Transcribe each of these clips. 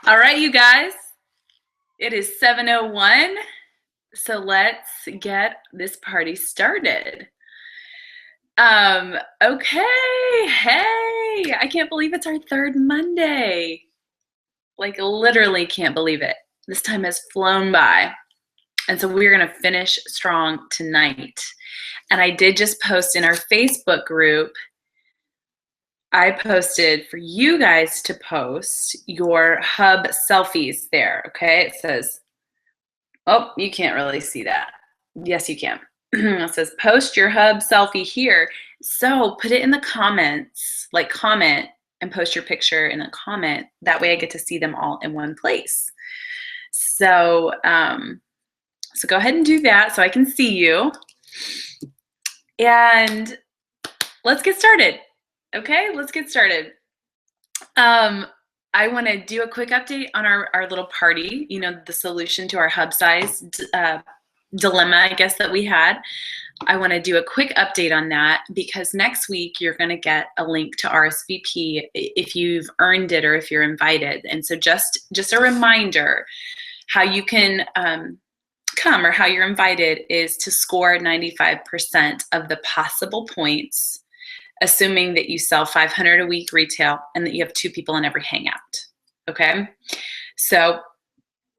All right, you guys, it is 7:01, so let's get this party started. Okay, hey, I can't believe it's our third Monday. Like, literally can't believe it. This time has flown by. And so we're gonna finish strong tonight. And I did just post in our Facebook group, I posted for you guys to post your hub selfies there, okay? It says, oh, you can't really see that. Yes, you can. It says post your hub selfie here. So put it in the comments, like comment and post your picture in a comment. That way I get to see them all in one place. So, so go ahead and do that so I can see you. And let's get started. Okay, let's get started. I want to do a quick update on our little party, you know, the solution to our hub size dilemma, I guess, that we had. I want to do a quick update on that because next week you're going to get a link to RSVP if you've earned it or if you're invited. And so just a reminder, how you can come or how you're invited is to score 95% of the possible points, assuming that you sell 500 a week retail and that you have 2 people in every hangout, okay? So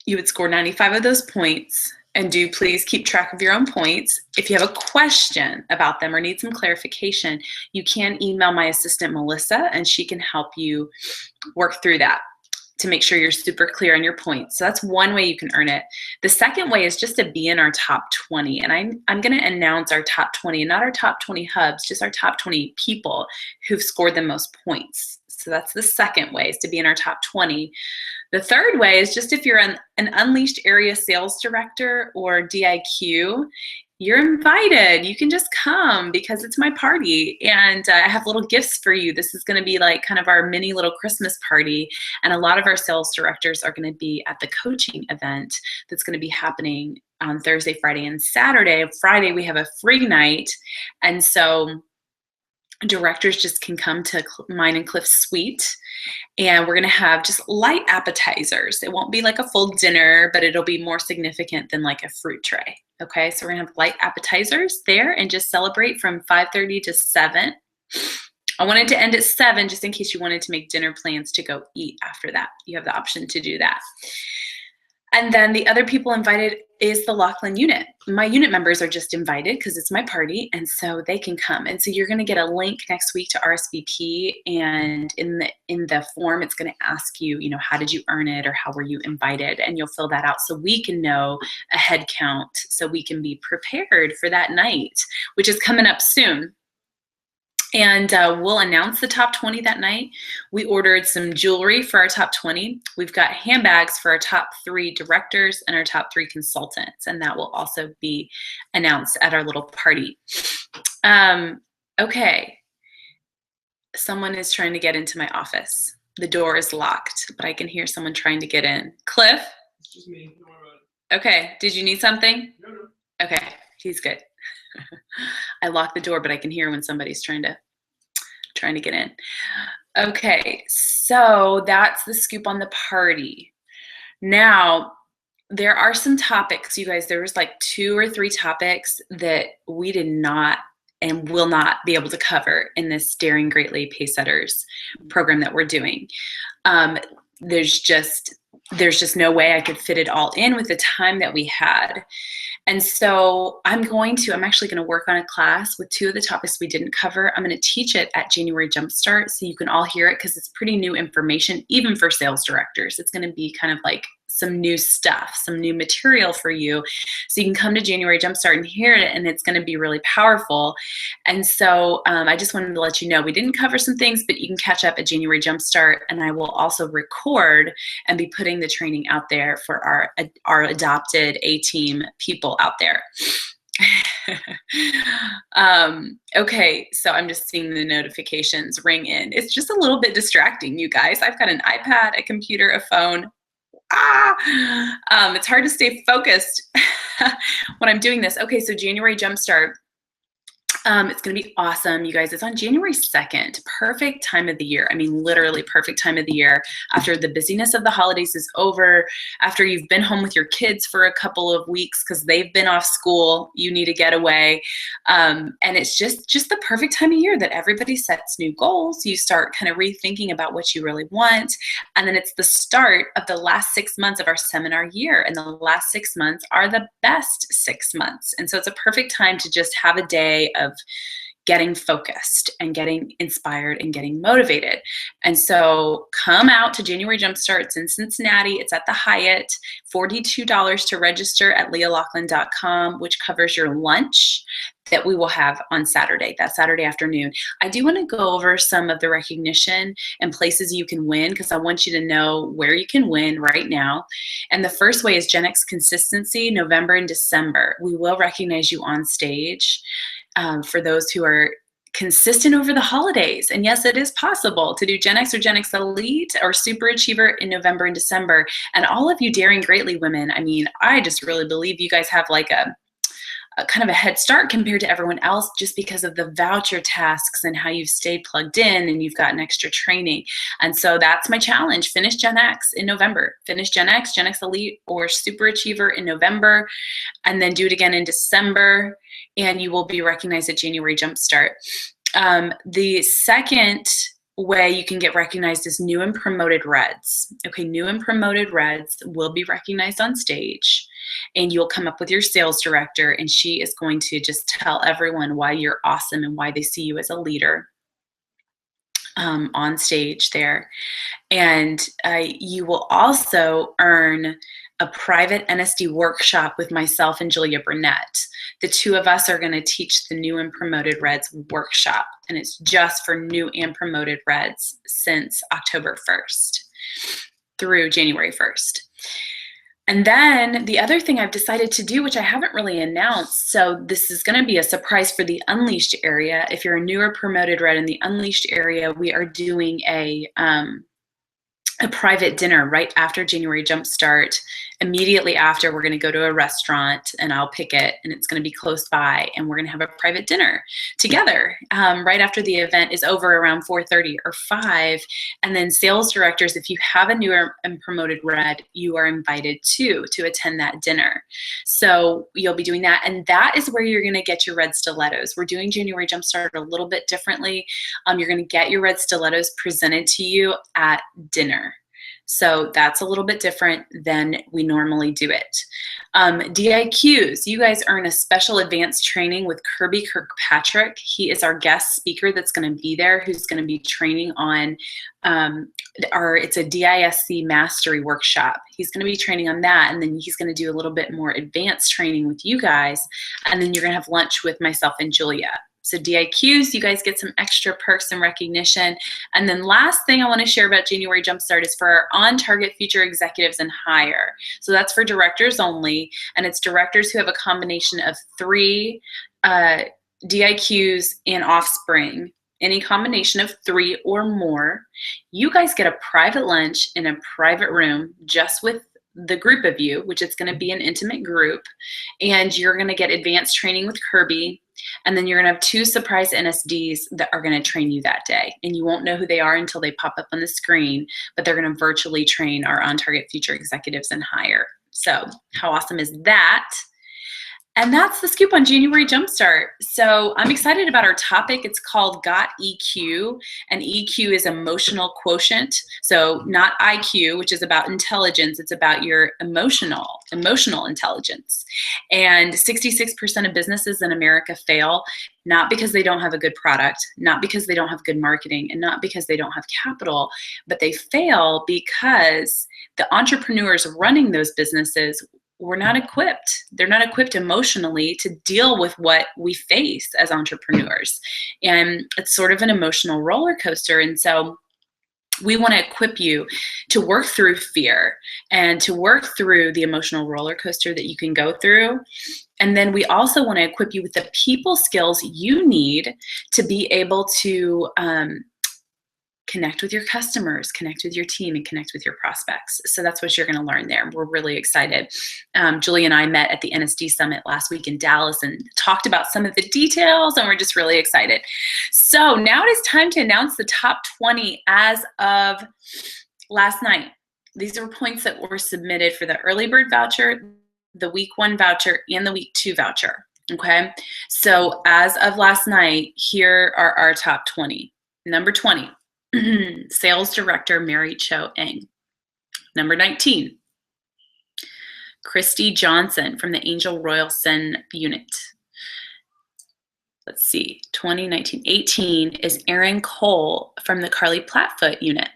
you would score 95 of those points, and do please keep track of your own points. If you have a question about them or need some clarification, you can email my assistant, Melissa, and she can help you work through that to make sure you're super clear on your points. So that's one way you can earn it. The second way is just to be in our top 20. And I'm going to announce our top 20, and not our top 20 hubs, just our top 20 people who've scored the most points. So that's the second way, is to be in our top 20. The third way is just if you're an Unleashed Area Sales Director or DIQ, you're invited. You can just come because it's my party, and I have little gifts for you. This is going to be like kind of our mini little Christmas party, and a lot of our sales directors are going to be at the coaching event that's going to be happening on Thursday, Friday, and Saturday. Friday we have a free night, and so directors just can come to mine and Cliff's suite, and we're going to have just light appetizers. It won't be like a full dinner, but it'll be more significant than like a fruit tray. Okay, so we're going to have light appetizers there and just celebrate from 5:30 to 7. I wanted to end at 7 just in case you wanted to make dinner plans to go eat after that. You have the option to do that. And then the other people invited is the Laughlin unit. My unit members are just invited because it's my party, and so they can come. And so you're going to get a link next week to RSVP, and in the form it's going to ask you, you know, how did you earn it or how were you invited, and you'll fill that out so we can know a head count so we can be prepared for that night, which is coming up soon. And we'll announce the top 20 that night. We ordered some jewelry for our top 20. We've got handbags for our top 3 directors and our top 3 consultants, and that will also be announced at our little party. Okay, someone is trying to get into my office. The door is locked, but I can hear someone trying to get in. Cliff? It's just me. Don't worry about it. Okay, did you need something? No. Okay, he's good. I locked the door, but I can hear when somebody's trying to get in. Okay, so that's the scoop on the party. Now, there are some topics, you guys. There was like 2 or 3 topics that we did not and will not be able to cover in this Daring Greatly Pacesetters program that we're doing. There's just no way I could fit it all in with the time that we had. And so I'm actually going to work on a class with 2 of the topics we didn't cover. I'm going to teach it at January Jumpstart so you can all hear it, because it's pretty new information, even for sales directors. It's going to be kind of like some new stuff, some new material for you. So you can come to January Jumpstart and hear it, and it's going to be really powerful. And so I just wanted to let you know we didn't cover some things, but you can catch up at January Jumpstart, and I will also record and be putting the training out there for our adopted A-team people out there. Okay, so I'm just seeing the notifications ring in. It's just a little bit distracting, you guys. I've got an iPad, a computer, a phone. It's hard to stay focused when I'm doing this. Okay, so January Jumpstart. It's going to be awesome, you guys. It's on January 2nd. Perfect time of the year. I mean, literally perfect time of the year. After the busyness of the holidays is over, after you've been home with your kids for a couple of weeks because they've been off school, you need to get away. And it's just the perfect time of year that everybody sets new goals. You start kind of rethinking about what you really want. And then it's the start of the last 6 months of our seminar year. And the last 6 months are the best 6 months. And so it's a perfect time to just have a day of getting focused and getting inspired and getting motivated. And so come out to January Jumpstart. It's in Cincinnati. It's at the Hyatt. $42 to register at lealaughlin.com, which covers your lunch that we will have on Saturday, that Saturday afternoon. I do want to go over some of the recognition and places you can win because I want you to know where you can win right now. And the first way is Gen X Consistency, November and December. We will recognize you on stage. For those who are consistent over the holidays. And yes, it is possible to do Gen X or Gen X Elite or Super Achiever in November and December. And all of you Daring Greatly women, I mean, I just really believe you guys have like a kind of a head start compared to everyone else just because of the voucher tasks and how you've stayed plugged in and you've gotten extra training. And so that's my challenge. Finish Gen X in November. Finish Gen X Elite, or Super Achiever in November, and then do it again in December, and you will be recognized at January Jumpstart. The second way you can get recognized is new and promoted Reds. Okay, new and promoted Reds will be recognized on stage, and you'll come up with your sales director, and she is going to just tell everyone why you're awesome and why they see you as a leader on stage there. And you will also earn a private NSD workshop with myself and Julia Burnett. The two of us are going to teach the new and promoted Reds workshop, and it's just for new and promoted Reds since October 1st through January 1st. And then the other thing I've decided to do, which I haven't really announced, so this is going to be a surprise for the Unleashed area. If you're a newer promoted Red in the Unleashed area, we are doing a private dinner right after January Jumpstart. Immediately after, we're going to go to a restaurant, and I'll pick it, and it's going to be close by, and we're going to have a private dinner together right after the event is over around 4:30 or 5. And then sales directors, if you have a newer and promoted Red, you are invited to attend that dinner. So you'll be doing that, and that is where you're going to get your Red stilettos. We're doing January Jumpstart a little bit differently. You're going to get your Red stilettos presented to you at dinner. So that's a little bit different than we normally do it. DIQs, you guys earn a special advanced training with Kirby Kirkpatrick. He is our guest speaker that's going to be there, who's going to be training on it's a DISC mastery workshop. He's going to be training on that, and then he's going to do a little bit more advanced training with you guys, and then you're going to have lunch with myself and Julia. So DIQs, you guys get some extra perks and recognition. And then last thing I want to share about January Jumpstart is for our on-target future executives and higher. So that's for directors only, and it's directors who have a combination of 3 DIQs and offspring, any combination of 3 or more. You guys get a private lunch in a private room just with the group of you, which is going to be an intimate group, and you're going to get advanced training with Kirby. And then you're going to have 2 surprise NSDs that are going to train you that day. And you won't know who they are until they pop up on the screen, but they're going to virtually train our on-target future executives and higher. So how awesome is that? And that's the scoop on January Jumpstart. So I'm excited about our topic. It's called Got EQ, and EQ is emotional quotient. So not IQ, which is about intelligence. It's about your emotional intelligence. And 66% of businesses in America fail, not because they don't have a good product, not because they don't have good marketing, and not because they don't have capital, but they fail because the entrepreneurs running those businesses were not equipped. They're not equipped emotionally to deal with what we face as entrepreneurs. And it's sort of an emotional roller coaster. And so we want to equip you to work through fear and to work through the emotional roller coaster that you can go through. And then we also want to equip you with the people skills you need to be able to connect with your customers, connect with your team, and connect with your prospects. So that's what you're going to learn there. We're really excited. Julie and I met at the NSD Summit last week in Dallas and talked about some of the details, and we're just really excited. So now it is time to announce the top 20 as of last night. These are points that were submitted for the early bird voucher, the week 1 voucher, and the week 2 voucher. Okay, so as of last night, here are our top 20. Number 20, Sales Director Mary Cho Eng. Number 19, Christy Johnson from the Angel Royalson unit. Let's see, 2019. 18 is Erin Cole from the Carly Plattfoot unit.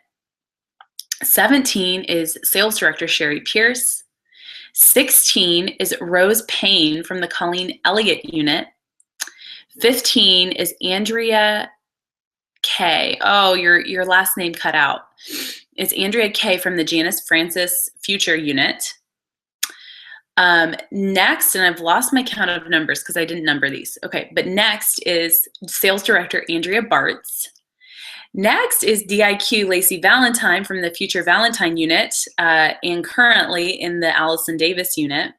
17 is Sales Director Sherry Pierce. 16 is Rose Payne from the Colleen Elliott unit. 15 is Andrea K. Oh, your last name cut out. It's Andrea K from the Janice Francis Future unit. Next, and I've lost my count of numbers because I didn't number these. Okay, but next is Sales Director Andrea Bartz. Next is DIQ Lacey Valentine from the Future Valentine unit and currently in the Allison Davis unit.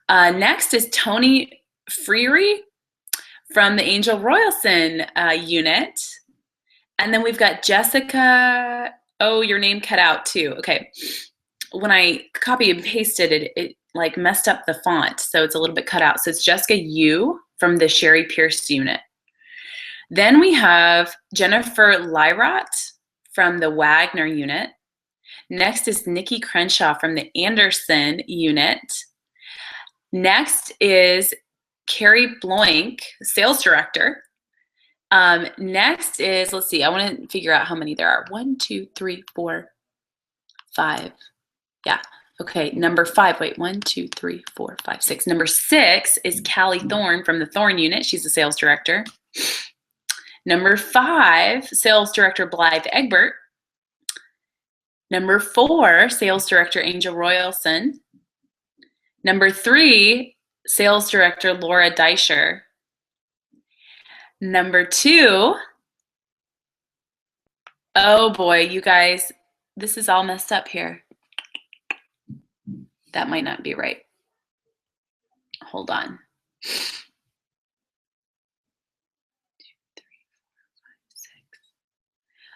Next is Tony Freary from the Angel Royalson unit. And then we've got Jessica. Oh, your name cut out too. Okay. When I copy and pasted it, it like messed up the font. So it's a little bit cut out. So it's Jessica Yu from the Sherry Pierce unit. Then we have Jennifer Lyrot from the Wagner unit. Next is Nikki Crenshaw from the Anderson unit. Next is Carrie Bloink, Sales Director. Next is, let's see, I want to figure out how many there are. 1, 2, 3, 4, 5. Yeah. Okay, number 5. Wait, 1, 2, 3, 4, 5, 6. Number 6 is Callie Thorne from the Thorne unit. She's the Sales Director. Number 5, Sales Director Blythe Egbert. Number 4, Sales Director Angel Royalson. Number 3, Sales Director Laura Deischer. Number 2, oh boy, you guys, this is all messed up here. That might not be right. Hold on.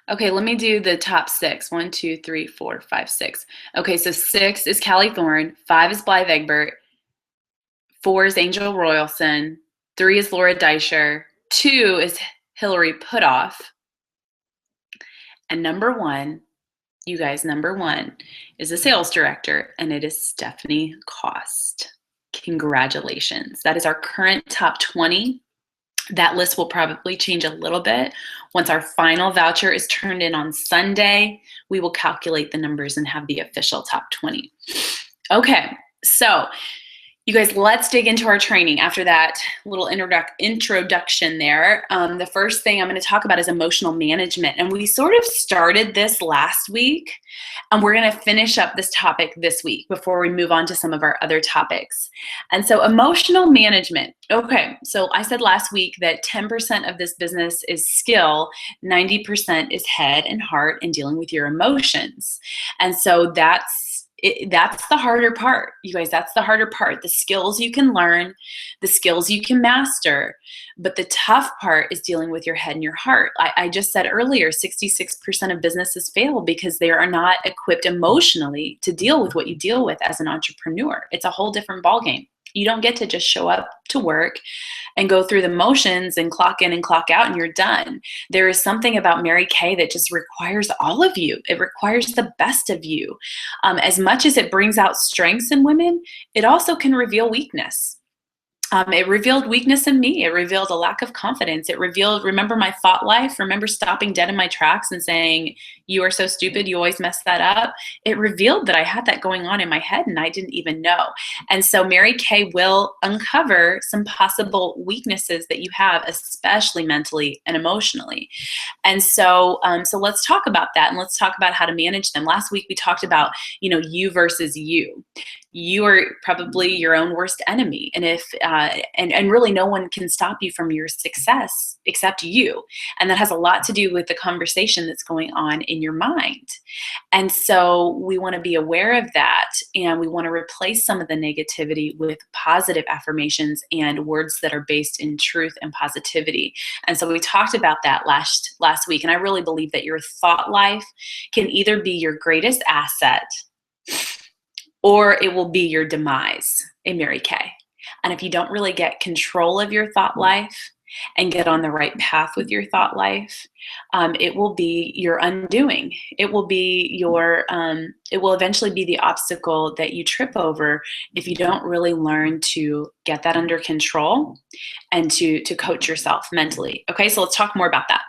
Okay, let me do the top 6. 1, 2, 3, 4, 5, 6. Okay, so 6 is Callie Thorne, 5 is Blythe Egbert, 4 is Angel Royalson, 3 is Laura Deischer, 2 is Hillary Putoff, and number 1, you guys, number 1 is the Sales Director, and it is Stephanie Cost. Congratulations. That is our current top 20. That list will probably change a little bit. Once our final voucher is turned in on Sunday, we will calculate the numbers and have the official top 20. Okay, so you guys, let's dig into our training after that little introduction there. The first thing I'm going to talk about is emotional management. And we sort of started this last week, and we're going to finish up this topic this week before we move on to some of our other topics. And so emotional management. Okay, so I said last week that 10% of this business is skill, 90% is head and heart and dealing with your emotions. And so that's the harder part, you guys. That's the harder part. The skills you can learn, the skills you can master, but the tough part is dealing with your head and your heart. I just said earlier, 66% of businesses fail because they are not equipped emotionally to deal with what you deal with as an entrepreneur. It's a whole different ballgame. You don't get to just show up to work and go through the motions and clock in and clock out and you're done. There is something about Mary Kay that just requires all of you. It requires the best of you. As much as it brings out strengths in women, it also can reveal weakness. It revealed weakness in me. It revealed a lack of confidence. It revealed, remember my thought life? Remember stopping dead in my tracks and saying, you are so stupid, you always mess that up? It revealed that I had that going on in my head and I didn't even know. And so Mary Kay will uncover some possible weaknesses that you have, especially mentally and emotionally. And so, so let's talk about that, and let's talk about how to manage them. Last week we talked about, you versus you. you are probably your own worst enemy. And if and really no one can stop you from your success except you. And that has a lot to do with the conversation that's going on in your mind. And so we want to be aware of that, and we want to replace some of the negativity with positive affirmations and words that are based in truth and positivity. And so we talked about that last week, and I really believe that your thought life can either be your greatest asset or it will be your demise, a Mary Kay. And if you don't really get control of your thought life and get on the right path with your thought life, it will be your undoing. It will be your, it will eventually be the obstacle that you trip over if you don't really learn to get that under control and to coach yourself mentally. Okay, so let's talk more about that.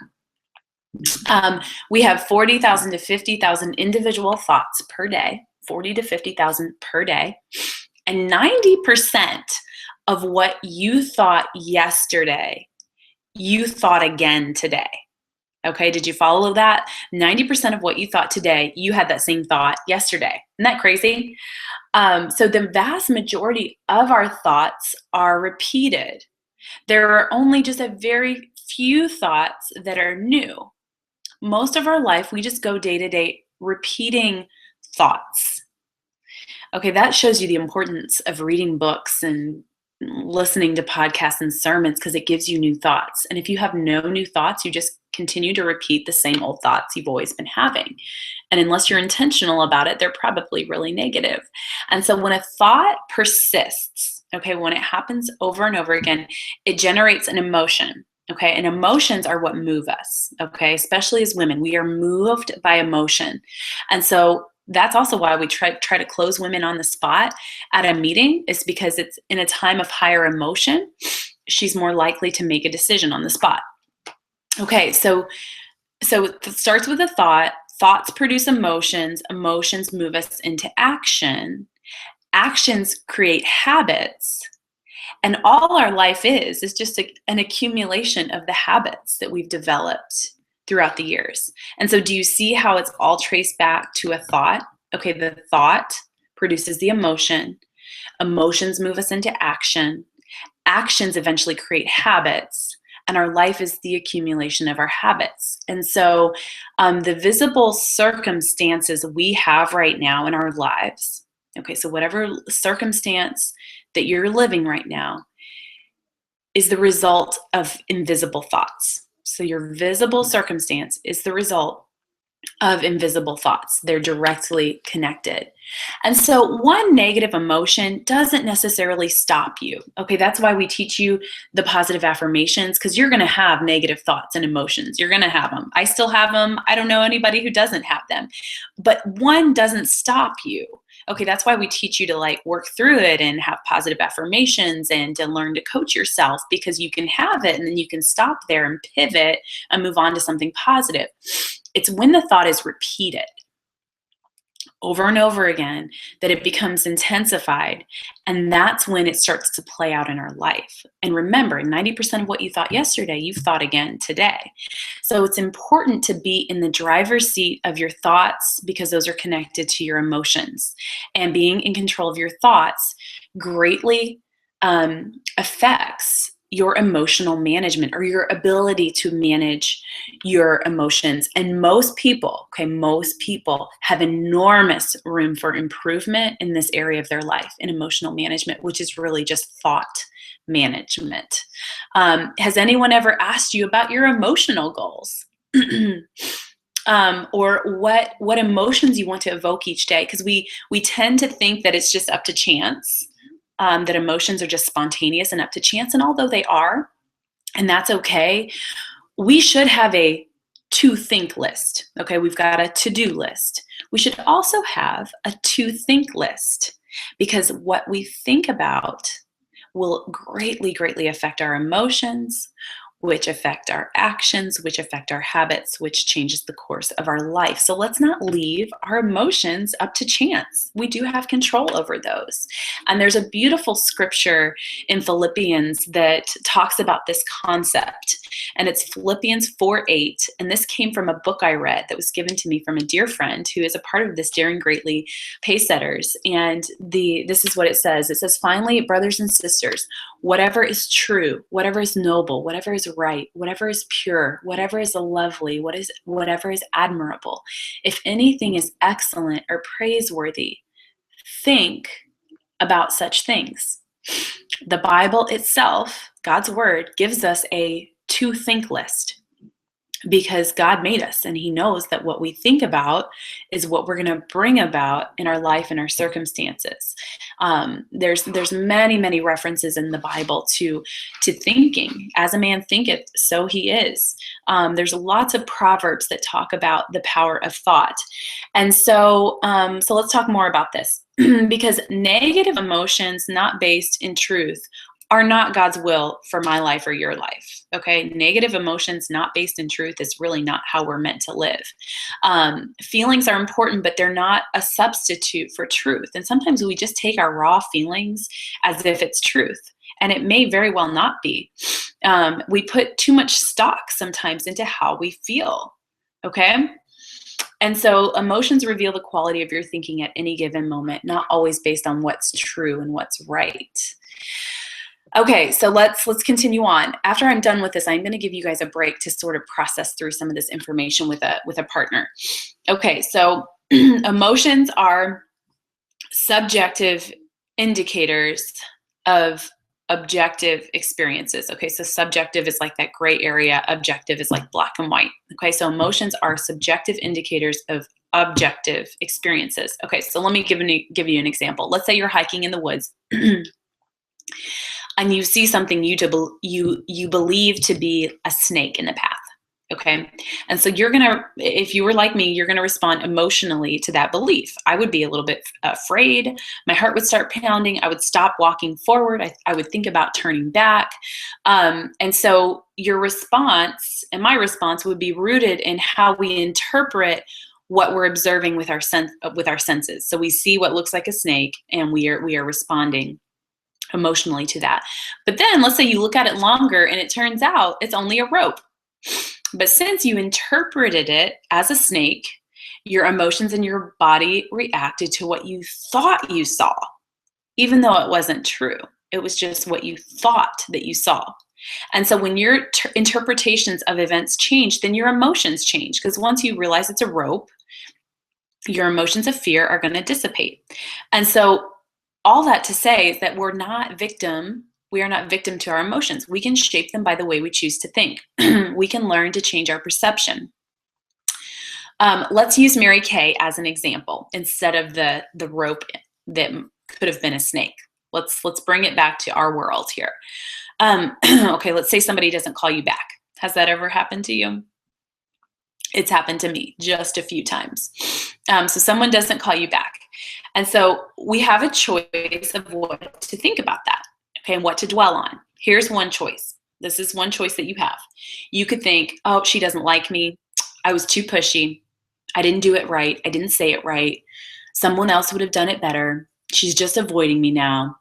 We have 40,000 to 50,000 individual thoughts per day, 40 to 50,000 per day, and 90% of what you thought yesterday, you thought again today. Okay, did you follow that? 90% of what you thought today, you had that same thought yesterday. Isn't that crazy? So the vast majority of our thoughts are repeated. There are only just a very few thoughts that are new. Most of our life, we just go day to day repeating thoughts. Okay, that shows you the importance of reading books and listening to podcasts and sermons, because it gives you new thoughts. And if you have no new thoughts, you just continue to repeat the same old thoughts you've always been having. And unless you're intentional about it, they're probably really negative. And so when a thought persists, okay, when it happens over and over again, it generates an emotion. Okay, and emotions are what move us. Okay, especially as women, we are moved by emotion. And so that's also why we try to close women on the spot at a meeting, is because it's in a time of higher emotion, she's more likely to make a decision on the spot. Okay, so it starts with a thought. Thoughts produce emotions. Emotions move us into action. Actions create habits. And all our life is just an accumulation of the habits that we've developed throughout the years. And so do you see how it's all traced back to a thought? Okay, the thought produces the emotion. Emotions move us into action. Actions eventually create habits. And our life is the accumulation of our habits. And so the visible circumstances we have right now in our lives, okay, so whatever circumstance that you're living right now is the result of invisible thoughts. So your visible circumstance is the result of invisible thoughts. They're directly connected. And so one negative emotion doesn't necessarily stop you. Okay, that's why we teach you the positive affirmations, because you're going to have negative thoughts and emotions. You're going to have them. I still have them. I don't know anybody who doesn't have them. But one doesn't stop you. Okay, that's why we teach you to work through it and have positive affirmations and to learn to coach yourself, because you can have it and then you can stop there and pivot and move on to something positive. It's when the thought is repeated over and over again that it becomes intensified, and that's when it starts to play out in our life. And remember, 90% of what you thought yesterday, you've thought again today. So it's important to be in the driver's seat of your thoughts, because those are connected to your emotions. And being in control of your thoughts greatly affects your emotional management, or your ability to manage your emotions. And most people have enormous room for improvement in this area of their life, in emotional management, which is really just thought management. Has anyone ever asked you about your emotional goals? Or what emotions you want to evoke each day? Because we tend to think that it's just up to chance. That emotions are just spontaneous and up to chance. And although they are, and that's okay, we should have a to-think list. Okay, we've got a to-do list. We should also have a to-think list, because what we think about will greatly, greatly affect our emotions, which affect our actions, which affect our habits, which changes the course of our life. So let's not leave our emotions up to chance. We do have control over those. And there's a beautiful scripture in Philippians that talks about this concept. and it's Philippians 4:8. And this came from a book I read that was given to me from a dear friend who is a part of this Daring Greatly Pacesetters. And this is what it says. It says, finally, brothers and sisters, whatever is true, whatever is noble, whatever is right, whatever is pure, whatever is lovely, whatever is admirable, if anything is excellent or praiseworthy, think about such things. The Bible itself, God's word, gives us a to think list because God made us and he knows that what we think about is what we're going to bring about in our life and our circumstances. There's many references in the Bible to thinking. As a man thinketh, so he is. There's lots of proverbs that talk about the power of thought. And so let's talk more about this because negative emotions not based in truth are not God's will for my life or your life, okay? Negative emotions not based in truth is really not how we're meant to live. Feelings are important, but they're not a substitute for truth. And sometimes we just take our raw feelings as if it's truth, and it may very well not be. We put too much stock sometimes into how we feel, okay? And so emotions reveal the quality of your thinking at any given moment, not always based on what's true and what's right. Okay, so let's continue on. After I'm done with this, I'm going to give you guys a break to sort of process through some of this information with a partner. Okay, so emotions are subjective indicators of objective experiences. Okay, so subjective is like that gray area, objective is like black and white. Okay, so emotions are subjective indicators of objective experiences. Okay, so let me give you an example. Let's say you're hiking in the woods and you see something you believe to be a snake in the path. Okay. And so if you were like me, you're going to respond emotionally to that belief. I would be a little bit afraid. My heart would start pounding. I would stop walking forward. I would think about turning back. And so your response and my response would be rooted in how we interpret what we're observing with our senses. So we see what looks like a snake and we are responding emotionally to that. But then let's say you look at it longer and it turns out it's only a rope. But since you interpreted it as a snake, your emotions and your body reacted to what you thought you saw, even though it wasn't true. It was just what you thought that you saw. And so when your interpretations of events change, then your emotions change. Because once you realize it's a rope, your emotions of fear are going to dissipate. And so all that to say is that we are not victim to our emotions. We can shape them by the way we choose to think. We can learn to change our perception. Let's use Mary Kay as an example instead of the rope that could have been a snake. Let's bring it back to our world here. Okay, let's say somebody doesn't call you back. Has that ever happened to you? It's happened to me just a few times. So someone doesn't call you back. And so we have a choice of what to think about that, okay, and what to dwell on. Here's one choice. This is one choice that you have. You could think, oh, she doesn't like me. I was too pushy. I didn't do it right. I didn't say it right. Someone else would have done it better. She's just avoiding me now.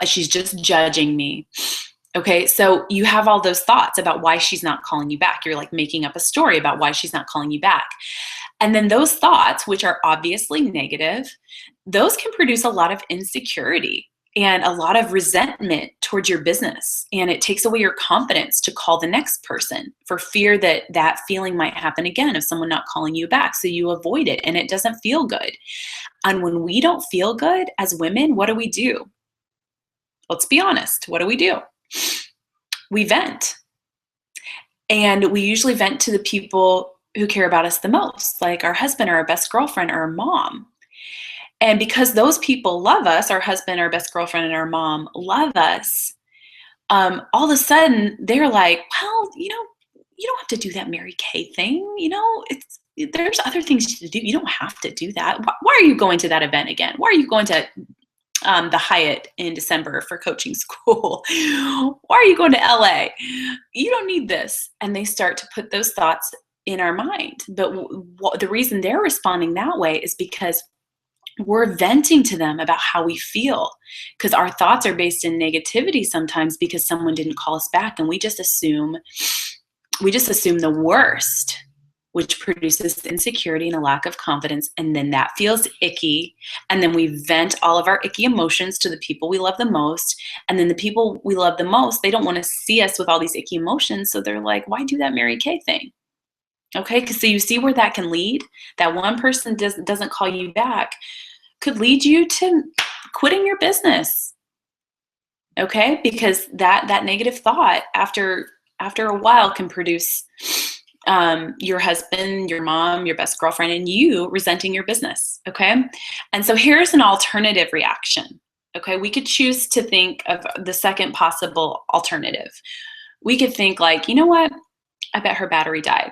She's just judging me. Okay, so you have all those thoughts about why she's not calling you back. You're like making up a story about why she's not calling you back. And then those thoughts, which are obviously negative, those can produce a lot of insecurity and a lot of resentment towards your business. And it takes away your confidence to call the next person for fear that that feeling might happen again of someone not calling you back. So you avoid it and it doesn't feel good. And when we don't feel good as women, what do? Let's be honest. What do? We vent. And we usually vent to the people who care about us the most, like our husband or our best girlfriend or our mom. And because those people love us, our husband, our best girlfriend, and our mom love us, all of a sudden they're like, well, you don't have to do that Mary Kay thing. There's other things to do. You don't have to do that. Why are you going to that event again? Why are you going to the Hyatt in December for coaching school? Why are you going to LA? You don't need this. And they start to put those thoughts in our mind. But the reason they're responding that way is because we're venting to them about how we feel, because our thoughts are based in negativity sometimes because someone didn't call us back, and we just assume the worst, which produces insecurity and a lack of confidence, and then that feels icky, and then we vent all of our icky emotions to the people we love the most, and then the people we love the most, they don't want to see us with all these icky emotions, so they're like, why do that Mary Kay thing? Okay, because so you see where that can lead. That one person doesn't call you back could lead you to quitting your business. Okay, because that negative thought after a while can produce your husband, your mom, your best girlfriend, and you resenting your business. Okay, and so here's an alternative reaction. Okay, we could choose to think of the second possible alternative. We could think like, you know what? I bet her battery died.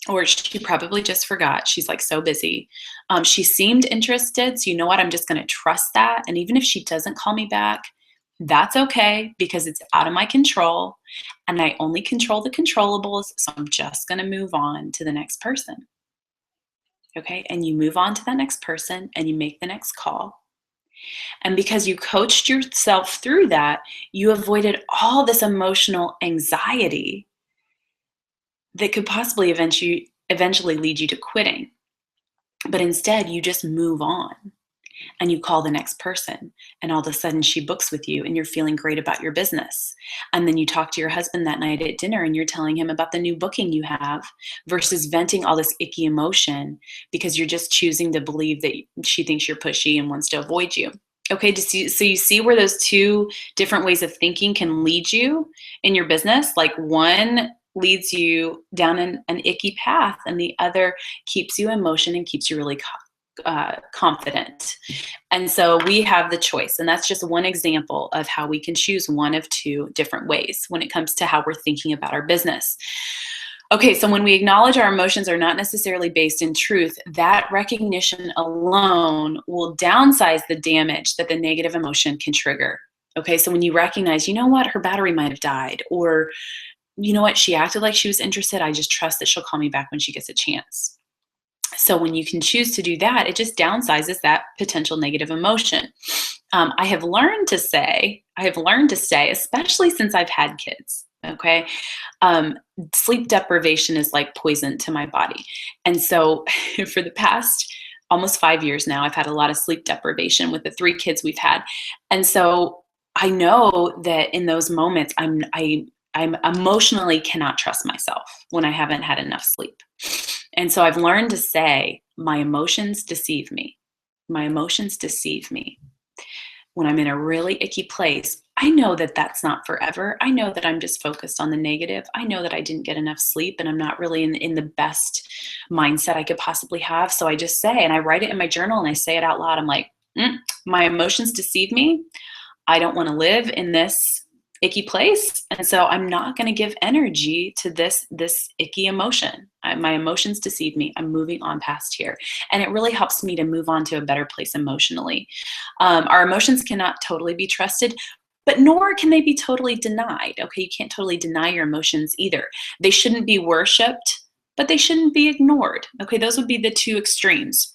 Or she probably just forgot. She's like so busy. She seemed interested. So you know what? I'm just going to trust that. And even if she doesn't call me back, that's okay because it's out of my control. And I only control the controllables. So I'm just going to move on to the next person. Okay. And you move on to that next person and you make the next call. And because you coached yourself through that, you avoided all this emotional anxiety that could possibly eventually lead you to quitting. But instead, you just move on and you call the next person. And all of a sudden, she books with you and you're feeling great about your business. And then you talk to your husband that night at dinner and you're telling him about the new booking you have versus venting all this icky emotion because you're just choosing to believe that she thinks you're pushy and wants to avoid you. Okay, so you see where those two different ways of thinking can lead you in your business? Like one leads you down an icky path and the other keeps you in motion and keeps you really confident. And so we have the choice, and that's just one example of how we can choose one of two different ways when it comes to how we're thinking about our business. Okay, so when we acknowledge our emotions are not necessarily based in truth, that recognition alone will downsize the damage that the negative emotion can trigger. Okay, so when you recognize, you know what, her battery might have died, or you know what, she acted like she was interested, I just trust that she'll call me back when she gets a chance. So when you can choose to do that, it just downsizes that potential negative emotion. I have learned to say, especially since I've had kids, okay, sleep deprivation is like poison to my body. And so for the past almost 5 years now, I've had a lot of sleep deprivation with the 3 kids we've had. And so I know that in those moments, I emotionally cannot trust myself when I haven't had enough sleep. And so I've learned to say, my emotions deceive me. My emotions deceive me. When I'm in a really icky place, I know that that's not forever. I know that I'm just focused on the negative. I know that I didn't get enough sleep and I'm not really in the best mindset I could possibly have. So I just say, and I write it in my journal and I say it out loud. I'm like, my emotions deceive me. I don't want to live in this icky place, and so I'm not going to give energy to this icky emotion. My emotions deceive me. I'm moving on past here, and it really helps me to move on to a better place emotionally. Our emotions cannot totally be trusted, but nor can they be totally denied. Okay, you can't totally deny your emotions either. They shouldn't be worshipped, but they shouldn't be ignored. Okay, those would be the two extremes.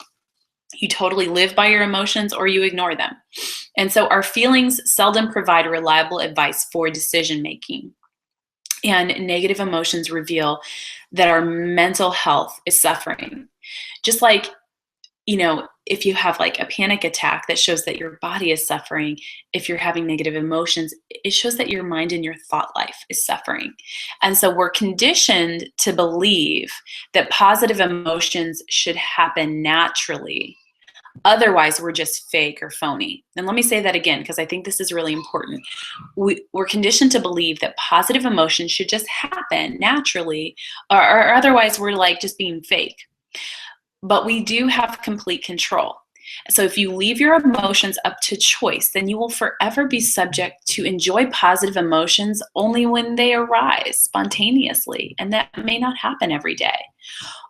You totally live by your emotions or you ignore them. And so our feelings seldom provide reliable advice for decision making. And negative emotions reveal that our mental health is suffering. Just like, if you have like a panic attack, that shows that your body is suffering. If you're having negative emotions, it shows that your mind and your thought life is suffering. And so we're conditioned to believe that positive emotions should happen naturally. Otherwise, we're just fake or phony. And let me say that again, because I think this is really important. We're conditioned to believe that positive emotions should just happen naturally, or otherwise we're like just being fake. But we do have complete control. So if you leave your emotions up to choice, then you will forever be subject to enjoy positive emotions only when they arise spontaneously. And that may not happen every day.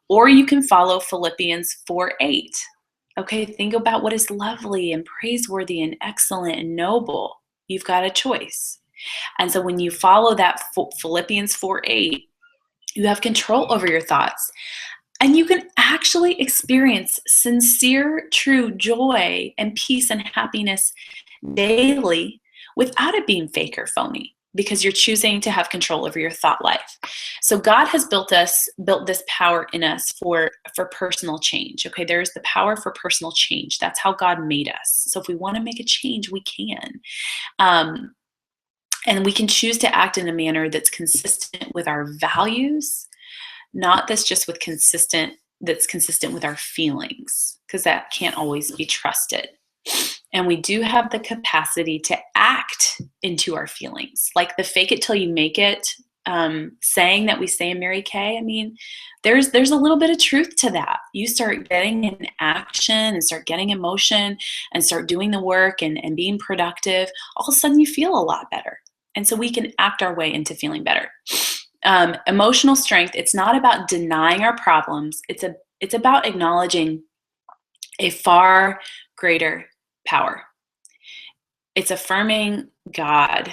Or you can follow Philippians 4:8. Okay, think about what is lovely and praiseworthy and excellent and noble. You've got a choice. And so when you follow that Philippians 4:8, you have control over your thoughts. And you can actually experience sincere, true joy and peace and happiness daily without it being fake or phony, because you're choosing to have control over your thought life. So God has built this power in us for personal change. Okay, there's the power for personal change. That's how God made us. So if we want to make a change, we can. And we can choose to act in a manner that's consistent with our values, not that's consistent with our feelings, because that can't always be trusted. And we do have the capacity to act into our feelings, like the fake it till you make it saying that we say in Mary Kay. I mean, there's a little bit of truth to that. You start getting in action and start getting emotion and start doing the work and being productive, all of a sudden you feel a lot better. And so we can act our way into feeling better. Emotional strength, it's not about denying our problems. It's about acknowledging a far greater power. It's affirming God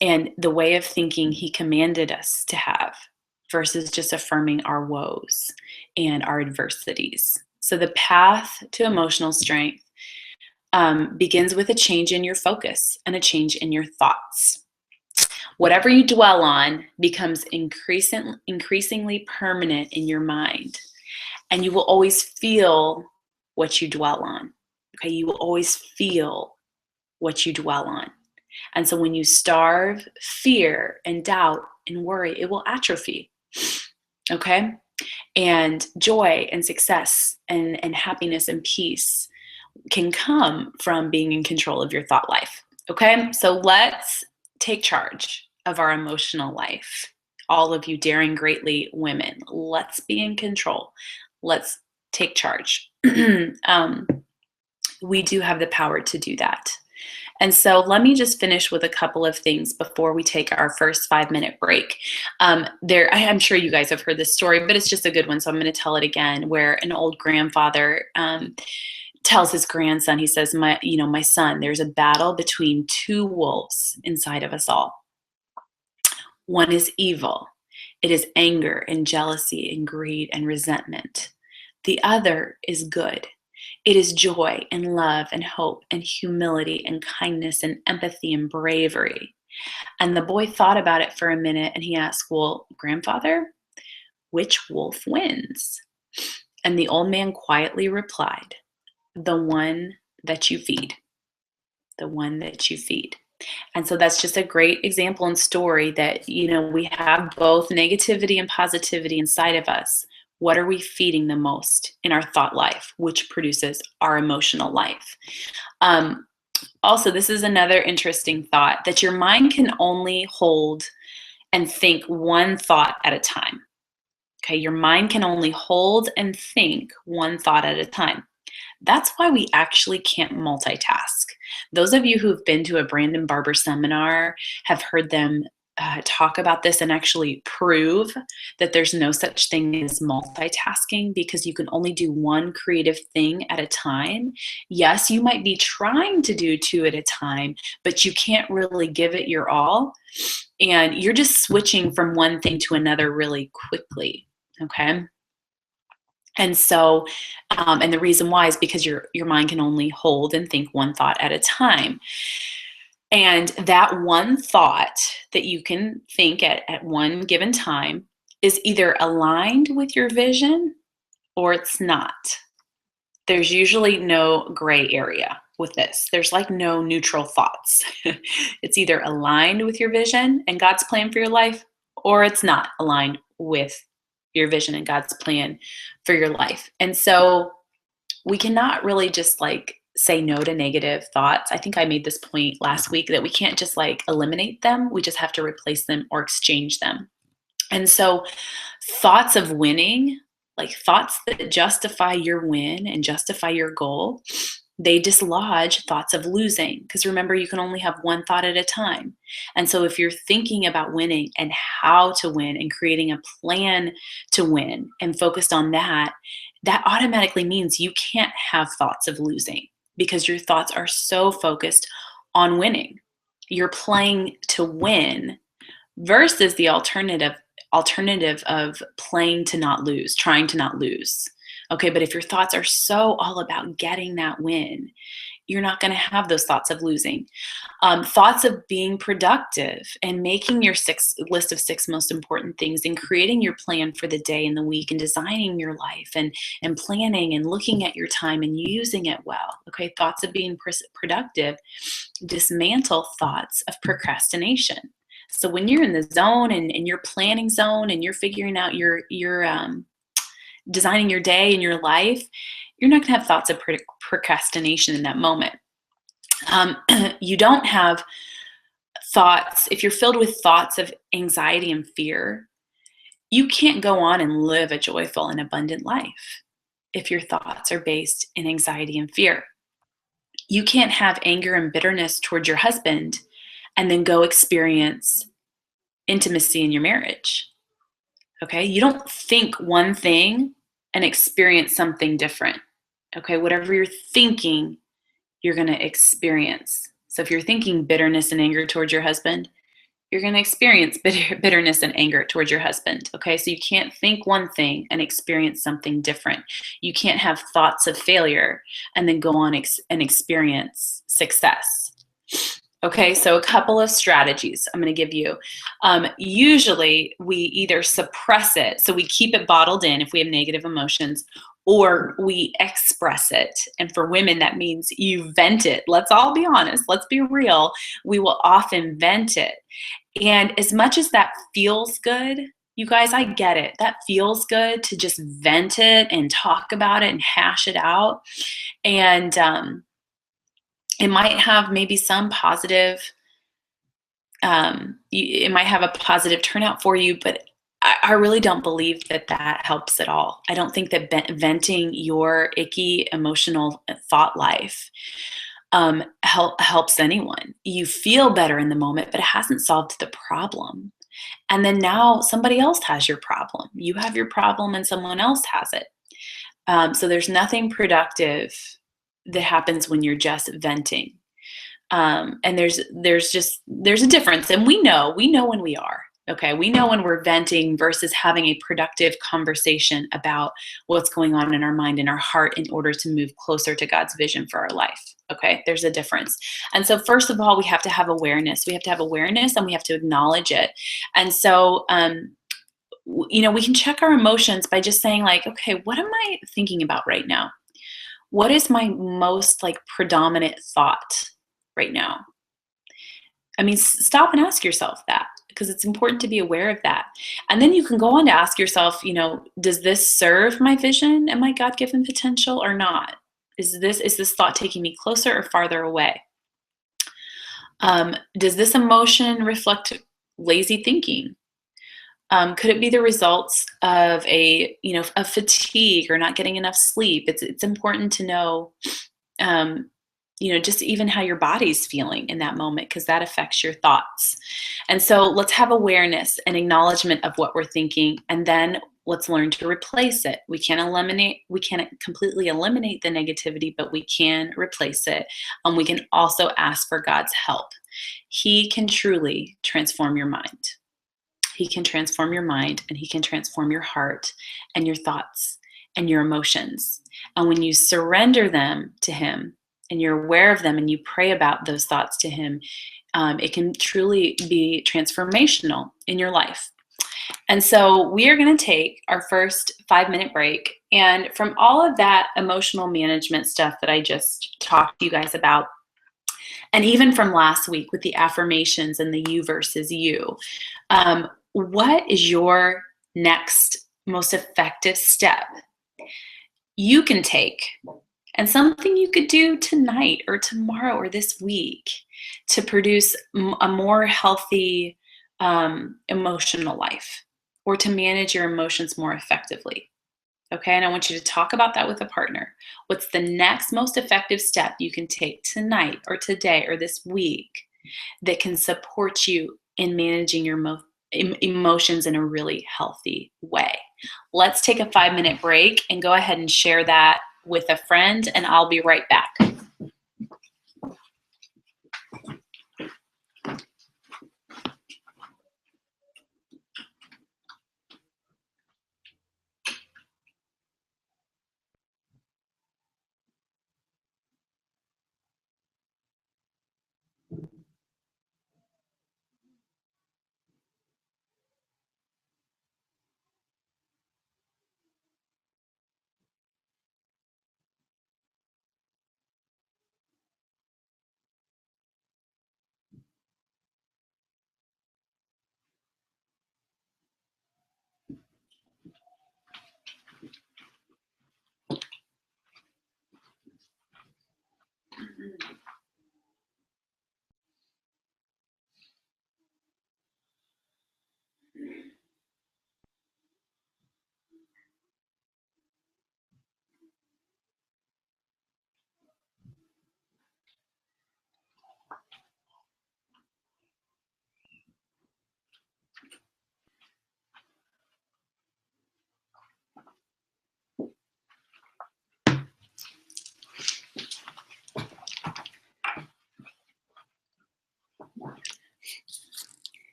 and the way of thinking He commanded us to have, versus just affirming our woes and our adversities. So the path to emotional strength begins with a change in your focus and a change in your thoughts. Whatever you dwell on becomes increasingly permanent in your mind, and you will always feel what you dwell on. Okay, you will always feel what you dwell on. And so when you starve fear and doubt and worry, it will atrophy. Okay? And joy and success and happiness and peace can come from being in control of your thought life. Okay? So let's take charge of our emotional life. All of you daring greatly women, let's be in control. Let's take charge. We do have the power to do that. And so let me just finish with a couple of things before we take our first 5-minute break. I'm sure you guys have heard this story, but it's just a good one, so I'm going to tell it again, where an old grandfather tells his grandson, he says, my son, there's a battle between two wolves inside of us all. One is evil. It is anger and jealousy and greed and resentment. The other is good. It is joy and love and hope and humility and kindness and empathy and bravery. And the boy thought about it for a minute and he asked, well, grandfather, which wolf wins? And the old man quietly replied, the one that you feed. The one that you feed. And so that's just a great example and story that, we have both negativity and positivity inside of us. What are we feeding the most in our thought life, which produces our emotional life? Also, this is another interesting thought, that your mind can only hold and think one thought at a time. Okay, your mind can only hold and think one thought at a time. That's why we actually can't multitask. Those of you who've been to a Brandon Barber seminar have heard them talk about this and actually prove that there's no such thing as multitasking, because you can only do one creative thing at a time. Yes, you might be trying to do two at a time, but you can't really give it your all. And you're just switching from one thing to another really quickly, okay? And so, and the reason why is because your mind can only hold and think one thought at a time. And that one thought that you can think at one given time is either aligned with your vision or it's not. There's usually no gray area with this. There's like no neutral thoughts. It's either aligned with your vision and God's plan for your life, or it's not aligned with your vision and God's plan for your life. And so we cannot really just say no to negative thoughts. I think I made this point last week that we can't just eliminate them. We just have to replace them or exchange them. And so thoughts of winning, like thoughts that justify your win and justify your goal, they dislodge thoughts of losing, because remember, you can only have one thought at a time. And so if you're thinking about winning and how to win and creating a plan to win and focused on that, that automatically means you can't have thoughts of losing, because your thoughts are so focused on winning. You're playing to win versus the alternative alternative of playing to not lose, trying to not lose. Okay, but if your thoughts are so all about getting that win, you're not going to have those thoughts of losing. Thoughts of being productive and making your list of 6 most important things and creating your plan for the day and the week and designing your life and planning and looking at your time and using it well. Okay, thoughts of being productive dismantle thoughts of procrastination. So when you're in the zone and you're planning zone and you're figuring out your designing your day and your life, you're not going to have thoughts of procrastination in that moment. You don't have thoughts, if you're filled with thoughts of anxiety and fear, you can't go on and live a joyful and abundant life if your thoughts are based in anxiety and fear. You can't have anger and bitterness towards your husband and then go experience intimacy in your marriage. Okay? You don't think one thing and experience something different. Okay? Whatever you're thinking, you're going to experience. So if you're thinking bitterness and anger towards your husband, you're going to experience bitterness and anger towards your husband. Okay, so you can't think one thing and experience something different. You can't have thoughts of failure and then go on and experience success. Okay, so a couple of strategies I'm going to give you. Usually we either suppress it, so we keep it bottled in if we have negative emotions, or we express it. And for women, that means you vent it. Let's all be honest. Let's be real. We will often vent it. And as much as that feels good, you guys, I get it. That feels good to just vent it and talk about it and hash it out. And it might have maybe some positive, it might have a positive turnout for you, but I really don't believe that helps at all. I don't think that venting your icky emotional thought life helps anyone. You feel better in the moment, but it hasn't solved the problem. And then now somebody else has your problem. You have your problem and someone else has it. So there's nothing productive that happens when you're just venting. And there's a difference. And we know when we are. Okay, we know when we're venting versus having a productive conversation about what's going on in our mind and our heart in order to move closer to God's vision for our life. Okay, there's a difference. And so first of all, we have to have awareness. We have to have awareness and we have to acknowledge it. And so, we can check our emotions by just saying like, okay, what am I thinking about right now? What is my most predominant thought right now? I mean, stop and ask yourself that, because it's important to be aware of that. And then you can go on to ask yourself, does this serve my vision and my God-given potential or not? Is this thought taking me closer or farther away? Does this emotion reflect lazy thinking? Could it be the results of of fatigue or not getting enough sleep? It's important to know, just even how your body's feeling in that moment, because that affects your thoughts. And so let's have awareness and acknowledgement of what we're thinking, and then let's learn to replace it. We can't completely eliminate the negativity, but we can replace it. We can also ask for God's help. He can truly transform your mind. He can transform your mind, and he can transform your heart and your thoughts and your emotions. And when you surrender them to him and you're aware of them and you pray about those thoughts to him, it can truly be transformational in your life. And so we are going to take our first 5-minute break. And from all of that emotional management stuff that I just talked to you guys about, and even from last week with the affirmations and the you versus you, what is your next most effective step you can take, and something you could do tonight or tomorrow or this week to produce a more healthy emotional life, or to manage your emotions more effectively? Okay, and I want you to talk about that with a partner. What's the next most effective step you can take tonight or today or this week that can support you in managing your emotions in a really healthy way? Let's take a 5-minute break and go ahead and share that with a friend, and I'll be right back.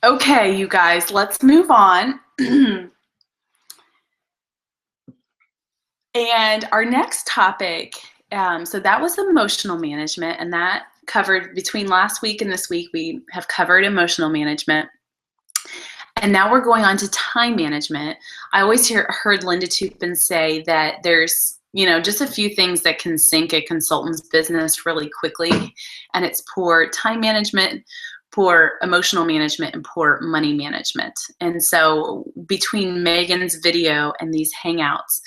Okay, you guys, let's move on. And our next topic, so that was emotional management, and that covered between last week and this week, we have covered emotional management. And now we're going on to time management. I always heard Linda Tupin say that there's, just a few things that can sink a consultant's business really quickly, and it's poor time management, poor emotional management, and poor money management. And so between Megan's video and these hangouts,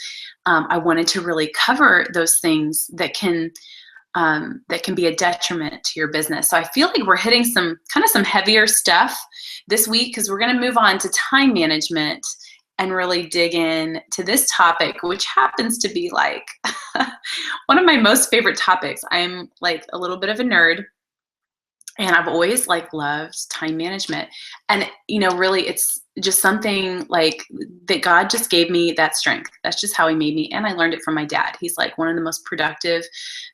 I wanted to really cover those things that can be a detriment to your business. So I feel like we're hitting some heavier stuff this week, because we're going to move on to time management and really dig in to this topic, which happens to be like one of my most favorite topics. I'm like a little bit of a nerd, and I've always loved time management. And really it's just something that God just gave me that strength. That's just how he made me. And I learned it from my dad. He's like one of the most productive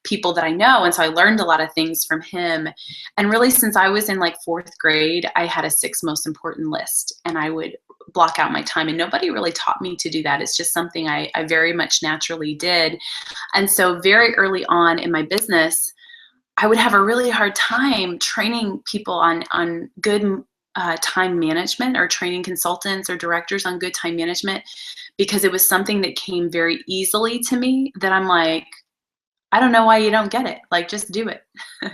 people that I know. And so I learned a lot of things from him. And really, since I was in 4th grade, I had a 6 most important list, and I would block out my time. And nobody really taught me to do that. It's just something I very much naturally did. And so very early on in my business, I would have a really hard time training people on good time management, or training consultants or directors on good time management, because it was something that came very easily to me, that I'm like, I don't know why you don't get it. Just do it.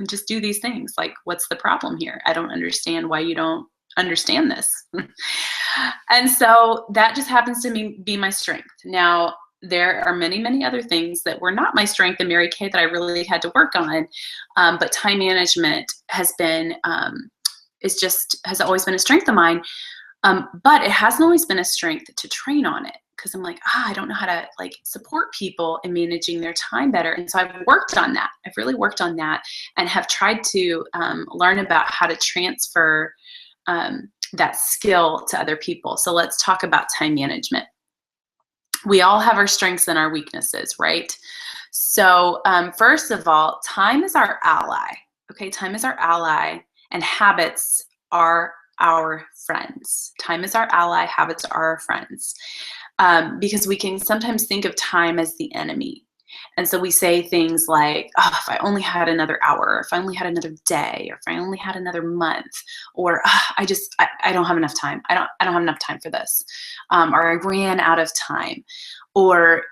Just do these things. What's the problem here? I don't understand why you don't understand this. And so that just happens to be my strength. Now, there are many, many other things that were not my strength in Mary Kay that I really had to work on. But time management has always been a strength of mine. But it hasn't always been a strength to train on it, because I'm like, I don't know how to support people in managing their time better. And so I've worked on that. I've really worked on that, and have tried to learn about how to transfer that skill to other people. So let's talk about time management. We all have our strengths and our weaknesses, right? So first of all, time is our ally. Okay, time is our ally, and habits are our friends. Time is our ally, habits are our friends. Because we can sometimes think of time as the enemy. And so we say things like, oh, if I only had another hour, or if I only had another day, or if I only had another month, or I don't have enough time. I don't have enough time for this. Or I ran out of time. Or,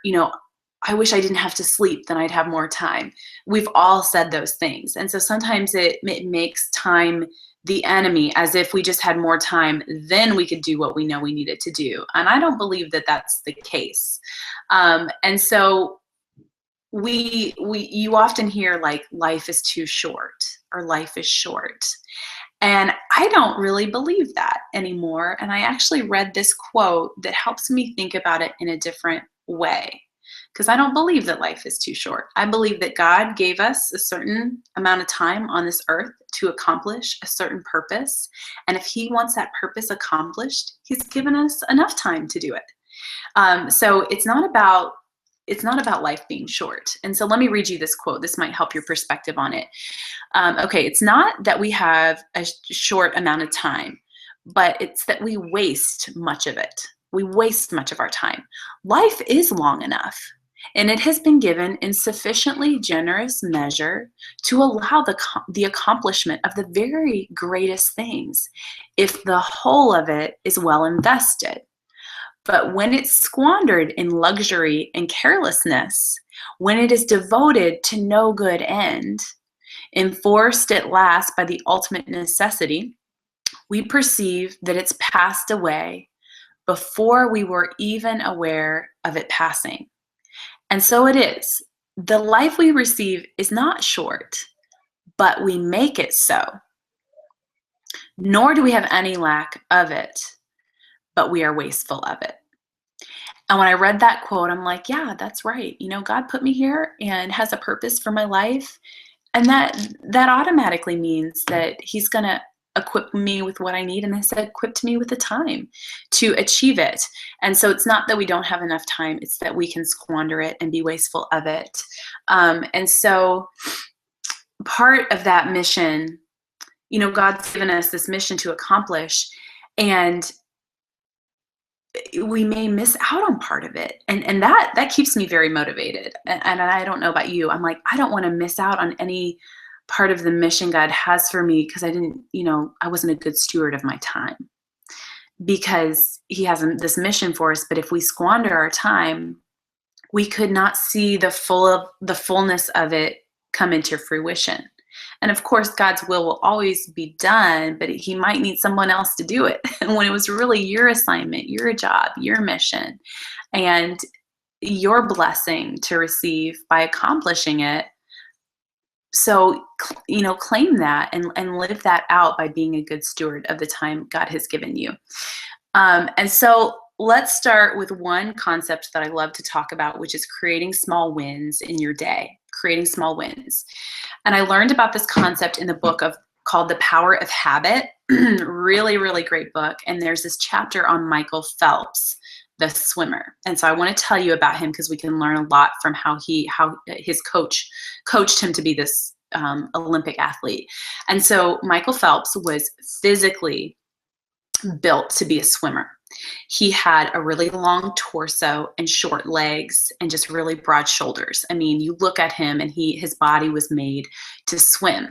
I wish I didn't have to sleep, then I'd have more time. We've all said those things. And so sometimes it makes time the enemy, as if we just had more time, then we could do what we know we needed to do. And I don't believe that that's the case. And so you often hear life is too short, or life is short. And I don't really believe that anymore. And I actually read this quote that helps me think about it in a different way. Because I don't believe that life is too short. I believe that God gave us a certain amount of time on this earth to accomplish a certain purpose. And if he wants that purpose accomplished, he's given us enough time to do it. So it's not about life being short. And so let me read you this quote. This might help your perspective on it. Okay, it's not that we have a short amount of time, but it's that we waste much of it. We waste much of our time. Life is long enough, and it has been given in sufficiently generous measure to allow the accomplishment of the very greatest things, if the whole of it is well invested. But when it's squandered in luxury and carelessness, when it is devoted to no good end, enforced at last by the ultimate necessity, we perceive that it's passed away before we were even aware of it passing. And so it is. The life we receive is not short, but we make it so. Nor do we have any lack of it, but we are wasteful of it. And when I read that quote, I'm like, yeah, that's right. God put me here and has a purpose for my life. And that automatically means that he's going to equip me with what I need, and has equipped me with the time to achieve it. And so it's not that we don't have enough time, it's that we can squander it and be wasteful of it. And so part of that mission, God's given us this mission to accomplish, and we may miss out on part of it. And that keeps me very motivated. And I don't know about you. I'm like, I don't want to miss out on any part of the mission God has for me because I wasn't a good steward of my time, because he has this mission for us. But if we squander our time, we could not see the fullness of it come into fruition. And of course, God's will always be done, but he might need someone else to do it when it was really your assignment, your job, your mission, and your blessing to receive by accomplishing it. So, claim that and live that out by being a good steward of the time God has given you. And so let's start with one concept that I love to talk about, which is creating small wins in your day. Creating small wins. And I learned about this concept in the book called The Power of Habit. Really, really great book. And there's this chapter on Michael Phelps, the swimmer. And so I want to tell you about him because we can learn a lot from how his coach coached him to be this Olympic athlete. And so Michael Phelps was physically built to be a swimmer. He had a really long torso and short legs and just really broad shoulders. I mean, you look at him and his body was made to swim.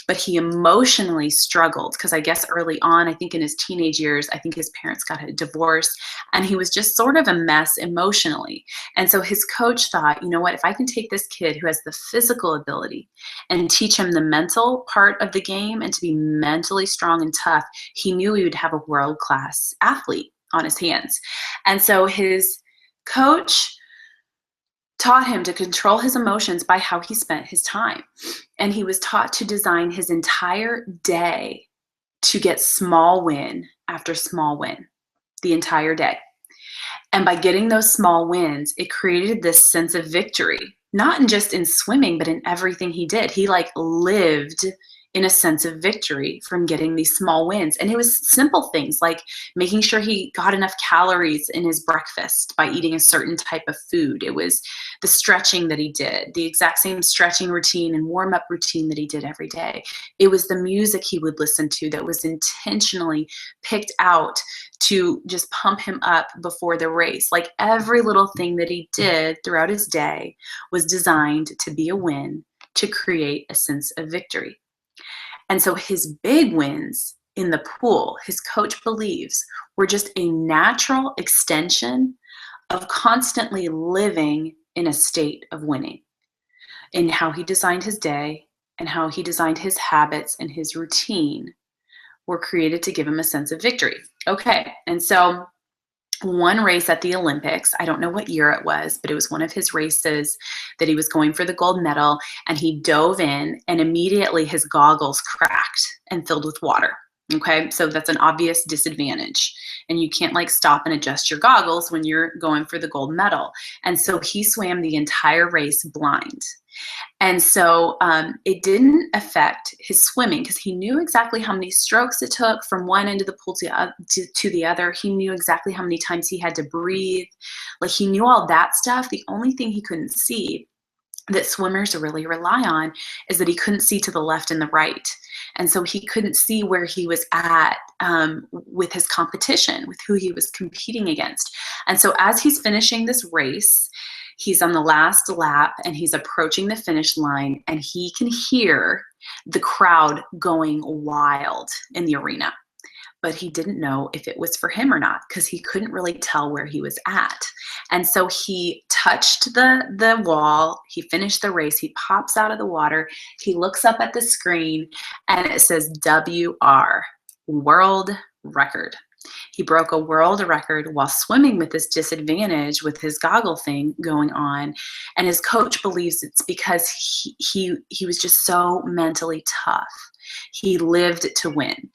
But he emotionally struggled because I guess early on, I think in his teenage years, I think his parents got a divorce and he was just sort of a mess emotionally. And so his coach thought, you know what, if I can take this kid who has the physical ability and teach him the mental part of the game and to be mentally strong and tough, he knew he would have a world-class athlete on his hands. And so his coach taught him to control his emotions by how he spent his time. And he was taught to design his entire day to get small win after small win the entire day. And by getting those small wins, it created this sense of victory, not just in swimming, but in everything he did. He lived in a sense of victory from getting these small wins. And it was simple things like making sure he got enough calories in his breakfast by eating a certain type of food. It was the stretching that he did, the exact same stretching routine and warm-up routine that he did every day. It was the music he would listen to that was intentionally picked out to just pump him up before the race. Every little thing that he did throughout his day was designed to be a win, to create a sense of victory. And so his big wins in the pool, his coach believes, were just a natural extension of constantly living in a state of winning, in how he designed his day and how he designed his habits and his routine were created to give him a sense of victory. Okay, and so one race at the Olympics, I don't know what year it was, but it was one of his races that he was going for the gold medal, and he dove in and immediately his goggles cracked and filled with water. Okay, so that's an obvious disadvantage, and you can't stop and adjust your goggles when you're going for the gold medal. And so he swam the entire race blind. And so it didn't affect his swimming because he knew exactly how many strokes it took from one end of the pool to the other. He knew exactly how many times he had to breathe. He knew all that stuff. The only thing he couldn't see that swimmers really rely on is that he couldn't see to the left and the right. And so he couldn't see where he was at with his competition, with who he was competing against. And so as he's finishing this race, he's on the last lap and he's approaching the finish line, and he can hear the crowd going wild in the arena. But he didn't know if it was for him or not because he couldn't really tell where he was at. And so he touched the wall, he finished the race, he pops out of the water, he looks up at the screen, and it says WR, world record. He broke a world record while swimming with this disadvantage with his goggle thing going on. And his coach believes it's because he was just so mentally tough. He lived to win.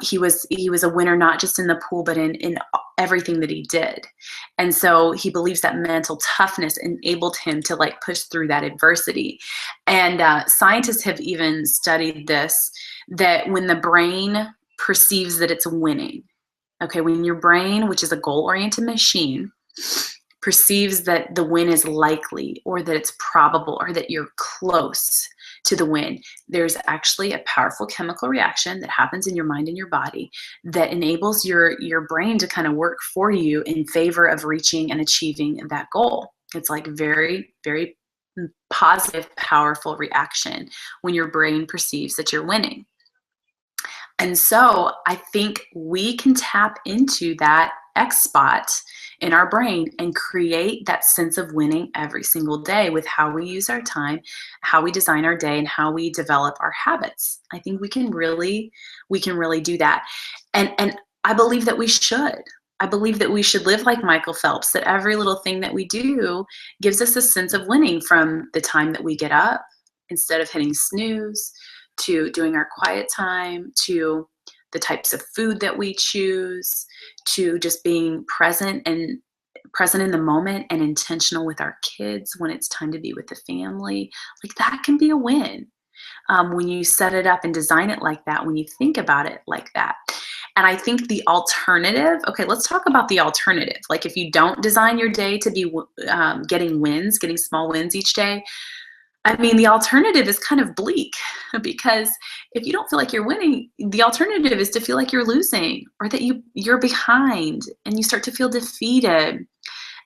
He was a winner, not just in the pool, but in everything that he did. And so he believes that mental toughness enabled him to push through that adversity. And scientists have even studied this, that when the brain perceives that it's winning, okay, when your brain, which is a goal-oriented machine, perceives that the win is likely or that it's probable or that you're close, to the win. There's actually a powerful chemical reaction that happens in your mind and your body that enables your brain to kind of work for you in favor of reaching and achieving that goal. It's like very, very positive, powerful reaction when your brain perceives that you're winning. And so I think we can tap into that X spot in our brain and create that sense of winning every single day with how we use our time, how we design our day, and how we develop our habits. I think we can really do that. And I believe that we should. I believe that we should live like Michael Phelps, that every little thing that we do gives us a sense of winning, from the time that we get up instead of hitting snooze, to doing our quiet time, to the types of food that we choose, to just being present in the moment and intentional with our kids when it's time to be with the family. Like, that can be a win when you set it up and design it like that, when you think about it like that. And I think the alternative, okay, let's talk about the alternative. Like, if you don't design your day to be getting small wins each day, I mean, the alternative is kind of bleak, because if you don't feel like you're winning, the alternative is to feel like you're losing, or that you're behind and you start to feel defeated.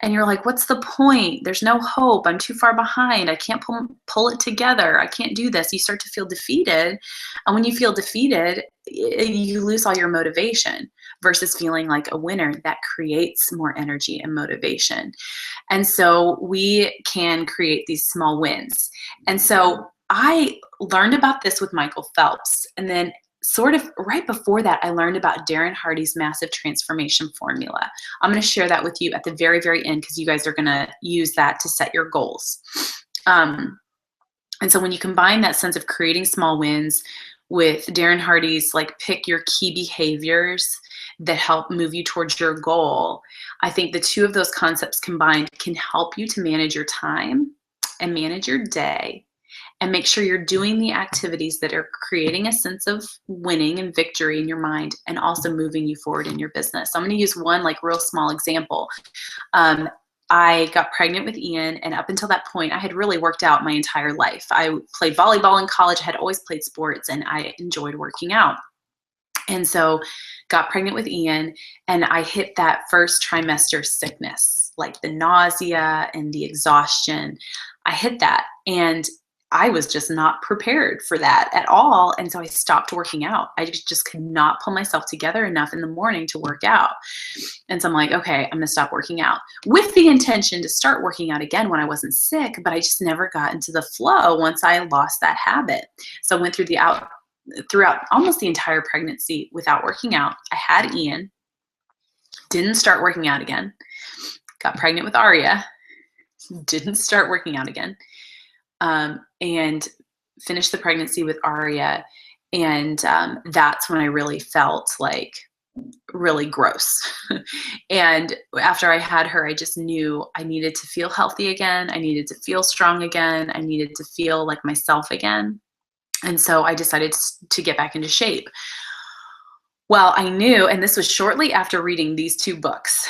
And you're like, what's the point? There's no hope. I'm too far behind. I can't pull it together. I can't do this. You start to feel defeated. And when you feel defeated, you lose all your motivation, versus feeling like a winner. That creates more energy and motivation. And so we can create these small wins. And so I learned about this with Michael Phelps. And then sort of right before that, I learned about Darren Hardy's massive transformation formula. I'm going to share that with you at the very, very end, because you guys are going to use that to set your goals. And so when you combine that sense of creating small wins with Darren Hardy's, like, pick your key behaviors that help move you towards your goal, I think the two of those concepts combined can help you to manage your time and manage your day, and make sure you're doing the activities that are creating a sense of winning and victory in your mind, and also moving you forward in your business. So I'm going to use one, like, real small example. I got pregnant with Ian, and up until that point, I had really worked out my entire life. I played volleyball in college, I had always played sports, and I enjoyed working out. And so got pregnant with Ian, and I hit that first trimester sickness, like the nausea and the exhaustion. I hit that, and I was just not prepared for that at all. And so I stopped working out. I just could not pull myself together enough in the morning to work out. And so I'm like, okay, I'm going to stop working out, with the intention to start working out again when I wasn't sick, but I just never got into the flow once I lost that habit. So I went throughout almost the entire pregnancy without working out. I had Ian, didn't start working out again, got pregnant with Aria, didn't start working out again. And finished the pregnancy with Aria. And that's when I really felt like really gross. And after I had her, I just knew I needed to feel healthy again. I needed to feel strong again. I needed to feel like myself again. And so I decided to get back into shape. Well, I knew, and this was shortly after reading these two books.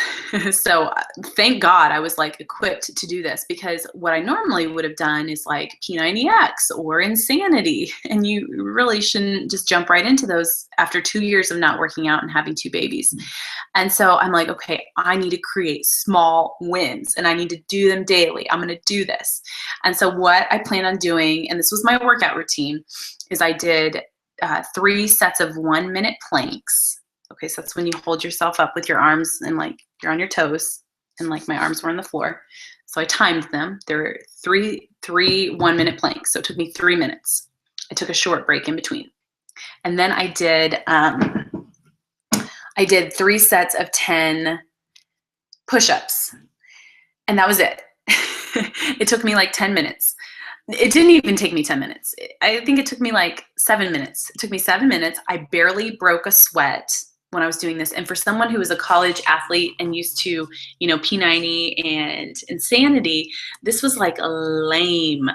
So thank God I was, like, equipped to do this, because what I normally would have done is like P90X or Insanity. And you really shouldn't just jump right into those after 2 years of not working out and having 2 babies. And so I'm like, okay, I need to create small wins, and I need to do them daily. I'm going to do this. And so what I plan on doing, and this was my workout routine, is I did 3 sets of 1-minute planks. Okay, so that's when you hold yourself up with your arms and, like, you're on your toes, and, like, my arms were on the floor. So I timed them. There were three 1-minute planks. So it took me 3 minutes. I took a short break in between. And then I did 3 sets of 10 push-ups. And that was it. It took me like 10 minutes. It didn't even take me 10 minutes. I think it took me like 7 minutes. It took me 7 minutes. I barely broke a sweat when I was doing this. And for someone who was a college athlete and used to, P90 and Insanity, this was like a lame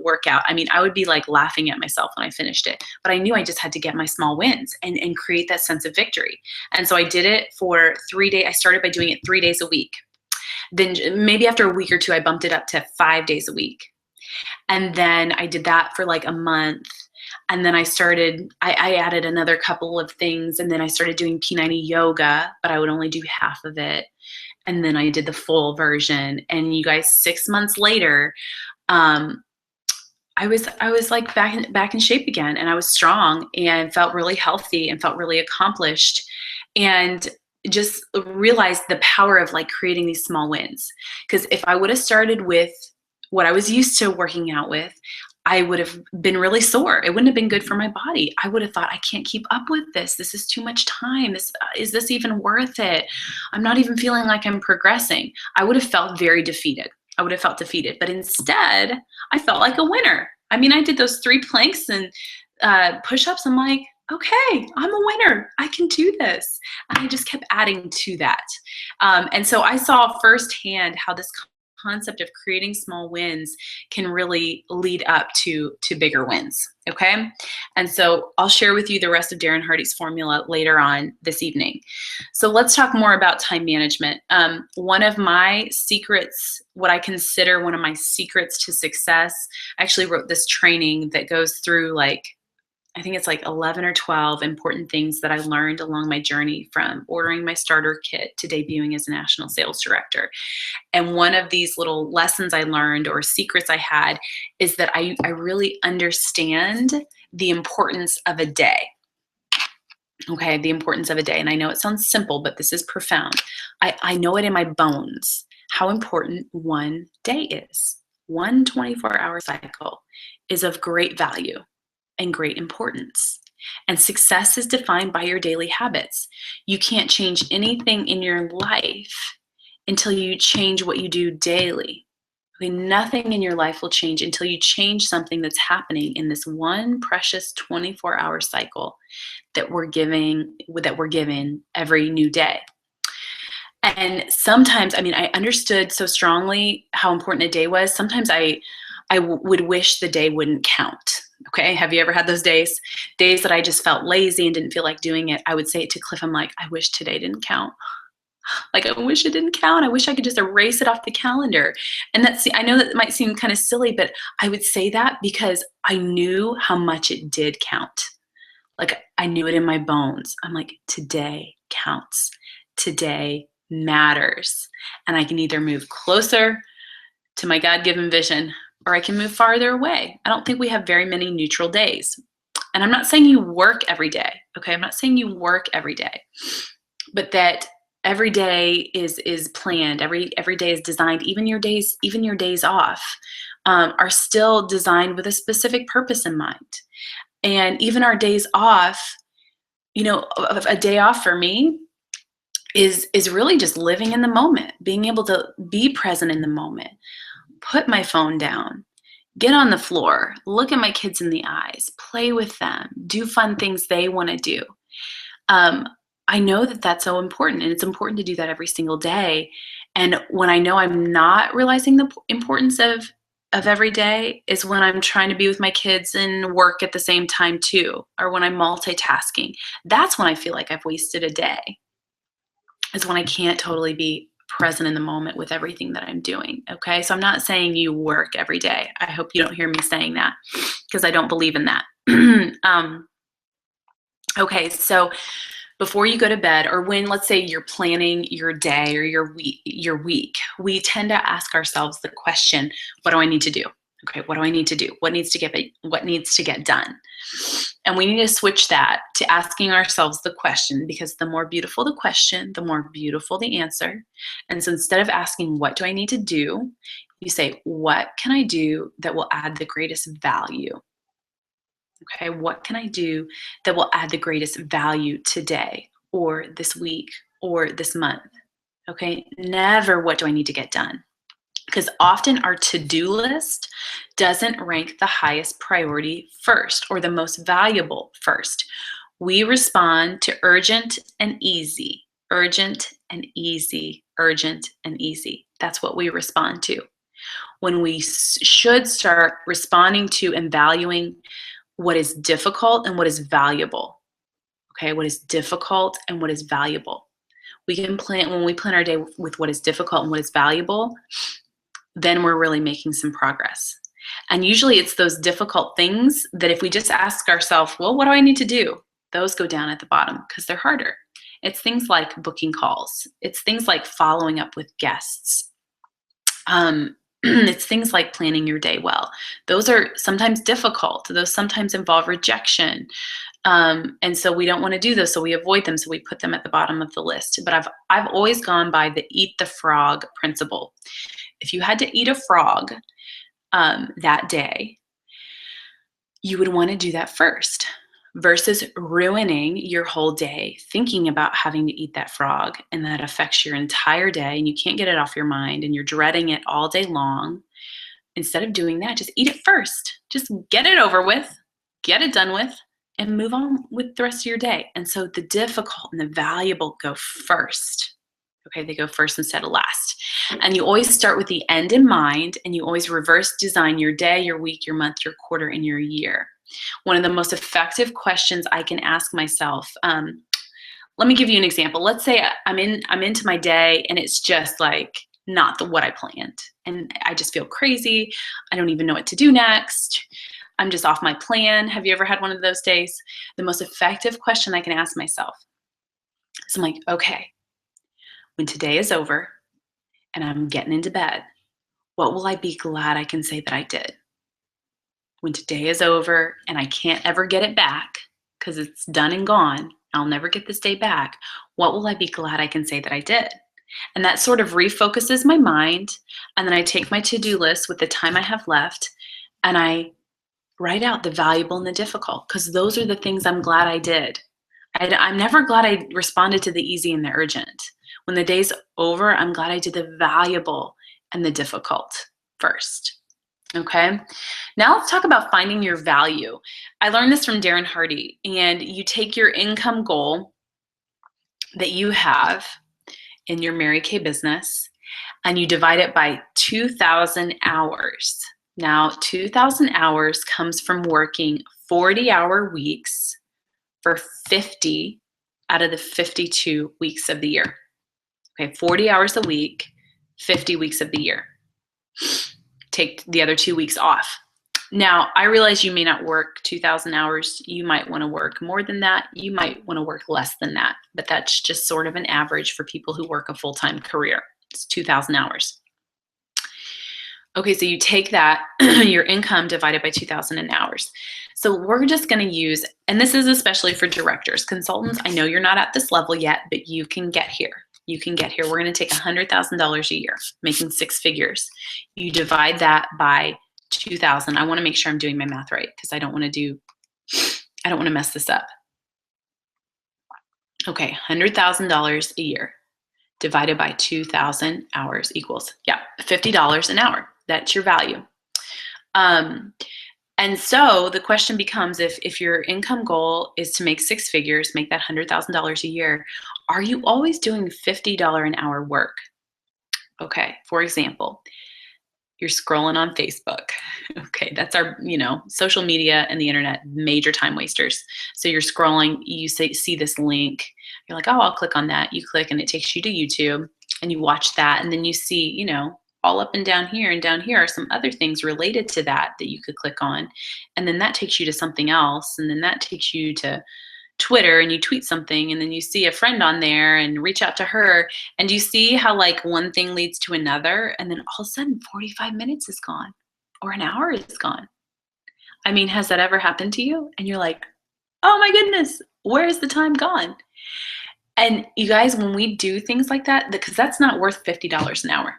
workout. I mean, I would be like laughing at myself when I finished it. But I knew I just had to get my small wins and create that sense of victory. And so I did it for 3 days. I started by doing it 3 days a week. Then maybe after a week or two, I bumped it up to 5 days a week. And then I did that for like a month. And then I added another couple of things. And then I started doing P90 yoga, but I would only do half of it. And then I did the full version. And you guys, 6 months later, um, I was like back in shape again, and I was strong and felt really healthy and felt really accomplished, and just realized the power of like creating these small wins. Because if I would have started with what I was used to working out with, I would have been really sore. It wouldn't have been good for my body. I would have thought, I can't keep up with this. This is too much time. Is this even worth it? I'm not even feeling like I'm progressing. I would have felt very defeated. I would have felt defeated. But instead, I felt like a winner. I mean, I did those 3 planks and push-ups. I'm like, okay, I'm a winner. I can do this. And I just kept adding to that. And so I saw firsthand how this concept of creating small wins can really lead up to bigger wins. Okay. And so I'll share with you the rest of Darren Hardy's formula later on this evening. So let's talk more about time management. One of my secrets, what I consider one of my secrets to success, I actually wrote this training that goes through like, I think it's like 11 or 12 important things that I learned along my journey from ordering my starter kit to debuting as a national sales director. And one of these little lessons I learned or secrets I had is that I really understand the importance of a day. Okay, the importance of a day. And I know it sounds simple, but this is profound. I know it in my bones how important one day is. One 24-hour cycle is of great value and great importance. And success is defined by your daily habits. You can't change anything in your life until you change what you do daily. Okay, nothing in your life will change until you change something that's happening in this one precious 24-hour cycle that we're given every new day. And sometimes, I mean, I understood so strongly how important a day was. Sometimes I would wish the day wouldn't count. Okay, have you ever had those days? Days that I just felt lazy and didn't feel like doing it. I would say it to Cliff, I'm like, I wish today didn't count. Like, I wish it didn't count. I wish I could just erase it off the calendar. And I know that might seem kind of silly, but I would say that because I knew how much it did count. Like, I knew it in my bones. I'm like, today counts. Today matters. And I can either move closer to my God-given vision, or I can move farther away. I don't think we have very many neutral days. And I'm not saying you work every day, okay? I'm not saying you work every day, but that every day is planned. Every day is designed. Even your days off are still designed with a specific purpose in mind. And even our days off, you know, a day off for me is really just living in the moment, being able to be present in the moment. Put my phone down, get on the floor, look at my kids in the eyes, play with them, do fun things they want to do. I know that that's so important, and it's important to do that every single day. And when I know I'm not realizing the importance of every day is when I'm trying to be with my kids and work at the same time too, or when I'm multitasking. That's when I feel like I've wasted a day, is when I can't totally be present in the moment with everything that I'm doing. Okay, so I'm not saying you work every day. I hope you don't hear me saying that, because I don't believe in that. Okay, so before you go to bed, or when, let's say, you're planning your day or your week, we tend to ask ourselves the question, what do I need to do? Okay, what do I need to do? What needs to get done? And we need to switch that to asking ourselves the question, because the more beautiful the question, the more beautiful the answer. And so instead of asking, what do I need to do? You say, what can I do that will add the greatest value? Okay, what can I do that will add the greatest value today or this week or this month? Okay, never what do I need to get done? Because often our to-do list doesn't rank the highest priority first or the most valuable first. We respond to urgent and easy, urgent and easy, urgent and easy. That's what we respond to. When we should start responding to and valuing what is difficult and what is valuable. Okay, what is difficult and what is valuable. When we plan our day with what is difficult and what is valuable, then we're really making some progress. And usually it's those difficult things that if we just ask ourselves, well, what do I need to do? Those go down at the bottom because they're harder. It's things like booking calls. It's things like following up with guests. It's things like planning your day well. Those are sometimes difficult. Those sometimes involve rejection. And so we don't want to do those, so we avoid them, so we put them at the bottom of the list. But I've always gone by the eat the frog principle. If you had to eat a frog that day, you would want to do that first versus ruining your whole day thinking about having to eat that frog, and that affects your entire day and you can't get it off your mind and you're dreading it all day long. Instead of doing that, just eat it first. Just get it over with, get it done with, and move on with the rest of your day. And so the difficult and the valuable go first. Okay, they go first instead of last. And you always start with the end in mind, and you always reverse design your day, your week, your month, your quarter, and your year. One of the most effective questions I can ask myself, let me give you an example. Let's say I'm into my day and it's just like not what I planned. And I just feel crazy. I don't even know what to do next. I'm just off my plan. Have you ever had one of those days? The most effective question I can ask myself is I'm like, okay, when today is over and I'm getting into bed, what will I be glad I can say that I did? When today is over and I can't ever get it back because it's done and gone, I'll never get this day back, what will I be glad I can say that I did? And that sort of refocuses my mind. And then I take my to-do list with the time I have left and I write out the valuable and the difficult, because those are the things I'm glad I did. I'm never glad I responded to the easy and the urgent. When the day's over, I'm glad I did the valuable and the difficult first. Okay, now let's talk about finding your value. I learned this from Darren Hardy, and you take your income goal that you have in your Mary Kay business and you divide it by 2,000 hours. Now, 2,000 hours comes from working 40-hour weeks for 50 out of the 52 weeks of the year. Okay, 40 hours a week, 50 weeks of the year. Take the other 2 weeks off. Now, I realize you may not work 2,000 hours. You might want to work more than that. You might want to work less than that. But that's just sort of an average for people who work a full-time career. It's 2,000 hours. Okay, so you take that, your income divided by 2,000 hours. So we're just going to use, and this is especially for directors, consultants. I know you're not at this level yet, but you can get here. You can get here. We're going to take $100,000 a year, making 6 figures. You divide that by 2,000. I want to make sure I'm doing my math right because I don't want to mess this up. Okay, $100,000 a year divided by 2,000 hours equals, $50 an hour. That's your value. And so the question becomes, if your income goal is to make 6 figures, make that $100,000 a year, are you always doing $50 an hour work? Okay, for example, you're scrolling on Facebook. Okay, that's our, social media and the internet, major time wasters. So you're scrolling, you see this link, you're like, oh, I'll click on that. You click and it takes you to YouTube and you watch that. And then you see, all up and down here are some other things related to that you could click on. And then that takes you to something else. And then that takes you to Twitter and you tweet something and then you see a friend on there and reach out to her. And you see how like one thing leads to another. And then all of a sudden 45 minutes is gone or an hour is gone. I mean, has that ever happened to you? And you're like, oh my goodness, where is the time gone? And you guys, when we do things like that, because that's not worth $50 an hour.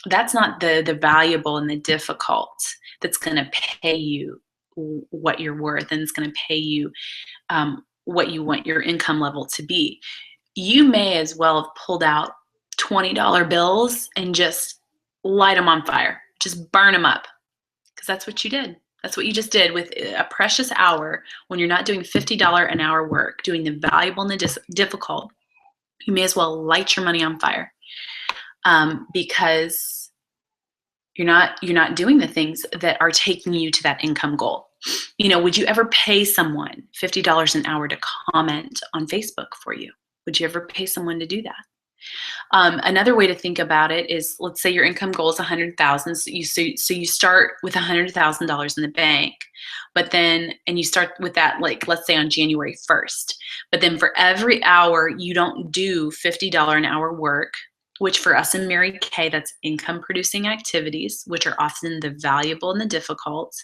That's not the valuable and the difficult that's going to pay you what you're worth, and it's going to pay you what you want your income level to be. You may as well have pulled out $20 bills and just light them on fire. Just burn them up, because that's what you did. That's what you just did with a precious hour when you're not doing $50 an hour work, doing the valuable and the difficult. You may as well light your money on fire. Because you're not doing the things that are taking you to that income goal. Would you ever pay someone $50 an hour to comment on Facebook for you? Would you ever pay someone to do that? Another way to think about it is, let's say your income goal is 100,000. So you start with $100,000 in the bank, but then, and you start with that, like, let's say on January 1st, but then for every hour you don't do $50 an hour work, which for us in Mary Kay, that's income producing activities, which are often the valuable and the difficult,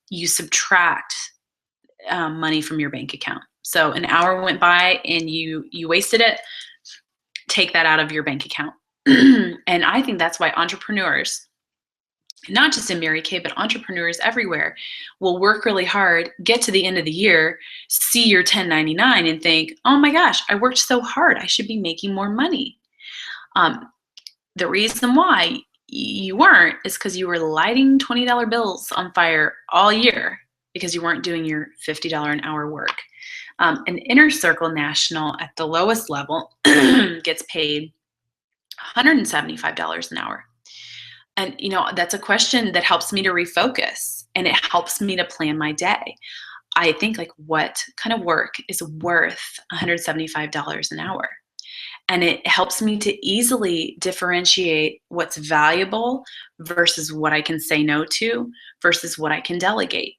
you subtract money from your bank account. So an hour went by and you wasted it, take that out of your bank account. And I think that's why entrepreneurs, not just in Mary Kay, but entrepreneurs everywhere, will work really hard, get to the end of the year, see your 1099 and think, oh my gosh, I worked so hard, I should be making more money. The reason why you weren't is because you were lighting $20 bills on fire all year because you weren't doing your $50 an hour work. An inner circle national at the lowest level gets paid $175 an hour. And, you know, that's a question that helps me to refocus, and it helps me to plan my day. I think, like, what kind of work is worth $175 an hour? And it helps me to easily differentiate what's valuable versus what I can say no to versus what I can delegate.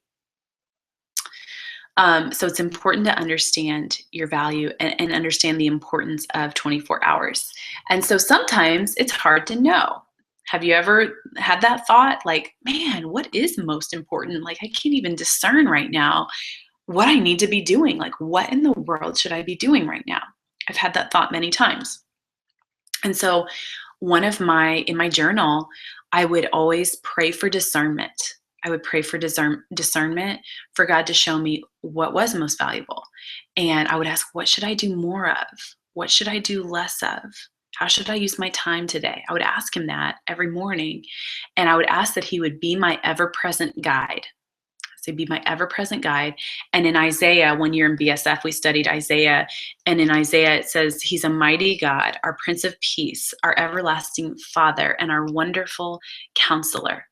So it's important to understand your value and understand the importance of 24 hours. And so sometimes it's hard to know. Have you ever had that thought, like, man, what is most important? Like, I can't even discern right now what I need to be doing. Like, what in the world should I be doing right now? I've had that thought many times. And so in my journal, I would always pray for discernment. I would pray for discernment for God to show me what was most valuable. And I would ask, what should I do more of? What should I do less of? How should I use my time today? I would ask him that every morning. And I would ask that he would be my ever-present guide. So be my ever-present guide. And in Isaiah, one year in BSF, we studied Isaiah. And in Isaiah, it says, he's a mighty God, our Prince of Peace, our everlasting Father, and our wonderful counselor.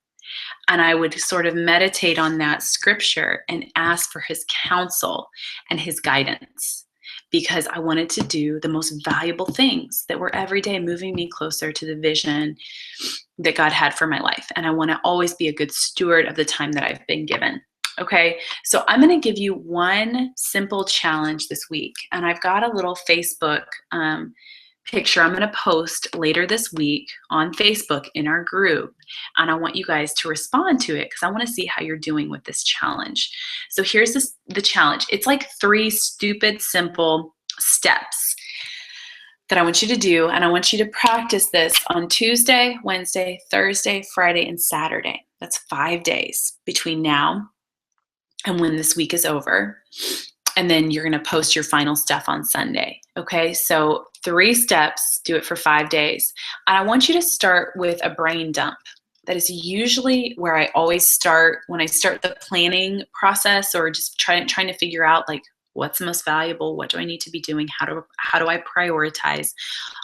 And I would sort of meditate on that scripture and ask for his counsel and his guidance, because I wanted to do the most valuable things that were every day moving me closer to the vision that God had for my life. And I want to always be a good steward of the time that I've been given. Okay, so I'm going to give you one simple challenge this week. And I've got a little Facebook picture I'm going to post later this week on Facebook in our group. And I want you guys to respond to it because I want to see how you're doing with this challenge. So here's the challenge. It's like 3 stupid, simple steps that I want you to do. And I want you to practice this on Tuesday, Wednesday, Thursday, Friday, and Saturday. That's 5 days between now and when this week is over. And then you're going to post your final stuff on Sunday. Okay, so 3 steps, do it for 5 days. And I want you to start with a brain dump. That is usually where I always start when I start the planning process, or just trying to figure out, like, what's most valuable? What do I need to be doing? How do I prioritize?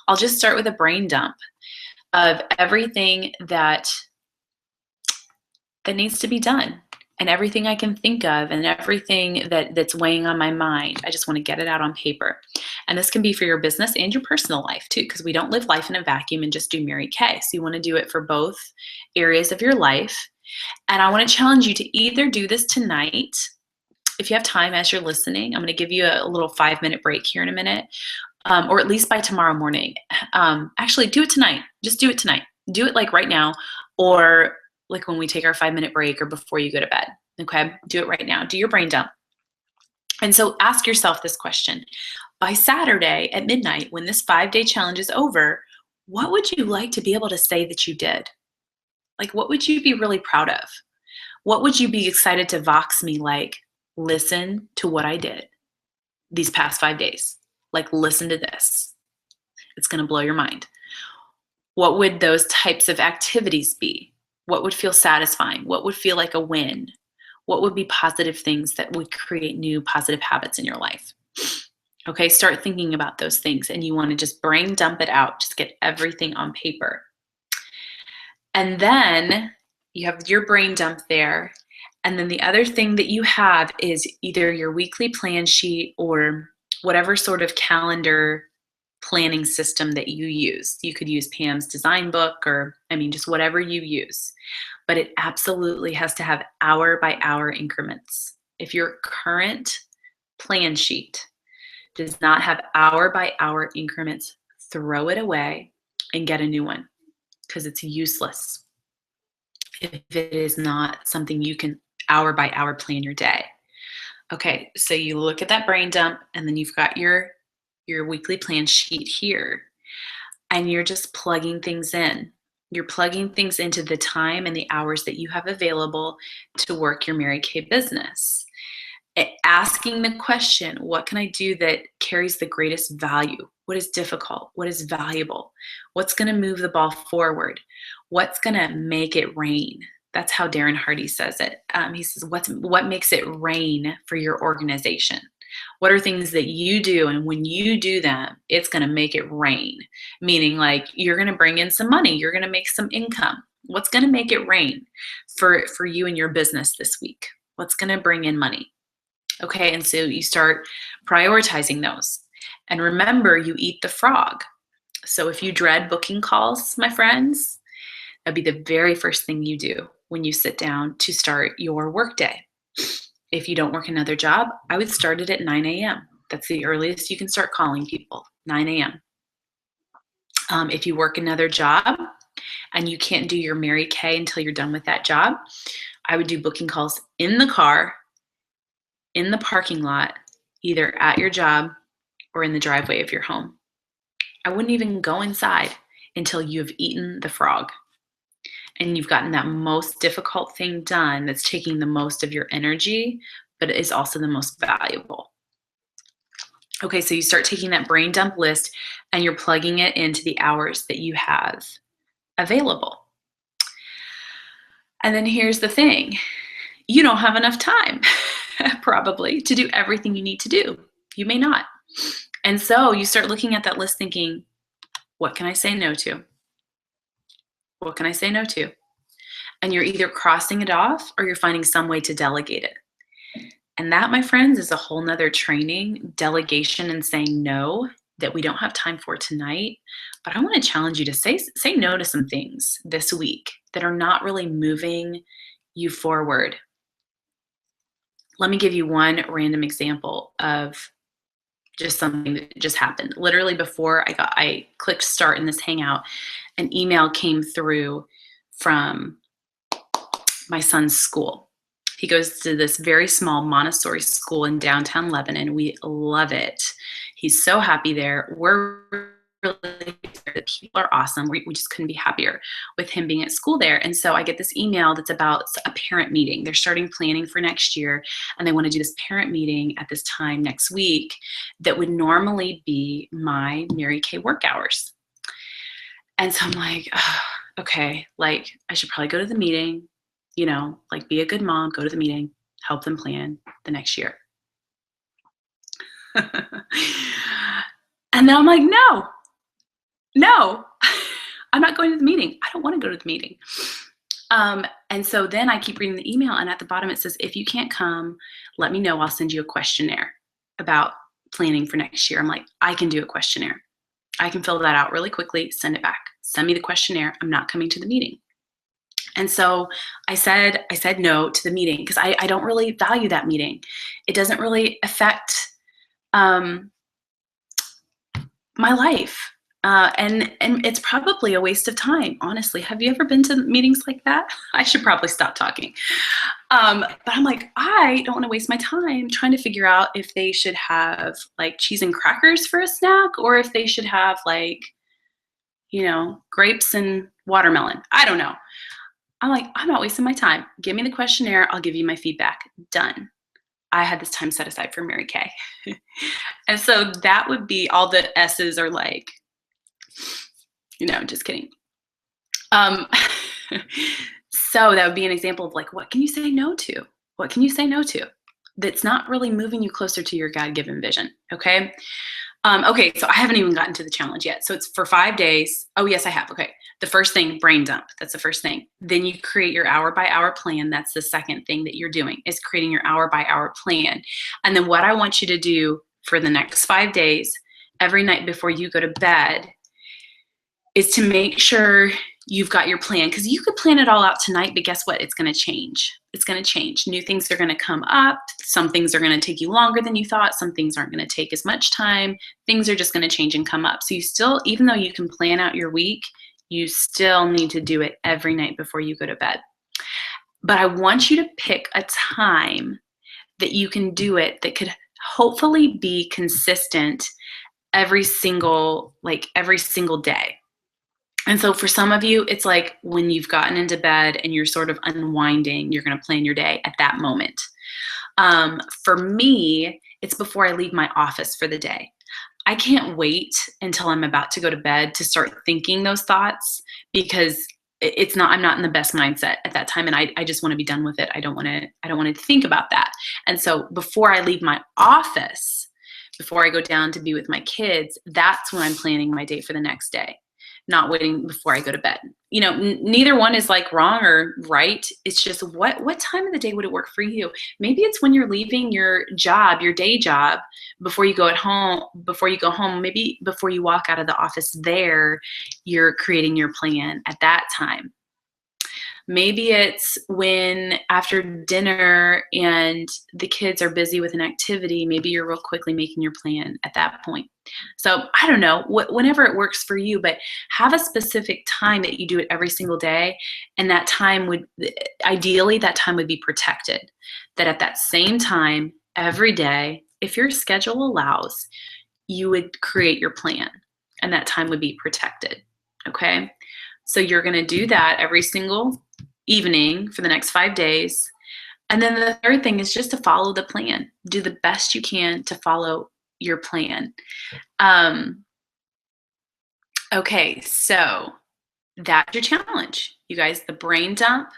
I'll just start with a brain dump of everything that needs to be done. And everything I can think of and everything that's weighing on my mind. I just want to get it out on paper. And this can be for your business and your personal life too, because we don't live life in a vacuum and just do Mary Kay. So you want to do it for both areas of your life. And I want to challenge you to either do this tonight, if you have time as you're listening. I'm going to give you a little 5-minute break here in a minute, or at least by tomorrow morning. Actually, do it tonight. Just do it tonight. Do it like right now, or like when we take our 5-minute break, or before you go to bed. Okay, do it right now. Do your brain dump. And so ask yourself this question. By Saturday at midnight, when this 5-day challenge is over, what would you like to be able to say that you did? Like, what would you be really proud of? What would you be excited to vox me, like, listen to what I did these past 5 days? Like, listen to this. It's going to blow your mind. What would those types of activities be? What would feel satisfying? What would feel like a win? What would be positive things that would create new positive habits in your life? Okay, start thinking about those things, and you want to just brain dump it out. Just get everything on paper. And then you have your brain dump there. And then the other thing that you have is either your weekly plan sheet or whatever sort of calendar planning system that you use. You could use Pam's design book or, just whatever you use. But it absolutely has to have hour by hour increments. If your current plan sheet does not have hour by hour increments, throw it away and get a new one because it's useless if it is not something you can hour by hour plan your day. Okay, so you look at that brain dump and then you've got your weekly plan sheet here and you're just plugging things in. You're plugging things into the time and the hours that you have available to work your Mary Kay business. Asking the question, what can I do that carries the greatest value? What is difficult? What is valuable? What's going to move the ball forward? What's going to make it rain? That's how Darren Hardy says it. He says, what makes it rain for your organization? What are things that you do, and when you do them, it's going to make it rain, meaning like you're going to bring in some money, you're going to make some income. What's going to make it rain for you and your business this week? What's going to bring in money? Okay, and so you start prioritizing those. And remember, you eat the frog. So if you dread booking calls, my friends, that'd be the very first thing you do when you sit down to start your workday. If you don't work another job, I would start it at 9 a.m. That's the earliest you can start calling people, 9 a.m. If you work another job and you can't do your Mary Kay until you're done with that job, I would do booking calls in the car, in the parking lot, either at your job or in the driveway of your home. I wouldn't even go inside until you've eaten the frog and you've gotten that most difficult thing done that's taking the most of your energy, but it is also the most valuable. Okay, so you start taking that brain dump list and you're plugging it into the hours that you have available. And then here's the thing. You don't have enough time probably to do everything you need to do. You may not. And so you start looking at that list thinking, what can I say no to? What can I say no to? And you're either crossing it off or you're finding some way to delegate it. And that, my friends, is a whole nother training, delegation and saying no that we don't have time for tonight. But I want to challenge you to say no to some things this week that are not really moving you forward. Let me give you one random example of just something that just happened. Literally before I clicked start in this Hangout, an email came through from my son's school. He goes to this very small Montessori school in downtown Lebanon. We love it. He's so happy there. We're really, the people are awesome. We just couldn't be happier with him being at school there. And so I get this email that's about a parent meeting. They're starting planning for next year, and they want to do this parent meeting at this time next week that would normally be my Mary Kay work hours. And so I'm like, oh, okay, like I should probably go to the meeting, like be a good mom, go to the meeting, help them plan the next year. And then I'm like, no, I'm not going to the meeting. I don't want to go to the meeting. And so then I keep reading the email, and at the bottom it says, if you can't come, let me know. I'll send you a questionnaire about planning for next year. I'm like, I can do a questionnaire. I can fill that out really quickly, send it back. Send me the questionnaire. I'm not coming to the meeting. And so I said no to the meeting because I don't really value that meeting. It doesn't really affect my life. And it's probably a waste of time, honestly. Have you ever been to meetings like that? I should probably stop talking. But I'm like, I don't want to waste my time trying to figure out if they should have like cheese and crackers for a snack or if they should have like, grapes and watermelon. I don't know. I'm like, I'm not wasting my time. Give me the questionnaire. I'll give you my feedback. Done. I had this time set aside for Mary Kay. And so that would be all the S's are like, just kidding. So that would be an example of like, what can you say no to? What can you say no to that's not really moving you closer to your God-given vision? Okay. Okay, so I haven't even gotten to the challenge yet. So it's for 5 days. Oh, yes, I have. Okay. The first thing, brain dump. That's the first thing. Then you create your hour by hour plan. That's the second thing that you're doing is creating your hour by hour plan. And then what I want you to do for the next 5 days, every night before you go to bed is to make sure you've got your plan, because you could plan it all out tonight, but guess what? It's going to change. It's going to change. New things are going to come up. Some things are going to take you longer than you thought. Some things aren't going to take as much time. Things are just going to change and come up. So you still, even though you can plan out your week, you still need to do it every night before you go to bed. But I want you to pick a time that you can do it that could hopefully be consistent every single day. And so for some of you, it's like when you've gotten into bed and you're sort of unwinding, you're going to plan your day at that moment. For me, it's before I leave my office for the day. I can't wait until I'm about to go to bed to start thinking those thoughts, because I'm not in the best mindset at that time, and I just want to be done with it. I don't want to think about that. And so before I leave my office, before I go down to be with my kids, that's when I'm planning my day for the next day, not waiting before I go to bed. Neither one is like wrong or right. It's just what time of the day would it work for you? Maybe it's when you're leaving your job, your day job, before you go home, maybe before you walk out of the office there, you're creating your plan at that time. Maybe it's when after dinner and the kids are busy with an activity, maybe you're real quickly making your plan at that point. So I don't know, whenever it works for you, but have a specific time that you do it every single day. And that time ideally be protected. That at that same time, every day, if your schedule allows, you would create your plan and that time would be protected, okay? So you're gonna do that every single evening for the next 5 days. And then the third thing is just to follow the plan. Do the best you can to follow your plan. Okay, so that's your challenge. You guys, the brain dump,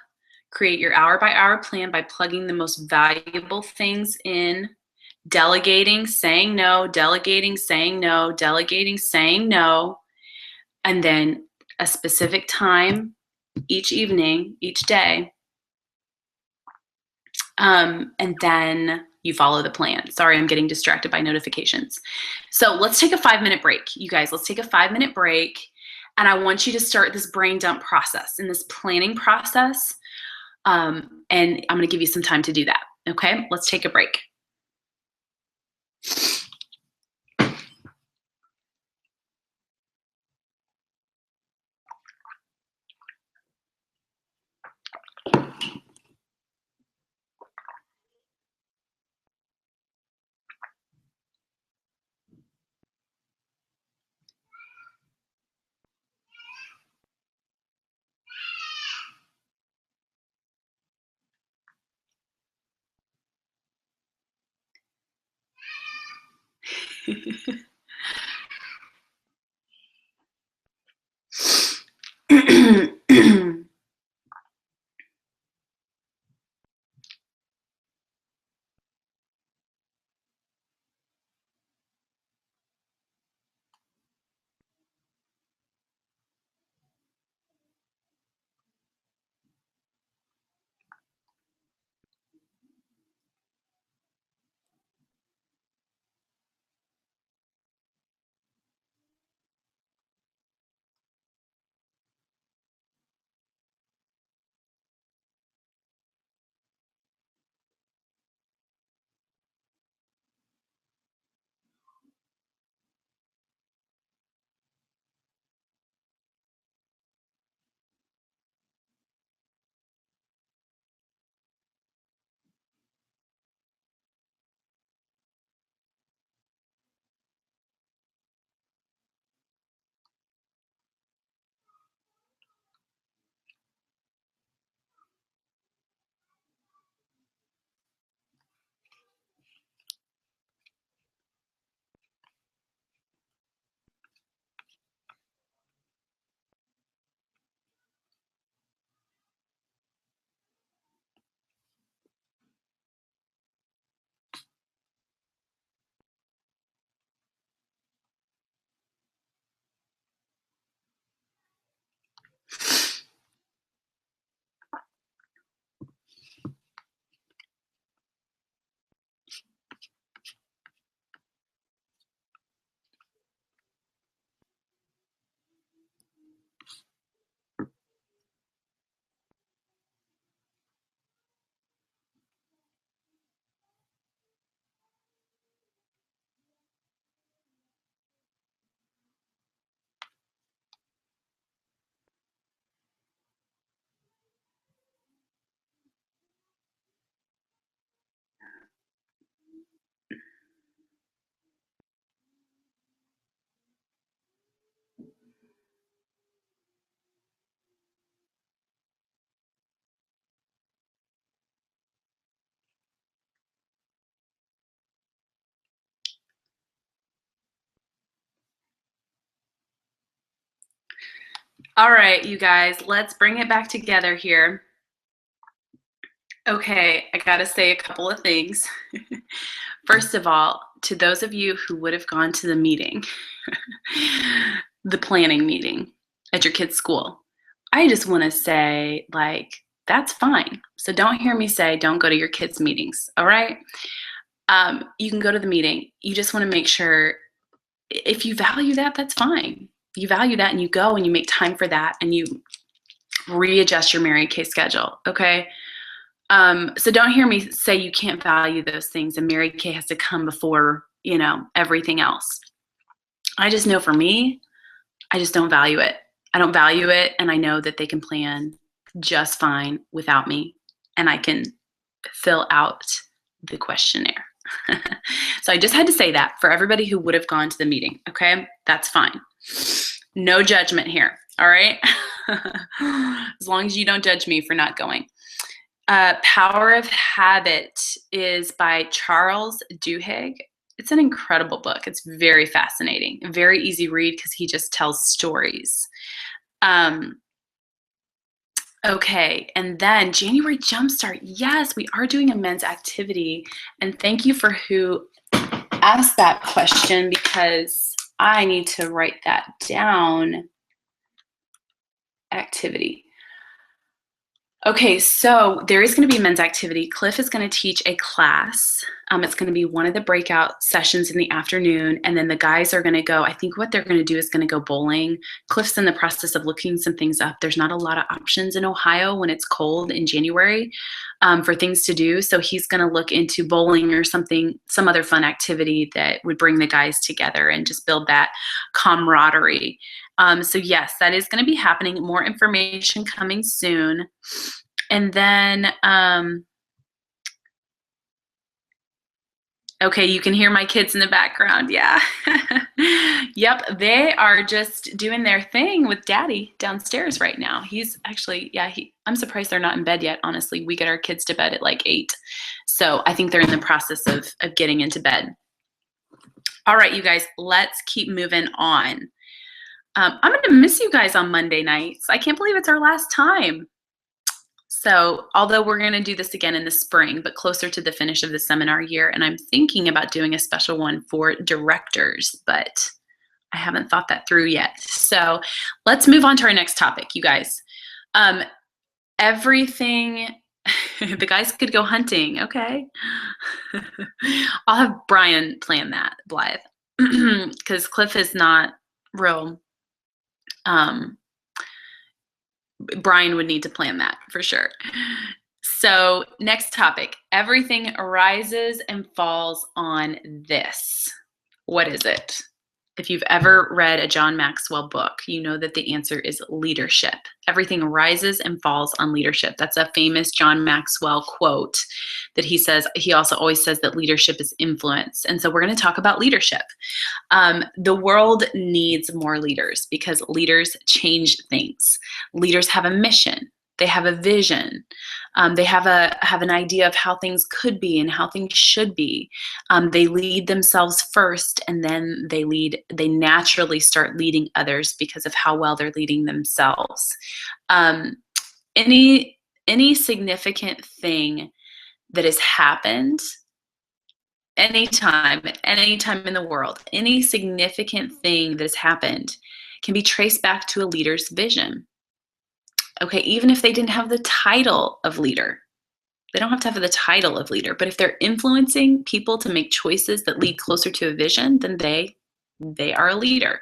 create your hour by hour plan by plugging the most valuable things in, delegating, saying no, delegating, saying no, delegating, saying no, and then a specific time each evening, each day. And then you follow the plan. Sorry, I'm getting distracted by notifications. So let's take a 5-minute break. You guys, let's take a 5-minute break. And I want you to start this brain dump process and this planning process. And I'm going to give you some time to do that. Okay, let's take a break. All right, you guys, let's bring it back together here. Okay, I gotta say a couple of things. First of all, to those of you who would have gone to the meeting, the planning meeting at your kid's school, I just want to say, like, that's fine. So don't hear me say don't go to your kids' meetings, all right? You can go to the meeting. You just want to make sure if you value that, that's fine. You value that and you go and you make time for that and you readjust your Mary Kay schedule, okay? So don't hear me say you can't value those things and Mary Kay has to come before, everything else. I just know for me, I just don't value it. I don't value it, and I know that they can plan just fine without me, and I can fill out the questionnaire. So I just had to say that for everybody who would have gone to the meeting, okay? That's fine. No judgment here, all right? As long as you don't judge me for not going. Power of Habit is by Charles Duhigg. It's an incredible book. It's very fascinating, very easy read because he just tells stories. Okay, and then January Jumpstart. Yes, we are doing a men's activity. And thank you for who asked that question because I need to write that down. Activity. Okay, so there is going to be men's activity. Cliff is going to teach a class. It's going to be one of the breakout sessions in the afternoon, and then the guys are going to go. I think what they're going to do is going to go bowling. Cliff's in the process of looking some things up. There's not a lot of options in Ohio when it's cold in January for things to do, so he's going to look into bowling or something, some other fun activity that would bring the guys together and just build that camaraderie. So yes, that is going to be happening. More information coming soon. And then, okay, you can hear my kids in the background. Yeah. Yep, they are just doing their thing with Daddy downstairs right now. He's actually, I'm surprised they're not in bed yet, honestly. We get our kids to bed at like 8. So I think they're in the process of getting into bed. All right, you guys, let's keep moving on. I'm going to miss you guys on Monday nights. I can't believe it's our last time. So although we're going to do this again in the spring, but closer to the finish of the seminar year, and I'm thinking about doing a special one for directors, but I haven't thought that through yet. So let's move on to our next topic, you guys. Everything, the guys could go hunting, okay? I'll have Brian plan that, Blythe, because Cliff is not real. Brian would need to plan that for sure. So next topic, everything rises and falls on this. What is it? If you've ever read a John Maxwell book, you know that the answer is leadership. Everything rises and falls on leadership. That's a famous John Maxwell quote that he says. He also always says that leadership is influence. And so we're going to talk about leadership. The world needs more leaders because leaders change things. Leaders have a mission. They have a vision. They have an idea of how things could be and how things should be. They lead themselves first, and then they naturally start leading others because of how well they're leading themselves. Any significant thing that has happened anytime in the world, any significant thing that has happened can be traced back to a leader's vision. Okay, even if they didn't have the title of leader. They don't have to have the title of leader, but if they're influencing people to make choices that lead closer to a vision, then they are a leader.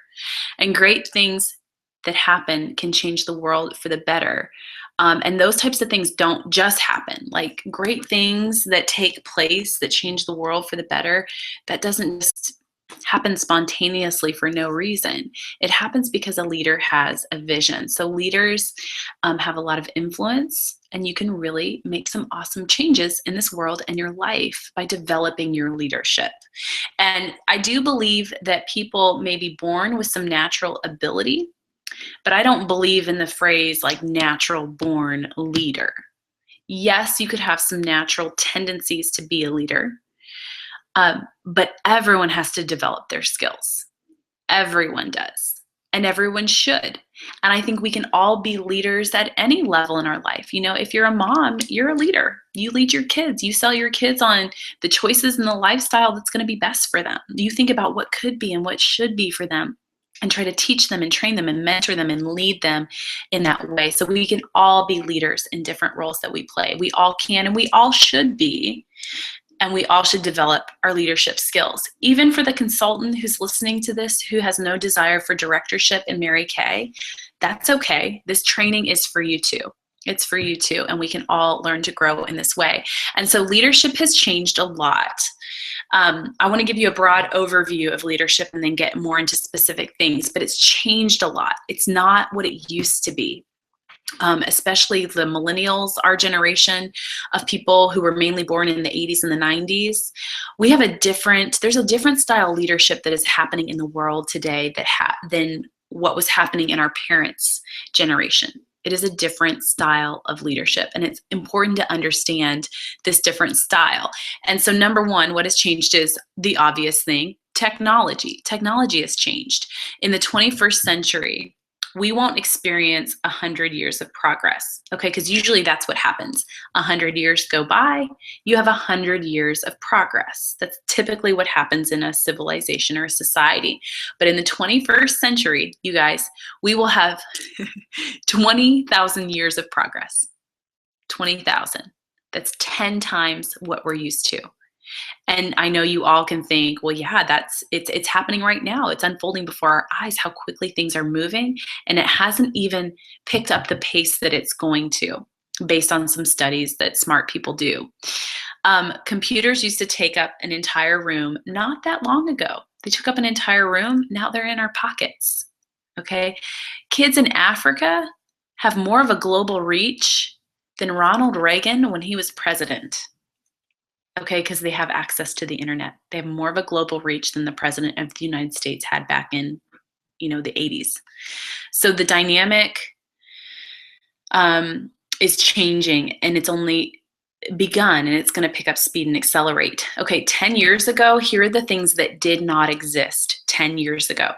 And great things that happen can change the world for the better. And those types of things don't just happen. Like great things that take place that change the world for the better, that doesn't just happen spontaneously for no reason. It happens because a leader has a vision. So leaders have a lot of influence, and you can really make some awesome changes in this world and your life by developing your leadership. And I do believe that people may be born with some natural ability, but I don't believe in the phrase like natural born leader. Yes, you could have some natural tendencies to be a leader, but everyone has to develop their skills. Everyone does. and everyone should. And I think we can all be leaders at any level in our life. You know, if you're a mom, you're a leader. You lead your kids. You sell your kids on the choices and the lifestyle that's going to be best for them. You think about what could be and what should be for them, and try to teach them and train them and mentor them and lead them in that way. So we can all be leaders in different roles that we play. We all can, and we all should be. And we all should develop our leadership skills. Even for the consultant who's listening to this, who has no desire for directorship in Mary Kay, that's okay. This training is for you too. It's for you too, and we can all learn to grow in this way. And so leadership has changed a lot. I want to give you a broad overview of leadership and then get more into specific things, but it's changed a lot. It's not what it used to be. Especially the millennials, our generation of people who were mainly born in the 80s and the 90s, there's a different style of leadership that is happening in the world today than what was happening in our parents' generation. It is a different style of leadership, and it's important to understand this different style. And so number one, what has changed is the obvious thing, technology. Technology has changed. In the 21st century, we won't experience 100 years of progress, okay? Because usually that's what happens. 100 years go by, you have 100 years of progress. That's typically what happens in a civilization or a society. But in the 21st century, you guys, we will have 20,000 years of progress. 20,000. That's 10 times what we're used to. And I know you all can think, well, yeah, it's happening right now. It's unfolding before our eyes, how quickly things are moving. And it hasn't even picked up the pace that it's going to, based on some studies that smart people do. Computers used to take up an entire room not that long ago. They took up an entire room. Now they're in our pockets. Okay. Kids in Africa have more of a global reach than Ronald Reagan when he was president. Okay, because they have access to the internet. They have more of a global reach than the president of the United States had back in, the 80s. So the dynamic is changing, and it's only begun, and it's going to pick up speed and accelerate. Okay, 10 years ago, here are the things that did not exist 10 years ago.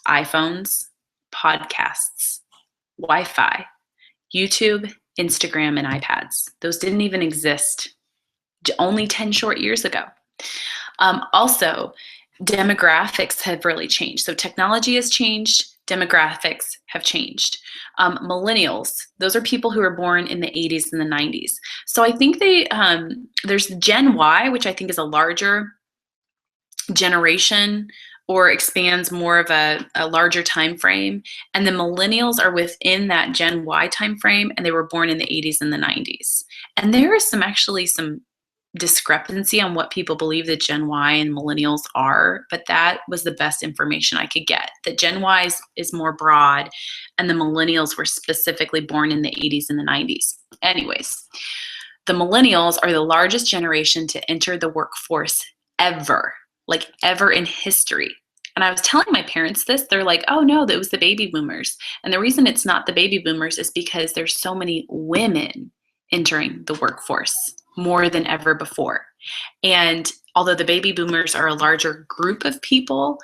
iPhones, podcasts, Wi-Fi, YouTube, Instagram, and iPads. Those didn't even exist only 10 short years ago. Also, demographics have really changed. So technology has changed, demographics have changed. Millennials, those are people who were born in the 80s and the 90s. So I think there's Gen Y, which I think is a larger generation or expands more of a larger time frame. And the millennials are within that Gen Y time frame, and they were born in the 80s and the 90s. And there is some discrepancy on what people believe that Gen Y and millennials are, but that was the best information I could get. That Gen Y is more broad, and the millennials were specifically born in the 80s and the 90s. Anyways, the millennials are the largest generation to enter the workforce ever in history. And I was telling my parents this, they're like, oh no, that was the baby boomers. And the reason it's not the baby boomers is because there's so many women entering the workforce more than ever before. And although the baby boomers are a larger group of people,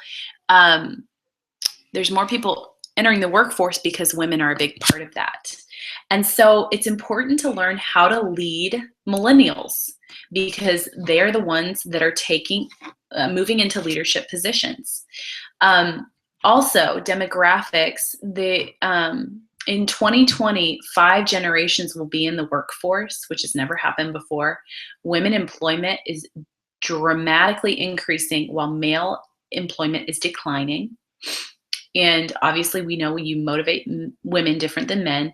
there's more people entering the workforce because women are a big part of that. And so it's important to learn how to lead millennials, because they're the ones that are moving into leadership positions. Also, demographics, in 2020, 5 generations will be in the workforce, which has never happened before. Women employment is dramatically increasing while male employment is declining. And obviously we know you motivate women different than men.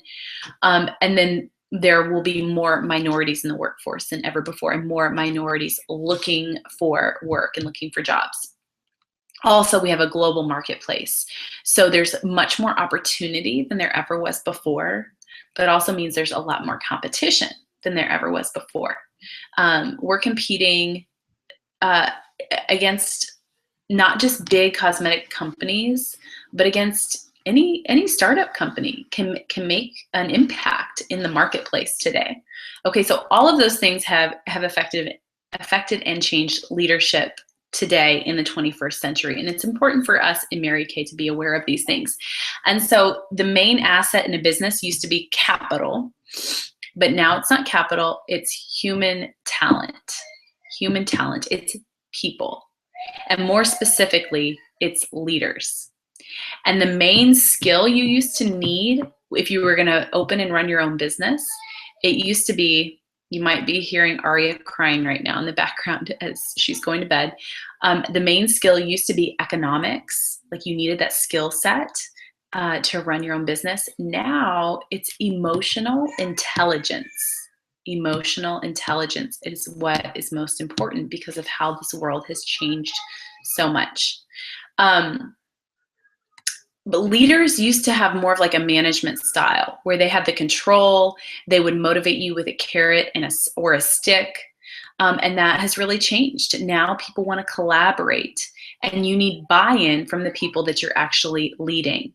And then there will be more minorities in the workforce than ever before, and more minorities looking for work and looking for jobs. Also, we have a global marketplace. So there's much more opportunity than there ever was before, but it also means there's a lot more competition than there ever was before. We're competing against not just big cosmetic companies, but against any startup company can make an impact in the marketplace today. Okay, so all of those things have affected and changed leadership today in the 21st century. And it's important for us in Mary Kay to be aware of these things. And so the main asset in a business used to be capital, but now it's not capital, it's human talent. Human talent, it's people. And more specifically, it's leaders. And the main skill you used to need if you were going to open and run your own business, it used to be, you might be hearing Aria crying right now in the background as she's going to bed. The main skill used to be economics, like you needed that skill set to run your own business. Now it's emotional intelligence. Emotional intelligence is what is most important because of how this world has changed so much. But leaders used to have more of like a management style where they had the control, they would motivate you with a carrot and or a stick, and that has really changed. Now people want to collaborate, and you need buy-in from the people that you're actually leading.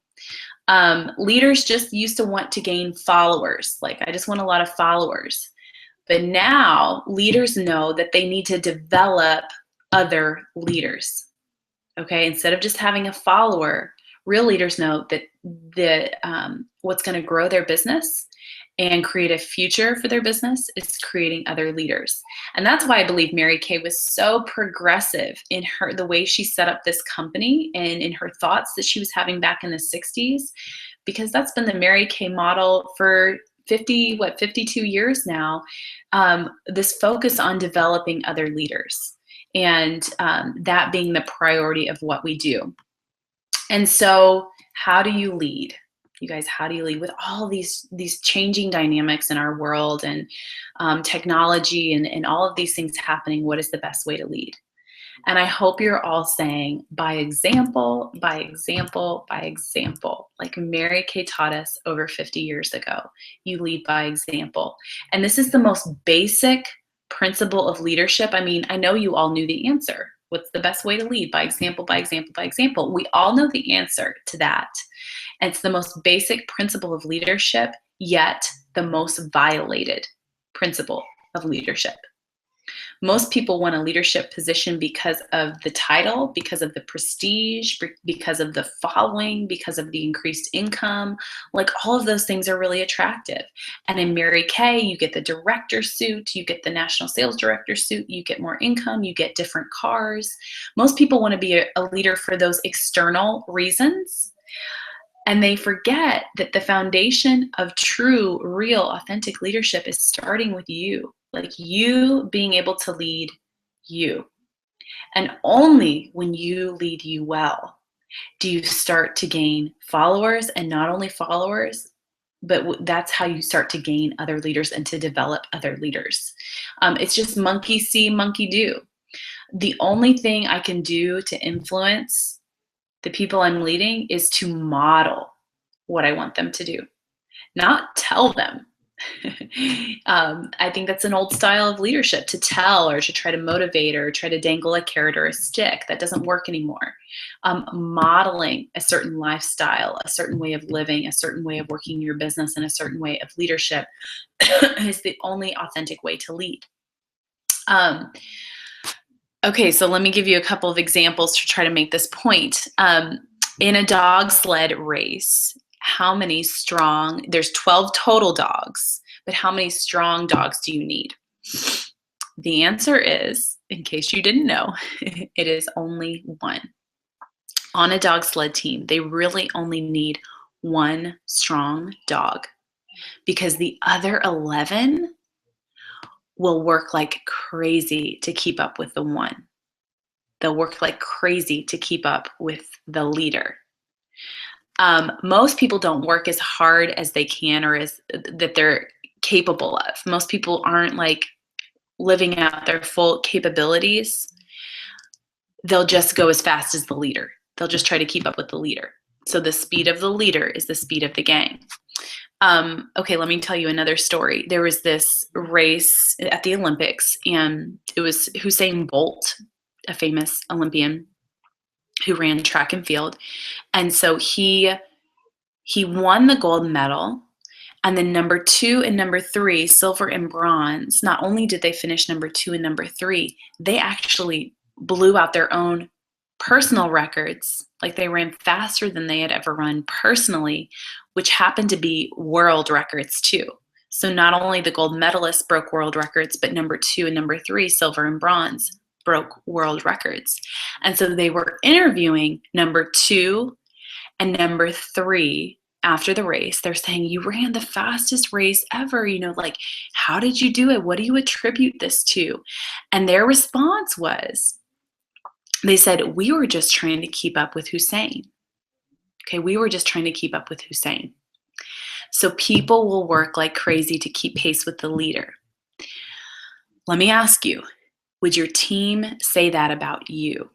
Leaders just used to want to gain followers, like I just want a lot of followers. But now leaders know that they need to develop other leaders, okay? Instead of just having a follower, real leaders know that what's going to grow their business and create a future for their business is creating other leaders. And that's why I believe Mary Kay was so progressive in the way she set up this company and in her thoughts that she was having back in the 60s, because that's been the Mary Kay model for 52 years now, this focus on developing other leaders and that being the priority of what we do. And so how do you lead? You guys, how do you lead with all these changing dynamics in our world and technology and all of these things happening? What is the best way to lead? And I hope you're all saying, by example, by example, by example, like Mary Kay taught us over 50 years ago. You lead by example. And this is the most basic principle of leadership. I mean, I know you all knew the answer. What's the best way to lead? By example, by example, by example. We all know the answer to that. And it's the most basic principle of leadership, yet the most violated principle of leadership. Most people want a leadership position because of the title, because of the prestige, because of the following, because of the increased income. Like all of those things are really attractive. And in Mary Kay, you get the director suit, you get the national sales director suit, you get more income, you get different cars. Most people want to be a leader for those external reasons. And they forget that the foundation of true, real, authentic leadership is starting with you. Like you being able to lead you. And only when you lead you well do you start to gain followers, and not only followers, but that's how you start to gain other leaders and to develop other leaders. It's just monkey see, monkey do. The only thing I can do to influence the people I'm leading is to model what I want them to do, not tell them. I think that's an old style of leadership, to tell or to try to motivate or try to dangle a carrot or a stick. That doesn't work anymore. Modeling a certain lifestyle, a certain way of living, a certain way of working your business, and a certain way of leadership is the only authentic way to lead. Okay, so let me give you a couple of examples to try to make this point. In a dog sled race, how many strong, there's 12 total dogs, but how many strong dogs do you need? The answer is, in case you didn't know, it is only one. On a dog sled team, they really only need one strong dog, because the other 11 will work like crazy to keep up with the one. They'll work like crazy to keep up with the leader. Most people don't work as hard as they can or as that they're capable of. Most people aren't like living out their full capabilities. They'll just go as fast as the leader. They'll just try to keep up with the leader. So the speed of the leader is the speed of the gang. Okay, let me tell you another story. There was this race at the Olympics, and it was Usain Bolt, a famous Olympian who ran track and field. And so he won the gold medal. And then number 2 and number 3, silver and bronze, not only did they finish number 2 and number 3, they actually blew out their own personal records, like they ran faster than they had ever run personally, which happened to be world records too. So not only the gold medalists broke world records, but number 2 and number 3, silver and bronze, broke world records. And so they were interviewing number 2 and number 3 after the race. They're saying, you ran the fastest race ever, like, how did you do it? What do you attribute this to? And their response was, they said, we were just trying to keep up with Hussein. Okay, we were just trying to keep up with Hussein. So people will work like crazy to keep pace with the leader. Let me ask you, would your team say that about you?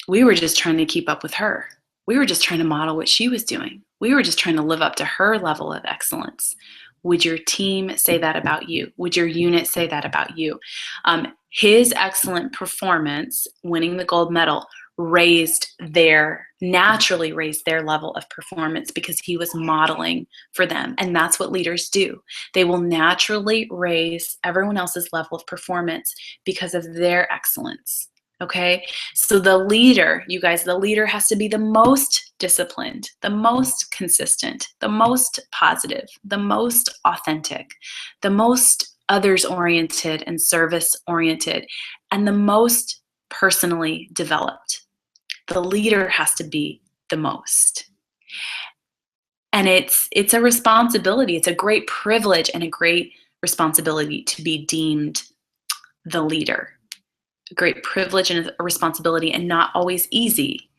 We were just trying to keep up with her. We were just trying to model what she was doing. We were just trying to live up to her level of excellence. Would your team say that about you? Would your unit say that about you? His excellent performance, winning the gold medal, naturally raised their level of performance because he was modeling for them. And that's what leaders do. They will naturally raise everyone else's level of performance because of their excellence. Okay, so the leader, you guys, the leader has to be the most disciplined, the most consistent, the most positive, the most authentic, the most others-oriented and service-oriented, and the most personally developed. The leader has to be the most. And it's a responsibility. It's a great privilege and a great responsibility to be deemed the leader. A great privilege and a responsibility, and not always easy.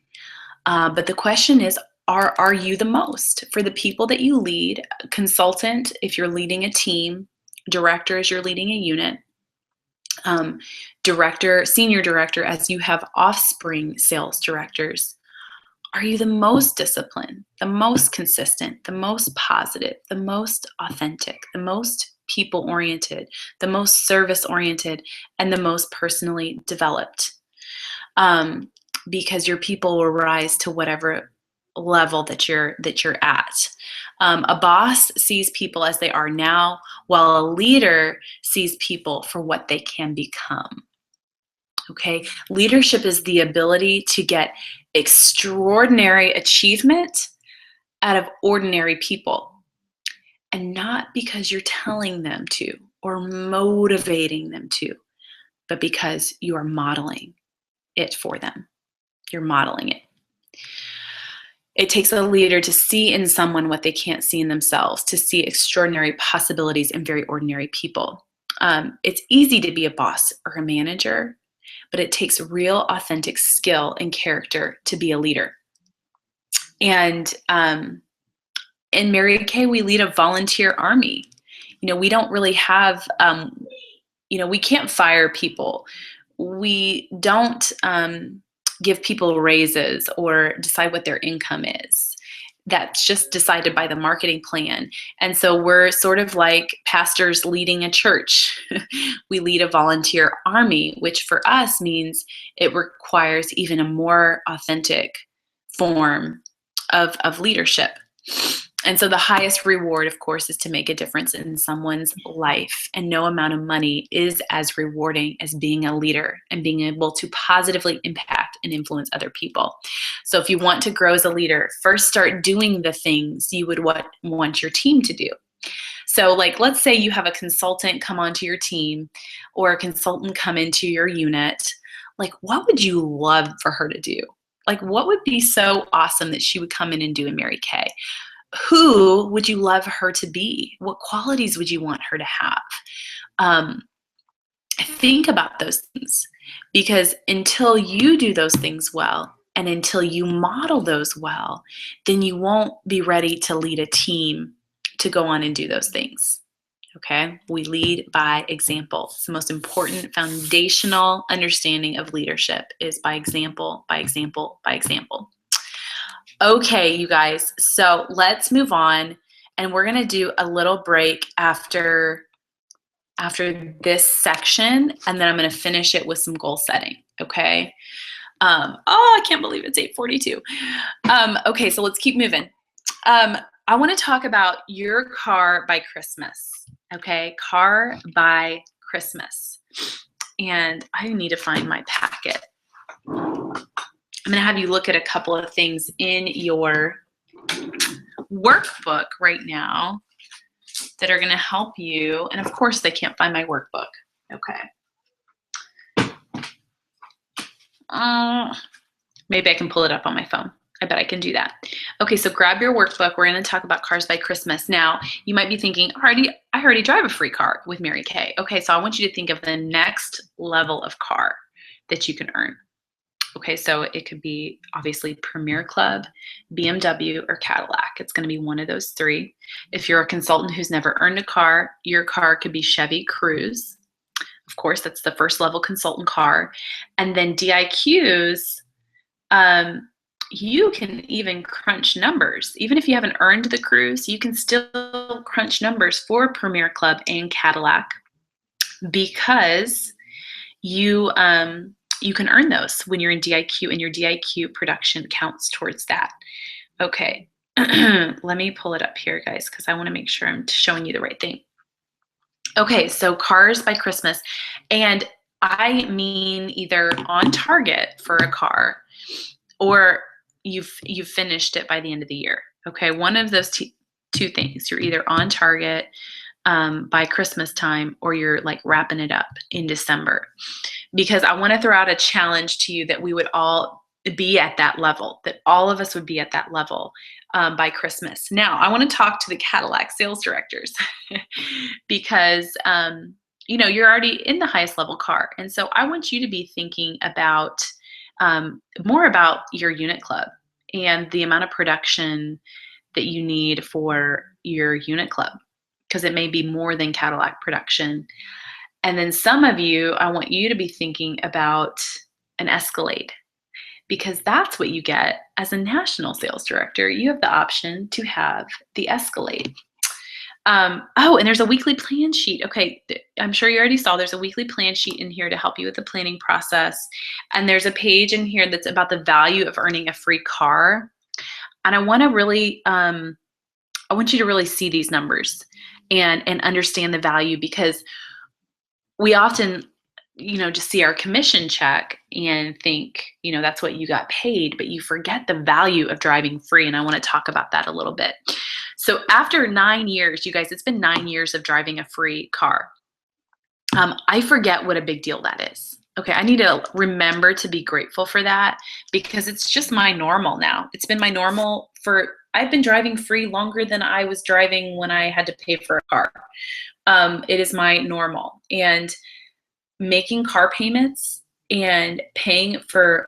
But the question is, are you the most? For the people that you lead, consultant, if you're leading a team, director as you're leading a unit, director, senior director as you have offspring sales directors, are you the most disciplined, the most consistent, the most positive, the most authentic, the most people-oriented, the most service-oriented, and the most personally developed? Because your people will rise to whatever level that you're at. A boss sees people as they are now, while a leader sees people for what they can become. Okay, leadership is the ability to get extraordinary achievement out of ordinary people, and not because you're telling them to or motivating them to, but because you are modeling it for them. You're modeling it. It takes a leader to see in someone what they can't see in themselves, to see extraordinary possibilities in very ordinary people. It's easy to be a boss or a manager, but it takes real authentic skill and character to be a leader. And in Mary Kay, we lead a volunteer army. We don't really have, we can't fire people. We don't give people raises or decide what their income is. That's just decided by the marketing plan. And so we're sort of like pastors leading a church. We lead a volunteer army, which for us means it requires even a more authentic form of leadership. And so the highest reward, of course, is to make a difference in someone's life. And no amount of money is as rewarding as being a leader and being able to positively impact and influence other people. So if you want to grow as a leader, first start doing the things you would want your team to do. So like, let's say you have a consultant come onto your team or a consultant come into your unit. Like, what would you love for her to do? Like, what would be so awesome that she would come in and do in Mary Kay? Who would you love her to be? What qualities would you want her to have? Think about those things, because until you do those things well and until you model those well, then you won't be ready to lead a team to go on and do those things. Okay? We lead by example. It's the most important foundational understanding of leadership is by example, by example, by example. Okay, you guys, so let's move on, and we're gonna do a little break after this section, and then I'm gonna finish it with some goal setting, okay? I can't believe it's 8:42. Okay, so let's keep moving. I wanna talk about your car by Christmas, okay? Car by Christmas. and I need to find my packet. I'm going to have you look at a couple of things in your workbook right now that are going to help you. And of course, they can't find my workbook. Okay. Maybe I can pull it up on my phone. I bet I can do that. Okay, so grab your workbook. We're going to talk about cars by Christmas. Now, you might be thinking, I already drive a free car with Mary Kay. Okay, so I want you to think of the next level of car that you can earn. Okay, so it could be obviously Premier Club, BMW, or Cadillac. It's going to be one of those three. If you're a consultant who's never earned a car, your car could be Chevy Cruze. Of course, that's the first level consultant car. And then DIQs, you can even crunch numbers. Even if you haven't earned the Cruze, you can still crunch numbers for Premier Club and Cadillac because you can earn those when you're in DIQ, and your DIQ production counts towards that. Okay, let me pull it up here, guys, because I want to make sure I'm showing you the right thing. Okay, so cars by Christmas, and I mean either on target for a car or you've finished it by the end of the year. Okay, one of those two things. You're either on target by Christmas time, or you're like wrapping it up in December. Because I want to throw out a challenge to you that we would all be at that level, that all of us would be at that level by Christmas. Now, I want to talk to the Cadillac sales directors because, you're already in the highest level car. And so I want you to be thinking about more about your unit club and the amount of production that you need for your unit club, because it may be more than Cadillac production. And then some of you, I want you to be thinking about an Escalade, because that's what you get as a national sales director. You have the option to have the Escalade. And there's a weekly plan sheet. Okay, I'm sure you already saw there's a weekly plan sheet in here to help you with the planning process. And there's a page in here that's about the value of earning a free car. And I want to really, I want you to really see these numbers and understand the value, because we often, just see our commission check and think, that's what you got paid, but you forget the value of driving free. And I want to talk about that a little bit. So after 9 years, you guys, it's been 9 years of driving a free car. I forget what a big deal that is. Okay, I need to remember to be grateful for that, because it's just my normal now. It's been my normal I've been driving free longer than I was driving when I had to pay for a car. It is my normal. And making car payments and paying for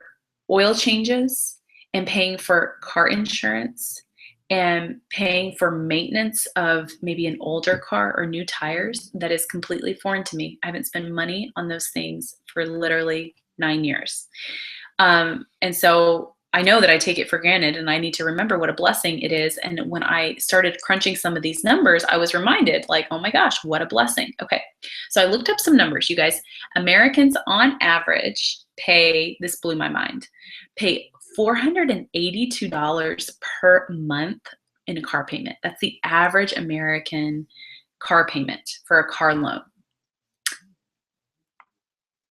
oil changes and paying for car insurance and paying for maintenance of maybe an older car or new tires, that is completely foreign to me. I haven't spent money on those things for literally 9 years. And so I know that I take it for granted, and I need to remember what a blessing it is. And when I started crunching some of these numbers, I was reminded, like, oh my gosh, what a blessing. Okay, so I looked up some numbers, you guys. Americans on average this blew my mind, pay $482 per month in a car payment. That's the average American car payment for a car loan.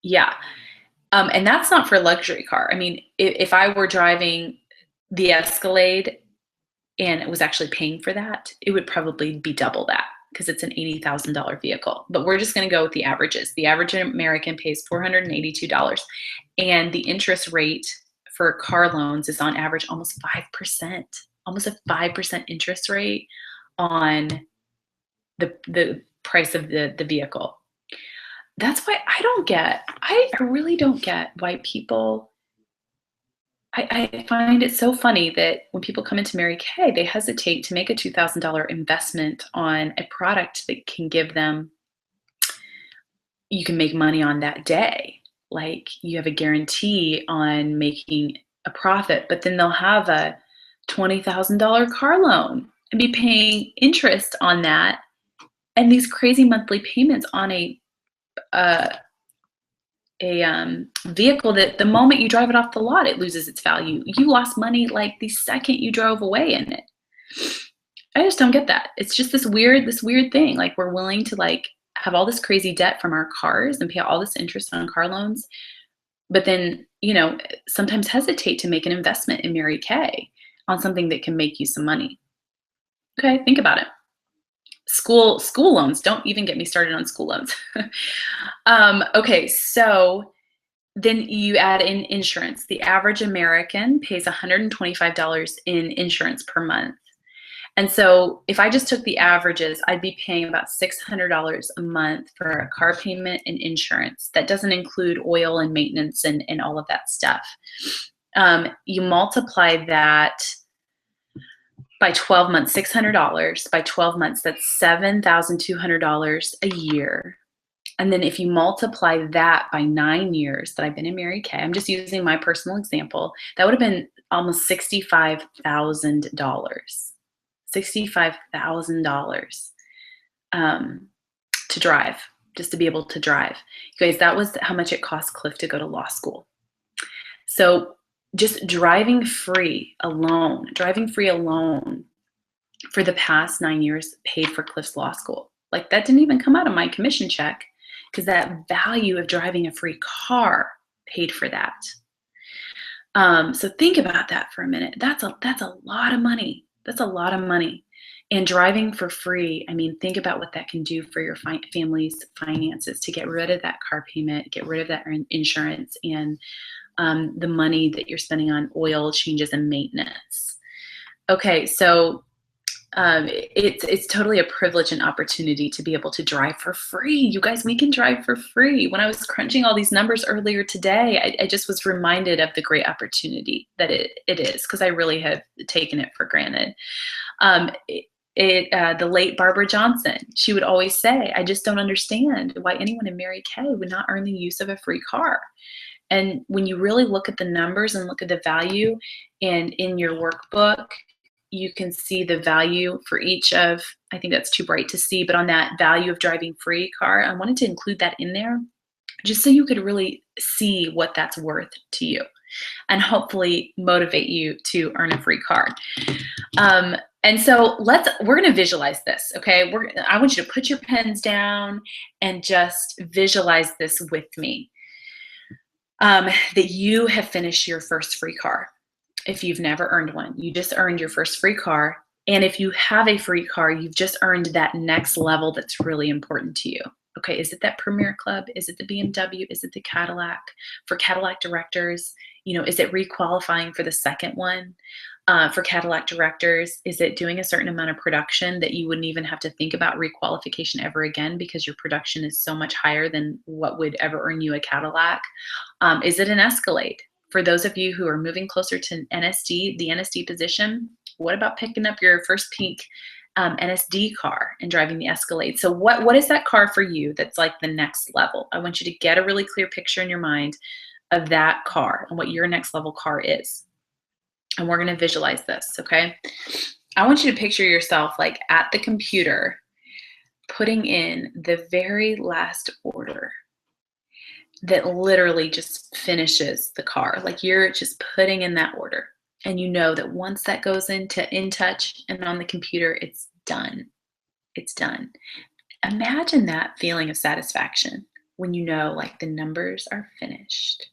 Yeah. And that's not for a luxury car. I mean, if I were driving the Escalade and it was actually paying for that, it would probably be double that, because it's an $80,000 vehicle. But we're just going to go with the averages. The average American pays $482, and the interest rate for car loans is on average almost 5%, almost a 5% interest rate on the price of the vehicle. That's why I really don't get why people, I find it so funny that when people come into Mary Kay, they hesitate to make a $2,000 investment on a product that can give them, you can make money on that day. Like, you have a guarantee on making a profit, but then they'll have a $20,000 car loan and be paying interest on that, and these crazy monthly payments on a vehicle that the moment you drive it off the lot, it loses its value. You lost money like the second you drove away in it. I just don't get that. It's just this weird thing. Like, we're willing to like have all this crazy debt from our cars and pay all this interest on car loans, but then, sometimes hesitate to make an investment in Mary Kay on something that can make you some money. Okay, think about it. School loans. Don't even get me started on school loans. Okay, so then you add in insurance. The average American pays $125 in insurance per month. And so if I just took the averages, I'd be paying about $600 a month for a car payment and insurance. That doesn't include oil and maintenance and all of that stuff. You multiply that by 12 months, $600 by 12 months, that's $7,200 a year. And then if you multiply that by 9 years that I've been in Mary Kay, I'm just using my personal example, that would have been almost $65,000. $65,000 to drive, just to be able to drive. You guys, that was how much it cost Cliff to go to law school. So just driving free alone for the past 9 years paid for Cliff's law school. Like, that didn't even come out of my commission check, because that value of driving a free car paid for that. So think about that for a minute. That's a lot of money. That's a lot of money. And driving for free, I mean, think about what that can do for your family's finances, to get rid of that car payment, get rid of that insurance, and the money that you're spending on oil changes and maintenance. Okay, so it's totally a privilege and opportunity to be able to drive for free. You guys, we can drive for free. When I was crunching all these numbers earlier today, I just was reminded of the great opportunity that it is, because I really have taken it for granted. The late Barbara Johnson, she would always say, I just don't understand why anyone in Mary Kay would not earn the use of a free car. And when you really look at the numbers and look at the value, and in your workbook, you can see the value for each of, I think that's too bright to see, but on that value of driving free car, I wanted to include that in there just so you could really see what that's worth to you and hopefully motivate you to earn a free car. And so we're going to visualize this, okay? I want you to put your pens down and just visualize this with me, that you have finished your first free car. If you've never earned one, you just earned your first free car. And if you have a free car, you've just earned that next level that's really important to you. Okay, is it that Premier Club? Is it the BMW? Is it the Cadillac? For Cadillac directors, is it requalifying for the second one? For Cadillac directors, is it doing a certain amount of production that you wouldn't even have to think about requalification ever again, because your production is so much higher than what would ever earn you a Cadillac? Is it an Escalade? For those of you who are moving closer to NSD, the NSD position, what about picking up your first pink NSD car and driving the Escalade? So what is that car for you that's like the next level? I want you to get a really clear picture in your mind of that car and what your next level car is. And we're going to visualize this, okay? I want you to picture yourself like at the computer putting in the very last order that literally just finishes the car. Like, you're just putting in that order, and you know that once that goes into InTouch and on the computer, it's done. It's done. Imagine that feeling of satisfaction when you know, like, the numbers are finished.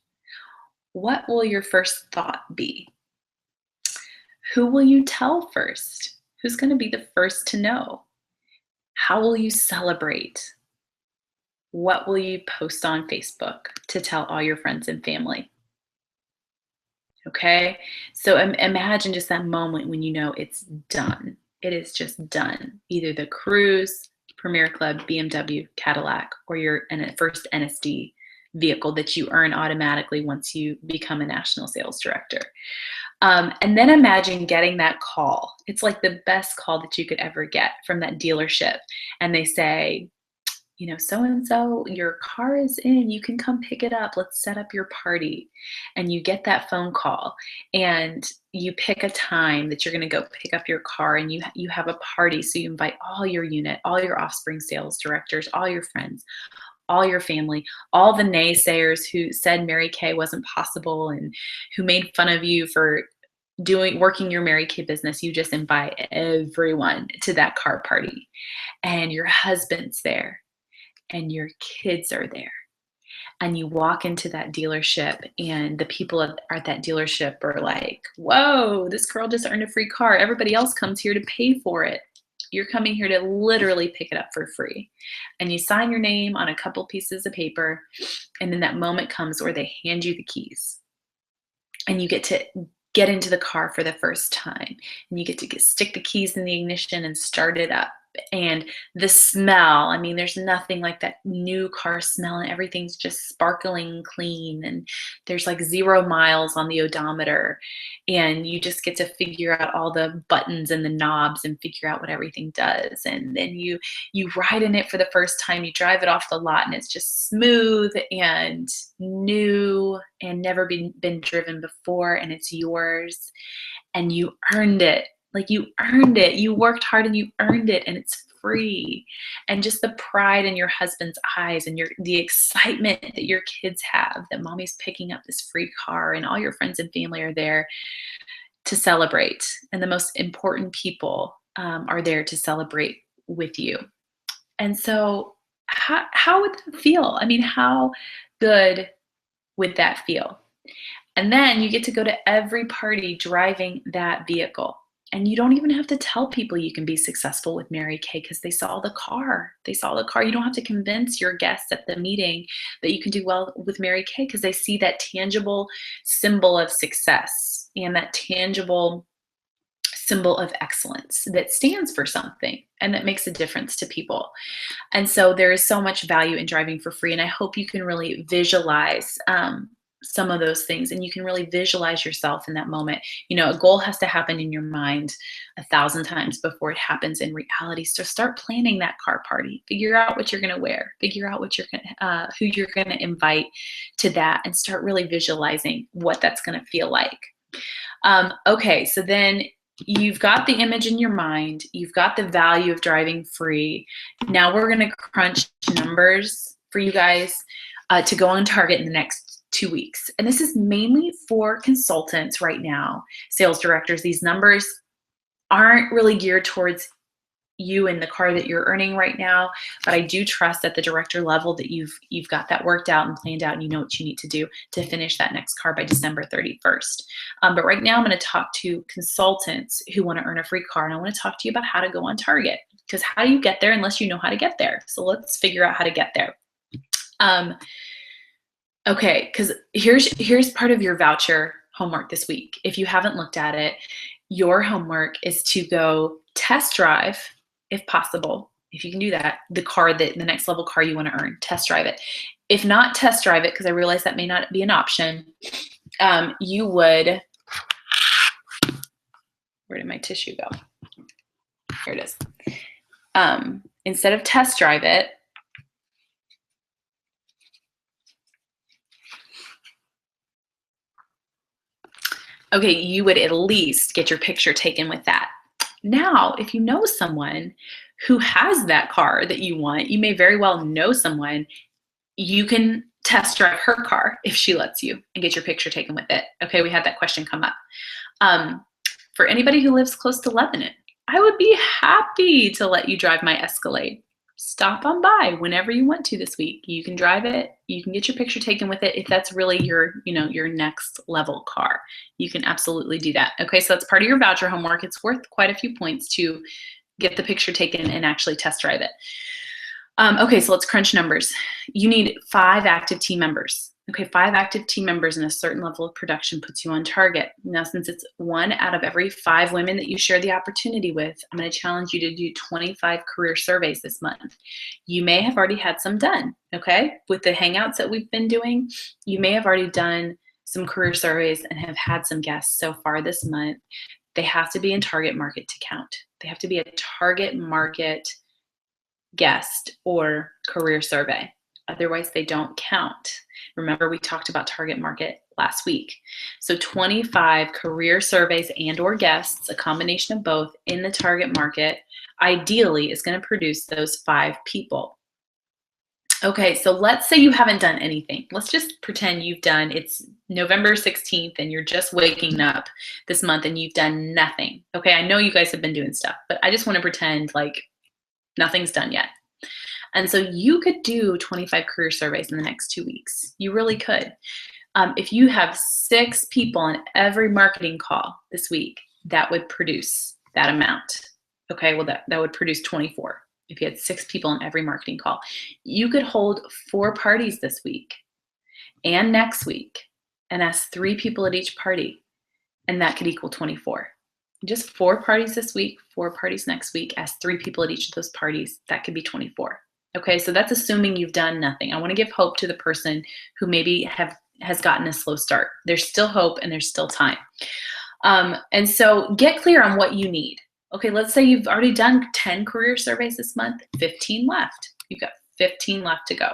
What will your first thought be? Who will you tell first? Who's going to be the first to know? How will you celebrate? What will you post on Facebook to tell all your friends and family? Okay, so imagine just that moment when you know it's done. It is just done. Either the Cruise, Premier Club, BMW, Cadillac, or your first NSD vehicle that you earn automatically once you become a national sales director. And then imagine getting that call. It's like the best call that you could ever get from that dealership. And they say, so-and-so, your car is in, you can come pick it up. Let's set up your party. And you get that phone call and you pick a time that you're going to go pick up your car, and you have a party. So you invite all your unit, all your offspring sales directors, all your friends, all your family, all the naysayers who said Mary Kay wasn't possible and who made fun of you for working your Mary Kay business. You just invite everyone to that car party, and your husband's there, and your kids are there. And you walk into that dealership, and the people at that dealership are like, whoa, this girl just earned a free car. Everybody else comes here to pay for it. You're coming here to literally pick it up for free. And you sign your name on a couple pieces of paper, and then that moment comes where they hand you the keys. And you get to get into the car for the first time. And you get to stick the keys in the ignition and start it up. And the smell, I mean, there's nothing like that new car smell, and everything's just sparkling clean, and there's like 0 miles on the odometer, and you just get to figure out all the buttons and the knobs and figure out what everything does. And then you ride in it for the first time, you drive it off the lot, and it's just smooth and new and never been driven before, and it's yours, and you earned it. Like, you earned it. You worked hard and you earned it, and it's free. And just the pride in your husband's eyes, and the excitement that your kids have that mommy's picking up this free car, and all your friends and family are there to celebrate. And the most important people are there to celebrate with you. And so how would that feel? I mean, how good would that feel? And then you get to go to every party driving that vehicle. And you don't even have to tell people you can be successful with Mary Kay, because they saw the car. They saw the car. You don't have to convince your guests at the meeting that you can do well with Mary Kay, because they see that tangible symbol of success and that tangible symbol of excellence that stands for something and that makes a difference to people. And so there is so much value in driving for free. And I hope you can really visualize some of those things, and you can really visualize yourself in that moment. You know, a goal has to happen in your mind 1,000 times before it happens in reality. So start planning that car party. Figure out what you're going to wear. Figure out what you're going who you're going to invite to that, and start really visualizing what that's going to feel like. Okay, so then you've got the image in your mind. You've got the value of driving free. Now we're going to crunch numbers for you guys to go on target in the next 2 weeks. And this is mainly for consultants right now, sales directors. These numbers aren't really geared towards you and the car that you're earning right now, but I do trust at the director level that you've got that worked out and planned out, and you know what you need to do to finish that next car by December 31st. But right now I'm going to talk to consultants who want to earn a free car, and I want to talk to you about how to go on target, because how do you get there unless you know how to get there? So let's figure out how to get there. Okay, because here's part of your voucher homework this week. If you haven't looked at it, your homework is to go test drive, if possible, if you can do that, the next level car you want to earn. Test drive it. If not test drive it, because I realize that may not be an option, you would, where did my tissue go? Here it is. Instead of test drive it, okay, you would at least get your picture taken with that. Now, if you know someone who has that car that you want, you may very well know someone, you can test drive her car if she lets you and get your picture taken with it. Okay, we had that question come up. For anybody who lives close to Lebanon, I would be happy to let you drive my Escalade. Stop on by whenever you want to this week. You can drive it. You can get your picture taken with it. If that's really your next level car, you can absolutely do that. Okay, so that's part of your voucher homework. It's worth quite a few points to get the picture taken and actually test drive it. Okay, so let's crunch numbers. You need 5 active team members. Okay, 5 active team members and a certain level of production puts you on target. Now, since it's 1 out of every 5 women that you share the opportunity with, I'm going to challenge you to do 25 career surveys this month. You may have already had some done, okay? With the hangouts that we've been doing, you may have already done some career surveys and have had some guests so far this month. They have to be in target market to count. They have to be a target market guest or career survey. Otherwise, they don't count. Remember, we talked about target market last week. So 25 career surveys and or guests, a combination of both in the target market, ideally is going to produce those 5 people. Okay, so let's say you haven't done anything. Let's just pretend it's November 16th and you're just waking up this month and you've done nothing. Okay, I know you guys have been doing stuff, but I just want to pretend like nothing's done yet. And so you could do 25 career surveys in the next 2 weeks. You really could. If you have 6 people on every marketing call this week, that would produce that amount. Okay, well, that would produce 24 if you had 6 people on every marketing call. You could hold 4 parties this week and next week and ask 3 people at each party, and that could equal 24. Just 4 parties this week, 4 parties next week, ask 3 people at each of those parties, that could be 24. Okay, so that's assuming you've done nothing. I want to give hope to the person who maybe has gotten a slow start. There's still hope and there's still time. And so get clear on what you need. Okay, let's say you've already done 10 career surveys this month, 15 left. You've got 15 left to go.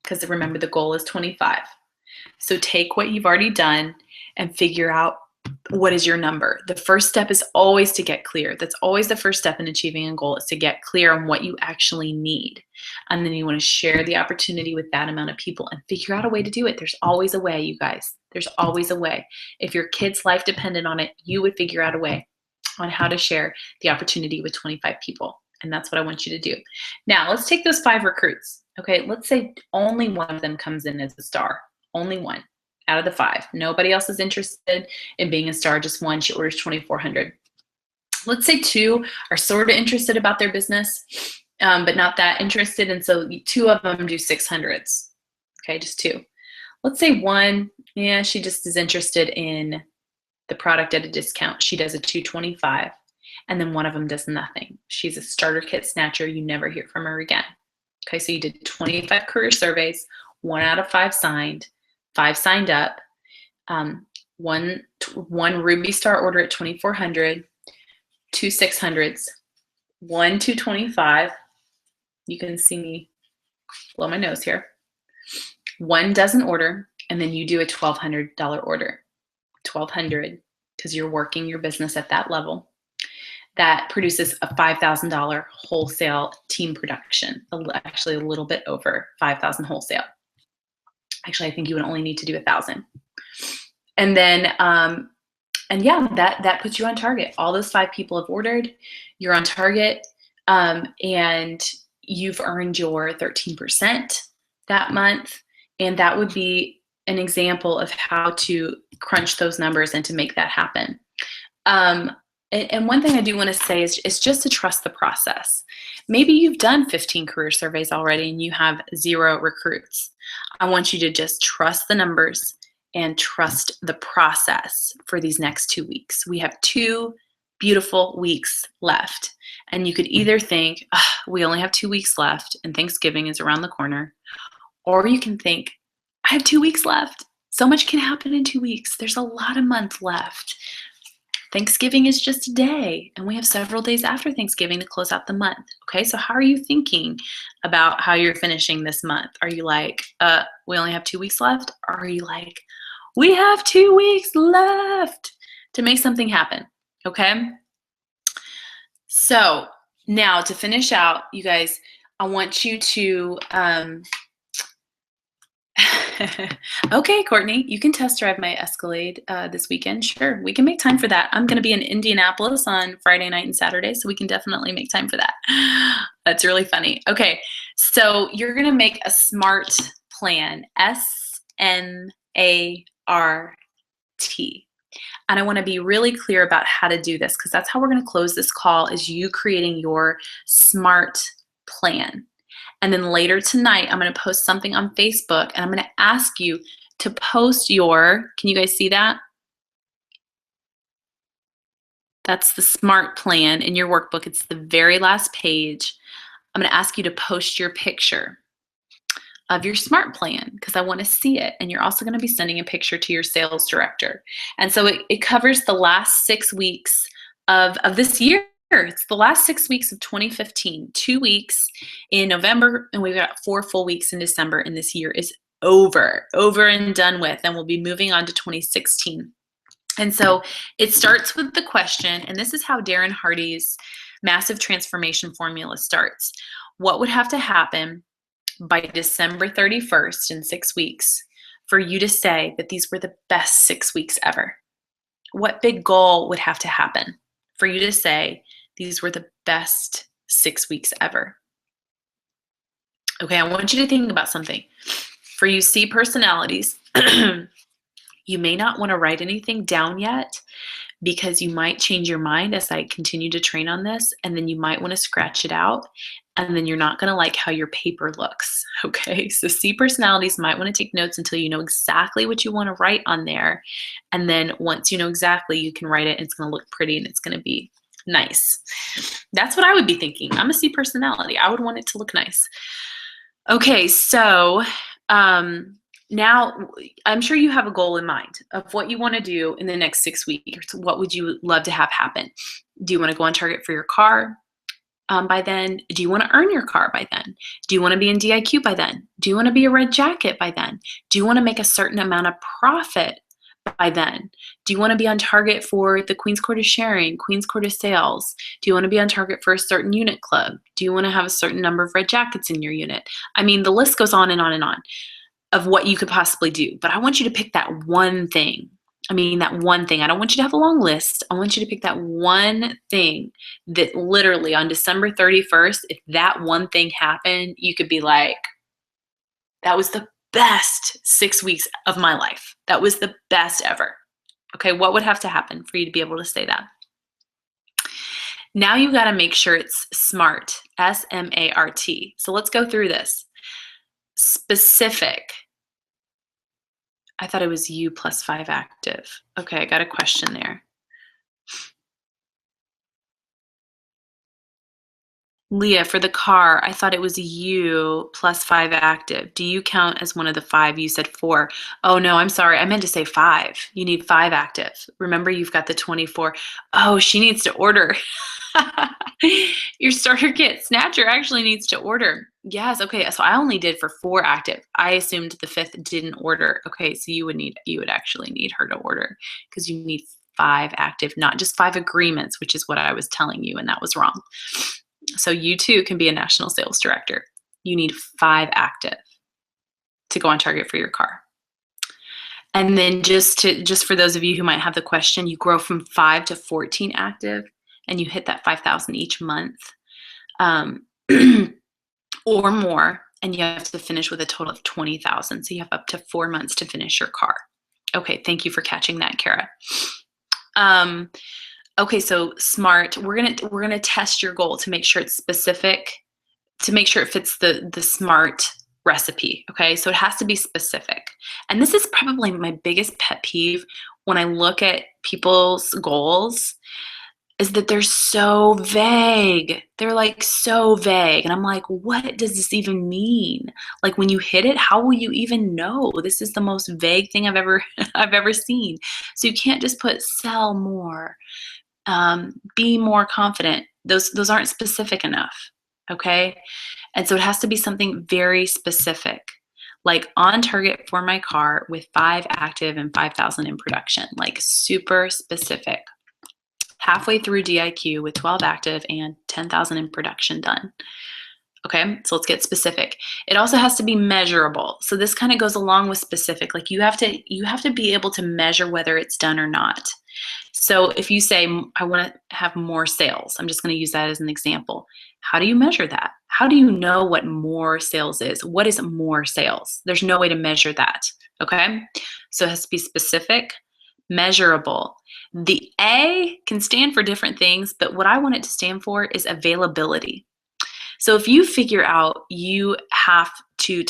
Because remember, the goal is 25. So take what you've already done and figure out what is your number. The first step is always to get clear. That's always the first step in achieving a goal, is to get clear on what you actually need. And then you want to share the opportunity with that amount of people and figure out a way to do it. There's always a way, you guys. There's always a way. If your kid's life depended on it, you would figure out a way on how to share the opportunity with 25 people. And that's what I want you to do. Now, let's take those 5 recruits. Okay, let's say only one of them comes in as a star. Only one out of the 5. Nobody else is interested in being a star, just one. She orders 2,400. Let's say 2 are sort of interested about their business, but not that interested, and so 2 of them do 600s. Okay, just 2. Let's say 1, yeah, she just is interested in the product at a discount. She does a 225, and then 1 of them does nothing. She's a starter kit snatcher. You never hear from her again. Okay, so you did 25 career surveys, 1 out of 5 signed, 5 signed up, one Ruby Star order at 2,400, 2 600s, 1 225. You can see me blow my nose here. 1 doesn't order, and then you do a $1,200 order. 1,200, because you're working your business at that level. That produces a $5,000 wholesale team production. Actually, a little bit over 5,000 wholesale. Actually, I think you would only need to do 1,000. And then, and yeah, that puts you on target. All those 5 people have ordered. You're on target, and you've earned your 13% that month. And that would be an example of how to crunch those numbers and to make that happen. And one thing I do want to say is just to trust the process. Maybe you've done 15 career surveys already and you have 0 recruits. I want you to just trust the numbers and trust the process for these next 2 weeks. We have 2 beautiful weeks left. And you could either think, we only have 2 weeks left and Thanksgiving is around the corner. Or you can think, I have 2 weeks left. So much can happen in 2 weeks. There's a lot of month left. Thanksgiving is just a day, and we have several days after Thanksgiving to close out the month. Okay, so how are you thinking about how you're finishing this month? Are you like, we only have 2 weeks left? Or are you like, we have 2 weeks left to make something happen? Okay, so now to finish out, you guys, I want you to, okay, Courtney, you can test drive my Escalade this weekend. Sure, we can make time for that. I'm going to be in Indianapolis on Friday night and Saturday, so we can definitely make time for that. That's really funny. Okay, so you're going to make a SMART plan, SMART. And I want to be really clear about how to do this, because that's how we're going to close this call, is you creating your SMART plan. And then later tonight, I'm going to post something on Facebook, and I'm going to ask you to post your, can you guys see that? That's the SMART plan in your workbook. It's the very last page. I'm going to ask you to post your picture of your SMART plan, because I want to see it. And you're also going to be sending a picture to your sales director. And so it covers the last 6 weeks of this year. It's the last 6 weeks of 2015, 2 weeks in November, and we've got 4 full weeks in December, and this year is over and done with, and we'll be moving on to 2016. And so it starts with the question, and this is how Darren Hardy's massive transformation formula starts. What would have to happen by December 31st in 6 weeks for you to say that these were the best 6 weeks ever? What big goal would have to happen for you to say these were the best 6 weeks ever? Okay, I want you to think about something. For you C personalities, you may not want to write anything down yet because you might change your mind as I continue to train on this, and then you might want to scratch it out, and then you're not going to like how your paper looks. Okay, so C personalities might want to take notes until you know exactly what you want to write on there, and then once you know exactly, you can write it and it's going to look pretty and it's going to be nice. That's what I would be thinking. I'm a C personality. I would want it to look nice. Okay, so now I'm sure you have a goal in mind of what you want to do in the next 6 weeks. What would you love to have happen? Do you want to go on target for your car by then? Do you want to earn your car by then? Do you want to be in DIQ by then? Do you want to be a red jacket by then? Do you want to make a certain amount of profit by then? Do you want to be on target for the Queen's Court of Sharing, Queen's Court of Sales? Do you want to be on target for a certain unit club? Do you want to have a certain number of red jackets in your unit? I mean, the list goes on and on and on of what you could possibly do, but I want you to pick that one thing. I mean, that one thing. I don't want you to have a long list. I want you to pick that one thing that literally on December 31st, if that one thing happened, you could be like, that was the best 6 weeks of my life. That was the best ever. Okay, what would have to happen for you to be able to say that? Now you've got to make sure it's SMART, S-M-A-R-T. So let's go through this. Specific. I thought it was you plus 5 active. Okay, I got a question there. Leah, for the car, I thought it was you plus 5 active. Do you count as one of the 5? You said 4. Oh, no, I'm sorry. I meant to say 5. You need 5 active. Remember, you've got the 24. Oh, she needs to order. Your starter kit snatcher actually needs to order. Yes, okay. So I only did for 4 active. I assumed the 5th didn't order. Okay, so you would actually need her to order because you need 5 active, not just 5 agreements, which is what I was telling you, and that was wrong. So you too can be a national sales director. You need 5 active to go on target for your car. And then just for those of you who might have the question, you grow from 5 to 14 active and you hit that 5,000 each month or more, and you have to finish with a total of 20,000. So you have up to 4 months to finish your car. Okay, thank you for catching that, Kara. Okay, so SMART, we're gonna test your goal to make sure it's specific, to make sure it fits the SMART recipe. Okay, so it has to be specific. And this is probably my biggest pet peeve when I look at people's goals, is that they're so vague. They're like so vague. And I'm like, what does this even mean? Like when you hit it, how will you even know? This is the most vague thing I've ever seen. So you can't just put sell more. Be more confident. Those aren't specific enough, okay? And so it has to be something very specific, like on target for my car with 5 active and 5,000 in production, like super specific. Halfway through DIQ with 12 active and 10,000 in production done. Okay, so let's get specific. It also has to be measurable. So this kind of goes along with specific. Like you have to be able to measure whether it's done or not. So if you say, I want to have more sales, I'm just going to use that as an example. How do you measure that? How do you know what more sales is? What is more sales? There's no way to measure that. Okay, so it has to be specific, measurable. The A can stand for different things, but what I want it to stand for is availability. So if you figure out you have to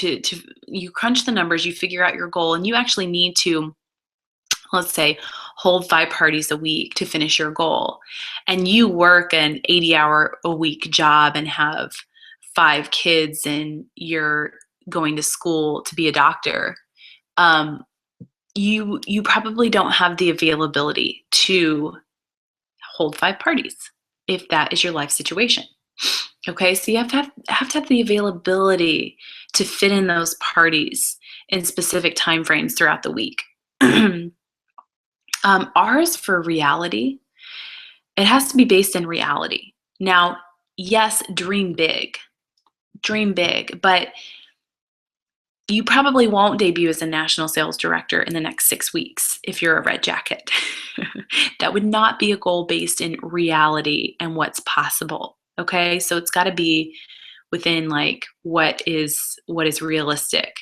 you crunch the numbers, you figure out your goal, and you actually need to, let's say, hold 5 parties a week to finish your goal, and you work an 80-hour-a-week job and have 5 kids and you're going to school to be a doctor, you probably don't have the availability to hold 5 parties if that is your life situation. Okay, so you have to have the availability to fit in those parties in specific time frames throughout the week. R is for reality. It has to be based in reality. Now, yes, dream big, but you probably won't debut as a national sales director in the next 6 weeks if you're a red jacket. That would not be a goal based in reality and what's possible. Okay, so it's got to be within like what is realistic.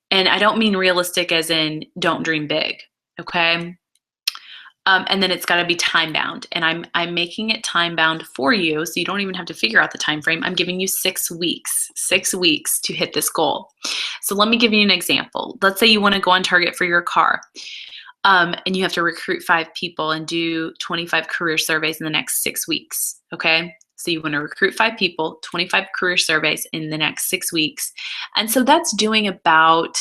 And I don't mean realistic as in don't dream big, okay? And then it's got to be time bound, and I'm making it time bound for you, so you don't even have to figure out the time frame. I'm giving you 6 weeks, 6 weeks to hit this goal. So let me give you an example. Let's say you want to go on target for your car, and you have to recruit 5 people and do 25 career surveys in the next 6 weeks. Okay, so you want to recruit 5 people, 25 career surveys in the next 6 weeks, and so that's doing about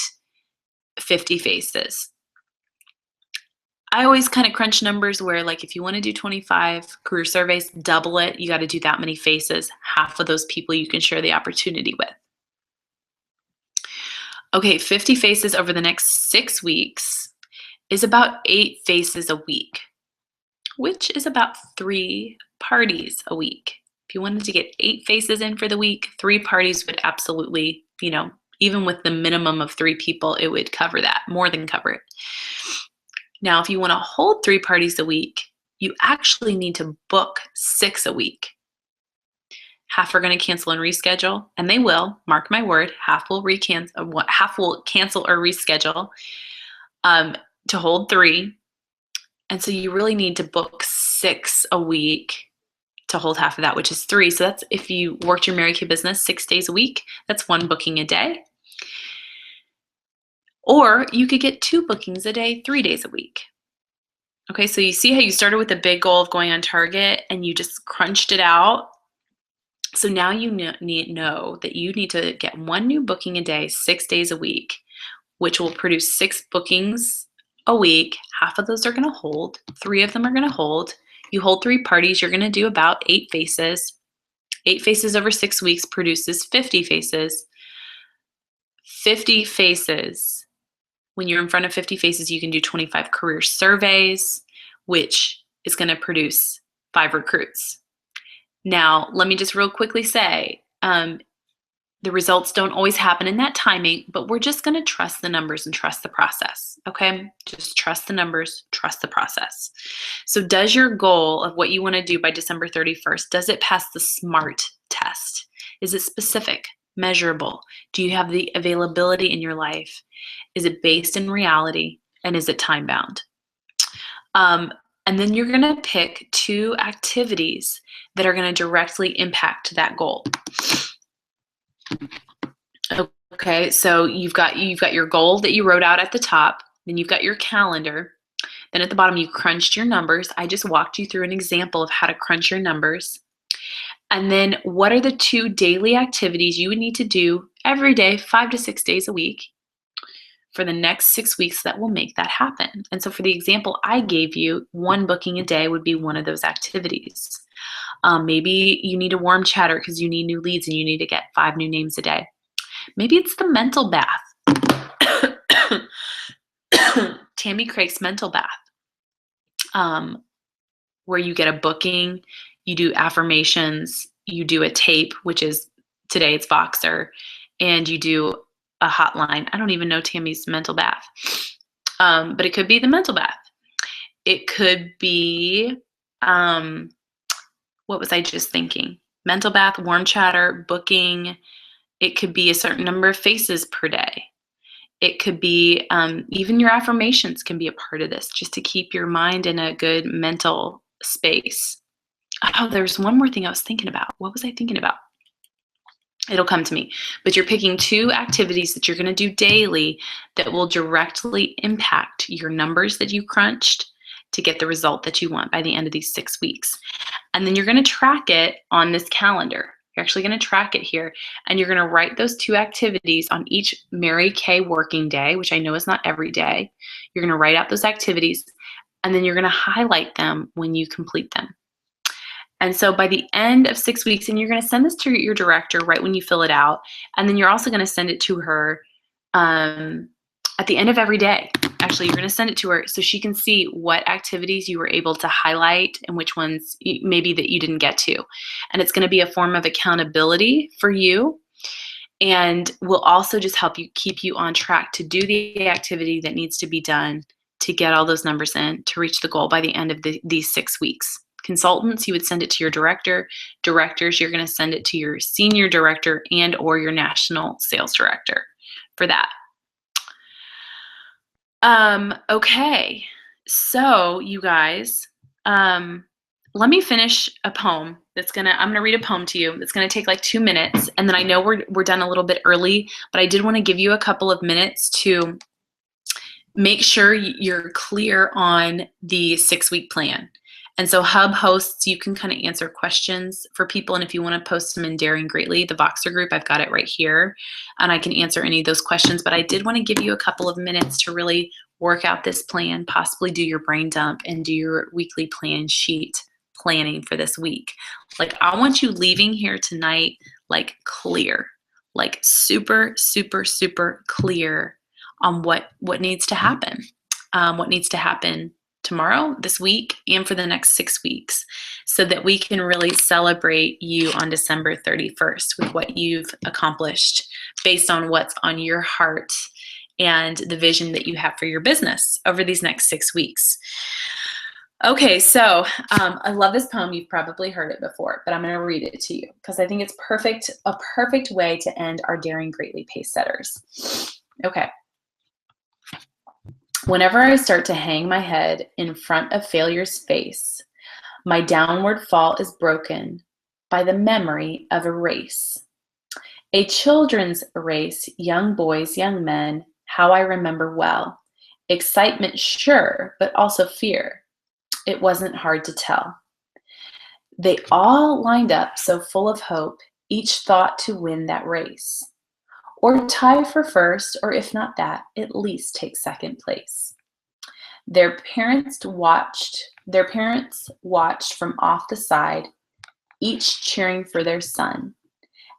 50 faces. I always kind of crunch numbers where, like, if you want to do 25 career surveys, double it. You got to do that many faces. Half of those people you can share the opportunity with. Okay, 50 faces over the next 6 weeks is about 8 faces a week, which is about 3 parties a week. If you wanted to get 8 faces in for the week, 3 parties would absolutely, even with the minimum of 3 people, it would cover that, more than cover it. Now, if you want to hold 3 parties a week, you actually need to book 6 a week. Half are going to cancel and reschedule, and they will. Mark my word. Half will cancel or reschedule to hold 3, and so you really need to book 6 a week to hold half of that, which is 3. So that's if you worked your Mary Kay business 6 days a week. That's 1 booking a day. Or you could get 2 bookings a day, 3 days a week. Okay, so you see how you started with a big goal of going on target and you just crunched it out. So now you know that you need to get 1 new booking a day, 6 days a week, which will produce 6 bookings a week. Half of those are going to hold. 3 of them are going to hold. You hold 3 parties, you're going to do about 8 faces. 8 faces over 6 weeks produces 50 faces. 50 faces. When you're in front of 50 faces, you can do 25 career surveys, which is going to produce 5 recruits. Now, let me just real quickly say, the results don't always happen in that timing, but we're just going to trust the numbers and trust the process, okay? Just trust the numbers, trust the process. So does your goal of what you want to do by December 31st, does it pass the SMART test? Is it specific, measurable? Do you have the availability in your life? Is it based in reality? And is it time bound? And then you're going to pick 2 activities that are going to directly impact that goal. Okay, so you've got your goal that you wrote out at the top, then you've got your calendar, then at the bottom you crunched your numbers. I just walked you through an example of how to crunch your numbers. And then what are the 2 daily activities you would need to do every day, 5 to 6 days a week for the next 6 weeks that will make that happen? And so for the example I gave you, 1 booking a day would be one of those activities. Maybe you need a warm chatter because you need new leads and you need to get 5 new names a day. Maybe it's the mental bath. Tammy Craig's mental bath, where you get a booking, you do affirmations, you do a tape, which is today it's Voxer, and you do a hotline. I don't even know Tammy's mental bath, but it could be the mental bath. It could be, what was I just thinking? Mental bath, warm chatter, booking. It could be a certain number of faces per day. It could be even your affirmations can be a part of this, just to keep your mind in a good mental space. Oh, there's one more thing I was thinking about. What was I thinking about? It'll come to me. But you're picking 2 activities that you're going to do daily that will directly impact your numbers that you crunched to get the result that you want by the end of these 6 weeks. And then you're going to track it on this calendar. You're actually going to track it here, and you're going to write those 2 activities on each Mary Kay working day, which I know is not every day. You're going to write out those activities, and then you're going to highlight them when you complete them. And so by the end of 6 weeks, and you're going to send this to your director right when you fill it out, and then you're also going to send it to her at the end of every day. Actually, you're going to send it to her so she can see what activities you were able to highlight and which ones maybe that you didn't get to. And it's going to be a form of accountability for you, and will also just help you keep you on track to do the activity that needs to be done to get all those numbers in to reach the goal by the end of these 6 weeks. Consultants, you would send it to your director. Directors, you're going to send it to your senior director and or your national sales director for that. Okay, so you guys, let me finish a poem I'm gonna read a poem to you. It's gonna take like 2 minutes, and then I know we're done a little bit early, but I did want to give you a couple of minutes to make sure you're clear on the 6-week plan. And so Hub hosts, you can kind of answer questions for people, and if you want to post them in Daring Greatly, the Voxer group, I've got it right here, and I can answer any of those questions. But I did want to give you a couple of minutes to really work out this plan, possibly do your brain dump, and do your weekly plan sheet planning for this week. Like, I want you leaving here tonight like clear, like super, super, super clear on what needs to happen, what needs to happen tomorrow, this week, and for the next 6 weeks, so that we can really celebrate you on December 31st with what you've accomplished based on what's on your heart and the vision that you have for your business over these next 6 weeks. Okay, so I love this poem. You've probably heard it before, but I'm going to read it to you because I think it's a perfect way to end our Daring Greatly Pace Setters. Okay. Whenever I start to hang my head in front of failure's face, my downward fall is broken by the memory of a race. A children's race, young boys, young men, how I remember well. Excitement, sure, but also fear. It wasn't hard to tell. They all lined up so full of hope, each thought to win that race. Or tie for first, or if not that, at least take second place. Their parents watched from off the side, each cheering for their son,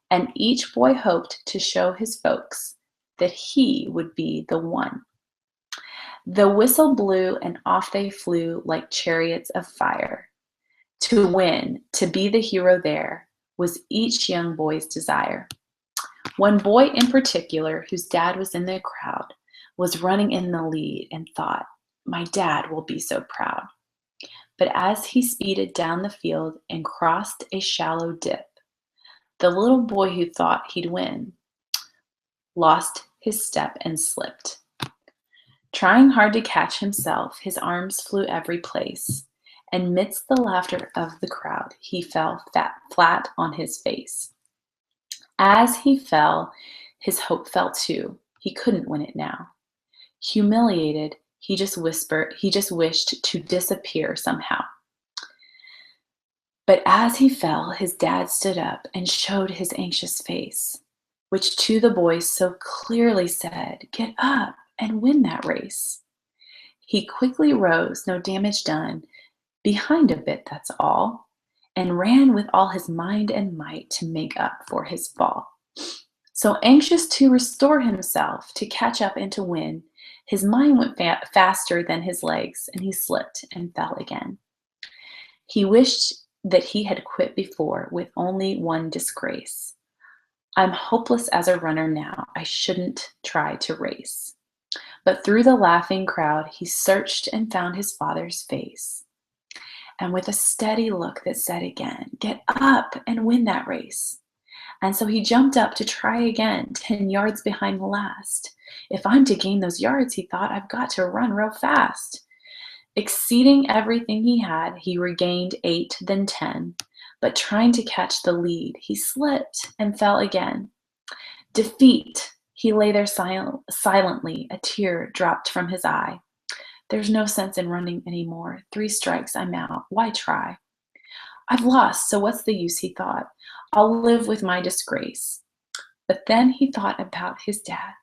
and each boy hoped to show his folks that he would be the one. The whistle blew and off they flew like chariots of fire. To win, to be the hero there, was each young boy's desire. One boy in particular, whose dad was in the crowd, was running in the lead and thought, my dad will be so proud. But as he speeded down the field and crossed a shallow dip, the little boy who thought he'd win lost his step and slipped. Trying hard to catch himself, his arms flew every place, and midst the laughter of the crowd, he fell flat on his face. As he fell, his hope fell too. He couldn't win it now. Humiliated, he just wished to disappear somehow. But as he fell, his dad stood up and showed his anxious face, which to the boy so clearly said, get up and win that race. He quickly rose, no damage done, behind a bit, that's all, and ran with all his mind and might to make up for his fall. So anxious to restore himself, to catch up and to win, his mind went faster than his legs, and he slipped and fell again. He wished that he had quit before with only one disgrace. I'm hopeless as a runner now, I shouldn't try to race. But through the laughing crowd, he searched and found his father's face. And with a steady look that said again, get up and win that race. And so he jumped up to try again, 10 yards behind the last. If I'm to gain those yards, he thought, I've got to run real fast. Exceeding everything he had, he regained 8, then 10. But trying to catch the lead, he slipped and fell again. Defeat, he lay there silently, a tear dropped from his eye. There's no sense in running anymore. 3 strikes, I'm out. Why try? I've lost, so what's the use, he thought. I'll live with my disgrace. But then he thought about his dad,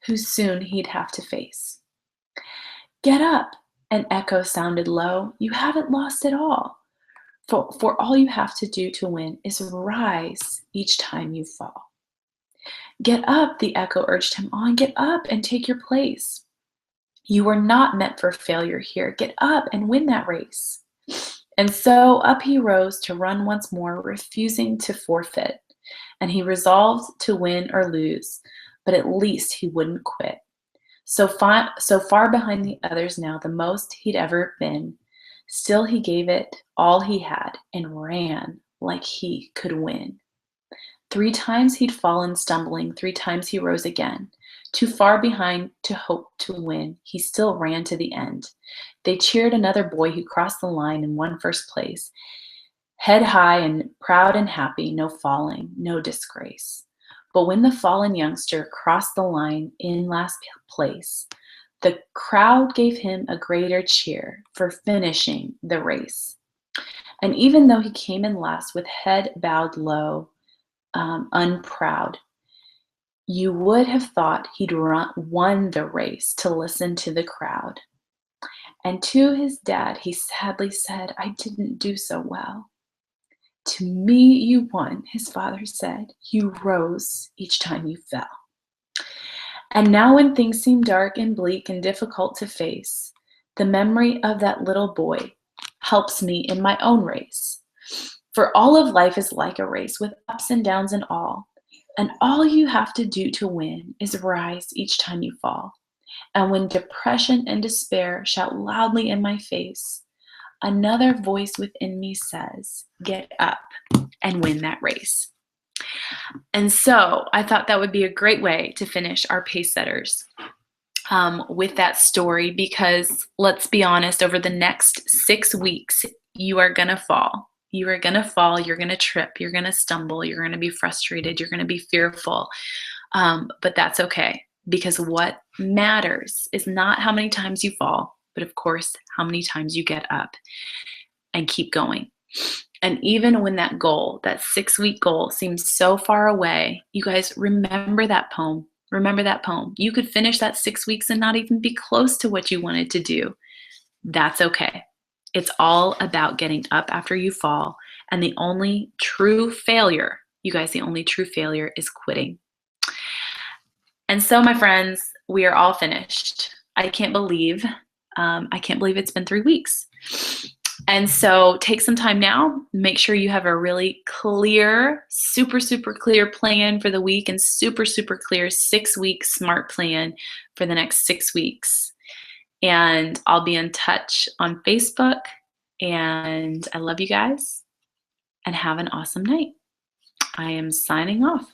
who soon he'd have to face. Get up, an echo sounded low. You haven't lost at all. For all you have to do to win is rise each time you fall. Get up, the echo urged him on. Get up and take your place. You were not meant for failure here. Get up and win that race. And so up he rose to run once more, refusing to forfeit. And he resolved to win or lose, but at least he wouldn't quit. So far behind the others now, the most he'd ever been, Still, he gave it all he had and ran like he could win. 3 times he'd fallen stumbling, 3 times he rose again. Too far behind to hope to win, he still ran to the end. They cheered another boy who crossed the line and won first place. Head high and proud and happy, no falling, no disgrace. But when the fallen youngster crossed the line in last place, the crowd gave him a greater cheer for finishing the race. And even though he came in last with head bowed low, unproud, you would have thought he'd won the race to listen to the crowd. And to his dad, he sadly said, "I didn't do so well." "To me you won," his father said. "You rose each time you fell." And now when things seem dark and bleak and difficult to face, the memory of that little boy helps me in my own race. For all of life is like a race with ups and downs and all you have to do to win is rise each time you fall. And when depression and despair shout loudly in my face, another voice within me says, "Get up and win that race." And so I thought that would be a great way to finish our pace setters with that story, because let's be honest, over the next 6 weeks, you are going to fall. You are going to fall. You're going to trip. You're going to stumble. You're going to be frustrated. You're going to be fearful. But that's okay, because what matters is not how many times you fall, but of course, how many times you get up and keep going. And even when that goal, that 6-week goal, seems so far away, you guys remember that poem. Remember that poem. You could finish that 6 weeks and not even be close to what you wanted to do. That's okay. It's all about getting up after you fall. And the only true failure, you guys, the only true failure is quitting. And so, my friends, we are all finished. I can't believe it's been 3 weeks. And so take some time now, make sure you have a really clear, super, super clear plan for the week, and super, super clear 6-week SMART plan for the next 6 weeks. And I'll be in touch on Facebook, and I love you guys, and have an awesome night. I am signing off.